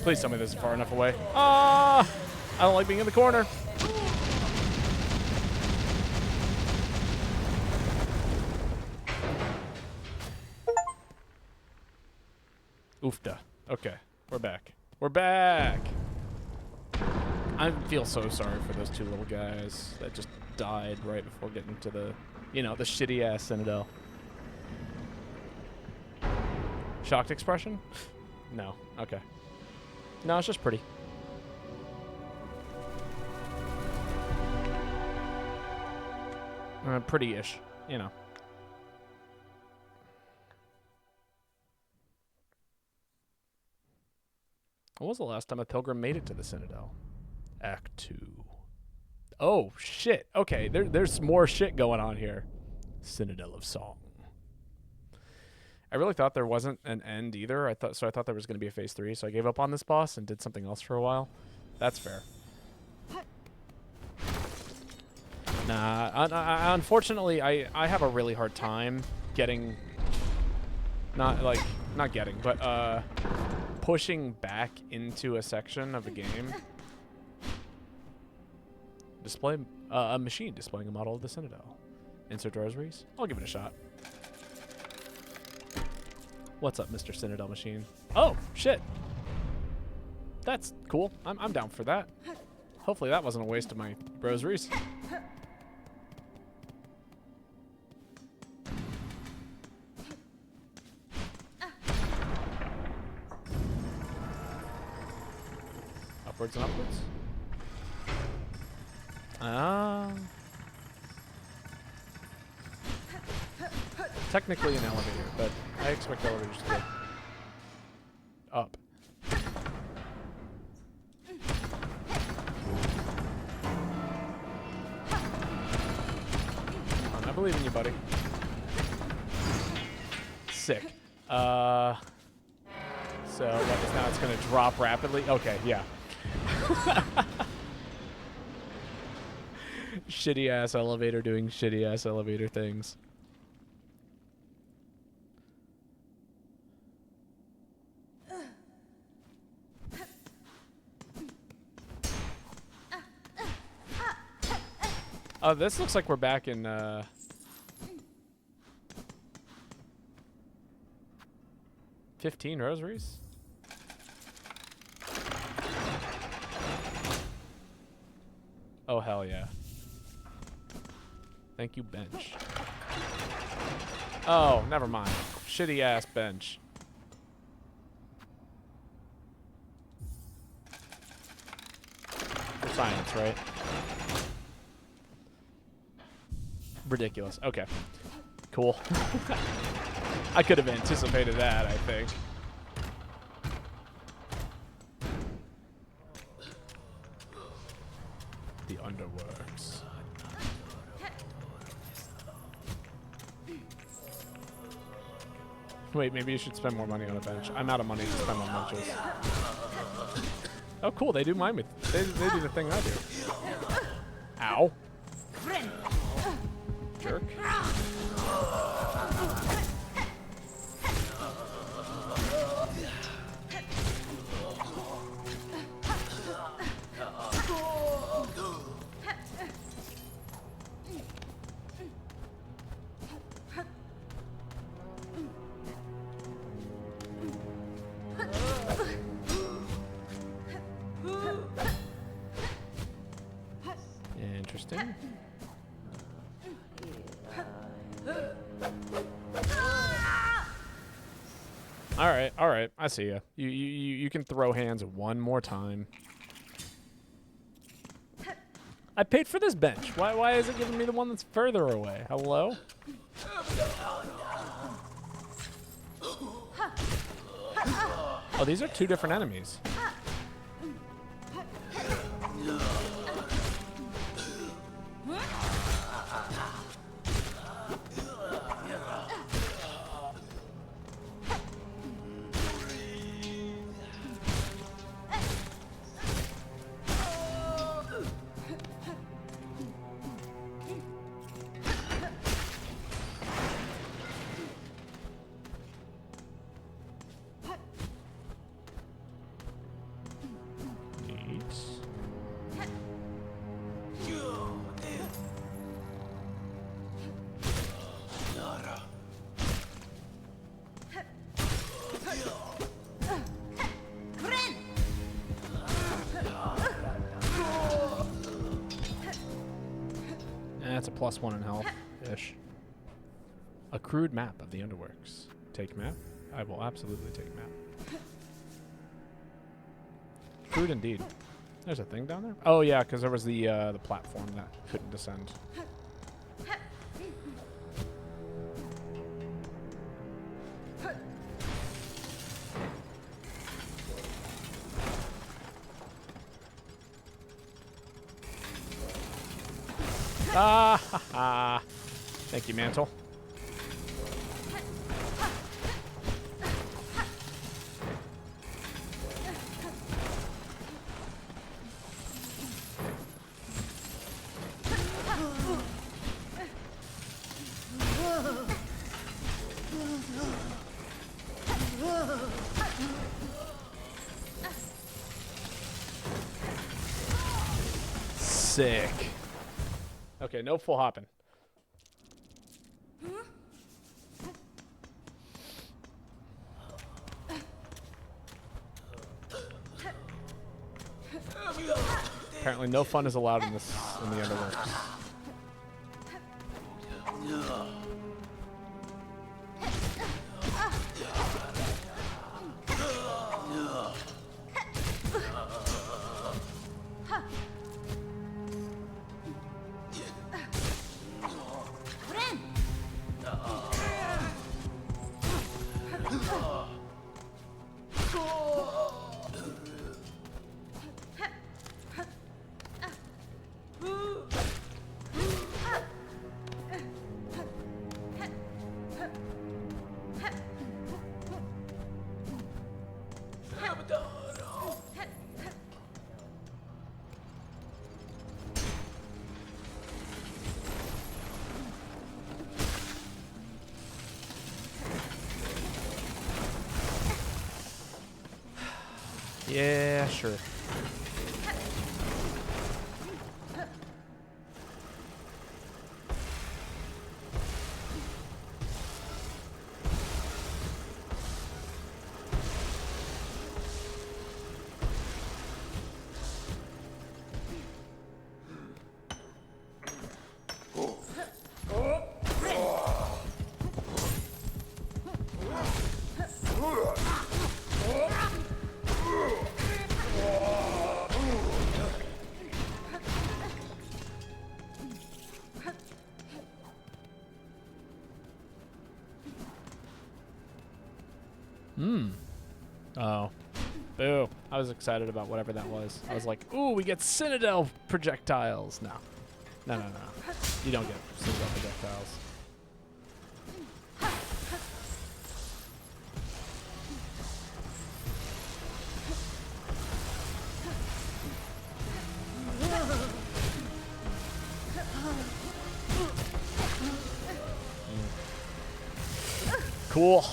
Please tell me this is far enough away. Ah! I don't like being in the corner. Oofda. Okay, we're back. We're back! I feel so sorry for those two little guys that just died right before getting to the, you know, the shitty-ass Citadel. Shocked expression? No. Okay. No, it's just pretty. Pretty-ish, you know. When was the last time a pilgrim made it to the Citadel? Act 2. Oh, shit. Okay, there's more shit going on here. Citadel of Song. I really thought there wasn't an end either. I thought there was going to be a phase 3, so I gave up on this boss and did something else for a while. That's fair. Nah, unfortunately, I have a really hard time getting, pushing back into a section of a game. Display a machine displaying a model of the Citadel. Insert rosaries. I'll give it a shot. What's up, Mr. Citadel machine? Oh, shit. That's cool. I'm down for that. Hopefully that wasn't a waste of my rosaries. Upwards and upwards. Technically an elevator, but I expect elevators to go up. believe in you, buddy. Sick. So that is now it's gonna drop rapidly. Okay, yeah. Shitty ass elevator doing shitty ass elevator things. Oh, this looks like we're back in 15 rosaries. Oh, hell yeah. Thank you, bench. Oh, never mind. Shitty ass bench. For science, right? Ridiculous. Okay. Cool. I could have anticipated that, I think. The underworks. Wait, maybe you should spend more money on a bench. I'm out of money to spend on benches. Oh, cool. They do mine with... They do the thing I do. Ow. Jerk. Interesting. All right. I see ya. You can throw hands one more time. I paid for this bench. Why is it giving me the one that's further away? Hello? Oh, these are two different enemies. That's a +1 in health-ish. A crude map of the underworks. Take map? I will absolutely take map. Crude indeed. There's a thing down there? Oh yeah, because there was the platform that couldn't descend. Ah, ha, ha. Thank you, Mantle. Sick. Okay, no full hopping. Apparently no fun is allowed in the underworks. Yeah, sure. Oh. Boo. I was excited about whatever that was. I was like, ooh, we get Citadel projectiles. No. No. You don't get Citadel projectiles. Cool.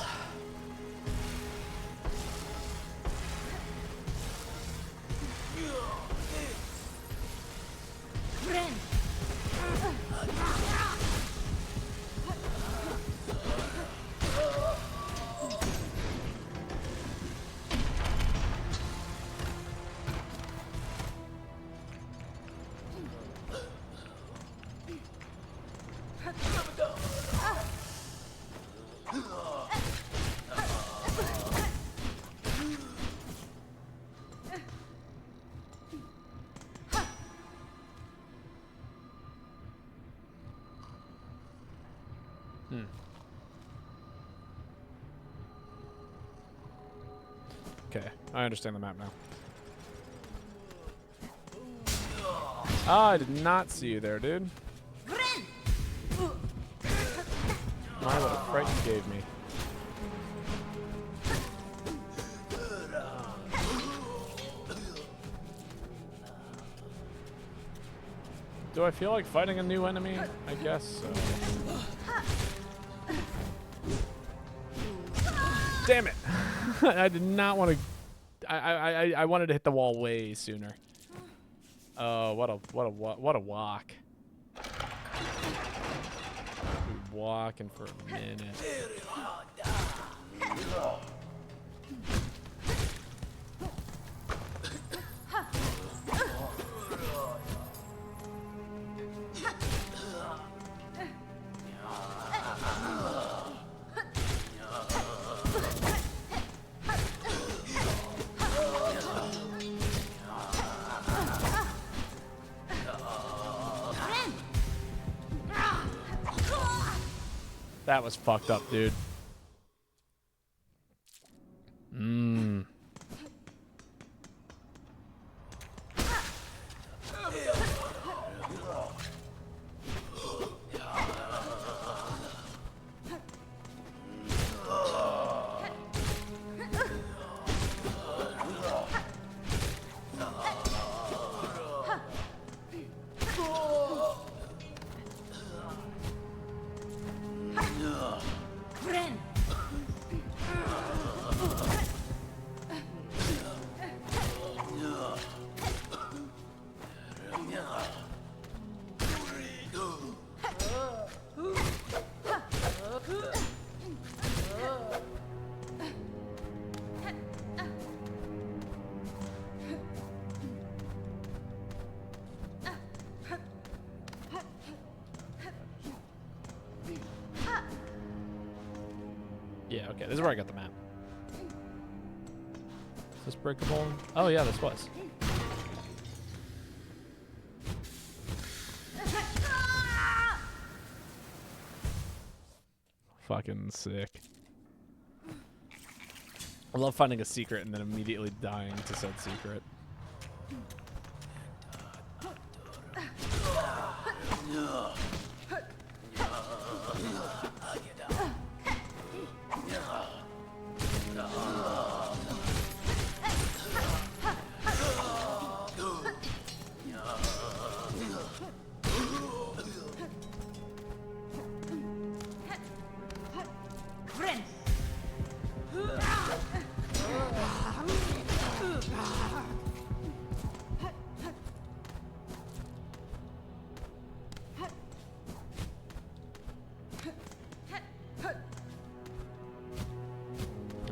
Okay, I understand the map now. Ah, I did not see you there, dude. My, what a fright you gave me. Do I feel like fighting a new enemy? I guess so. Damn it! I did not want to. I wanted to hit the wall way sooner. Oh, what a walk! We're walking for a minute. That was fucked up, dude. Yeah, okay, this is where I got the map. Is this breakable? Oh yeah, this was. Fucking sick. I love finding a secret and then immediately dying to said secret.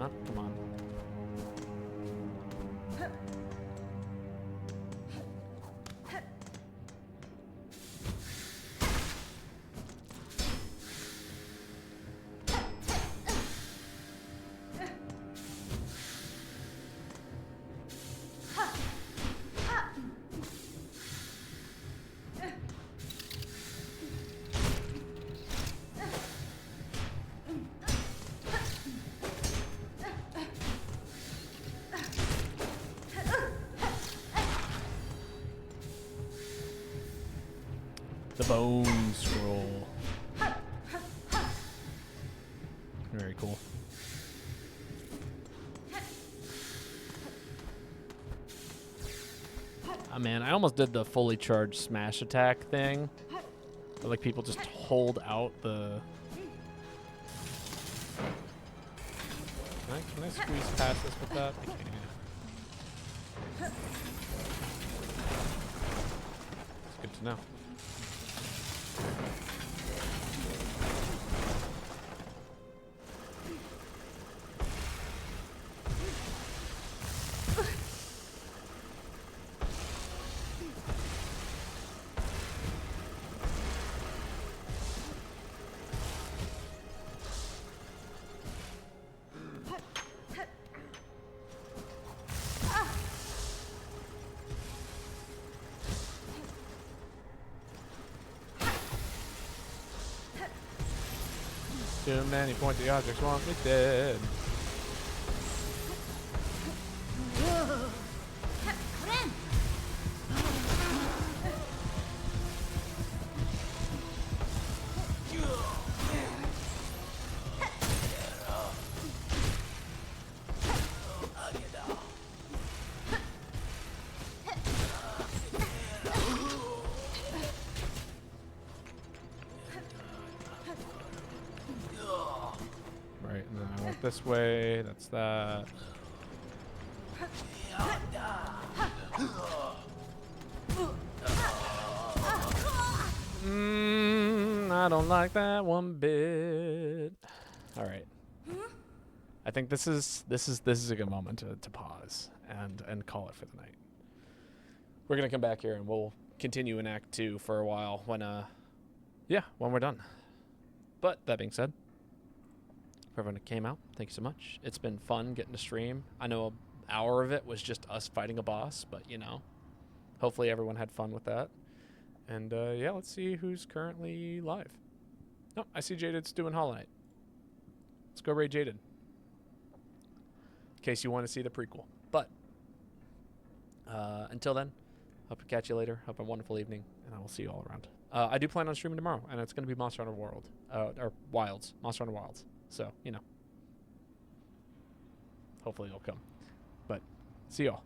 Huh? Come on. The bone scroll. Very cool. Oh man, I almost did the fully charged smash attack thing. But, like, people just hold out the... Can I squeeze past this with that? I can't. It's good to know. Too many pointy objects want me dead. Right, and then I went this way. That's that. I don't like that one bit. All right. I think this is a good moment to pause and call it for the night. We're gonna come back here and we'll continue in Act 2 for a while when when we're done. But that being said, for everyone that came out, thank you so much. It's been fun getting to stream. I know an hour of it was just us fighting a boss, but you know, hopefully everyone had fun with that. And yeah, let's see who's currently live. Oh, I see Jaded's doing HollowKnight. Let's go raid Jaded. In case you want to see the prequel. But until then, hope to catch you later. Hope a wonderful evening, and I will see you all around. I do plan on streaming tomorrow, and it's going to be Monster Hunter World, or Wilds, Monster Hunter Wilds. So, you know, hopefully it'll come. But see y'all.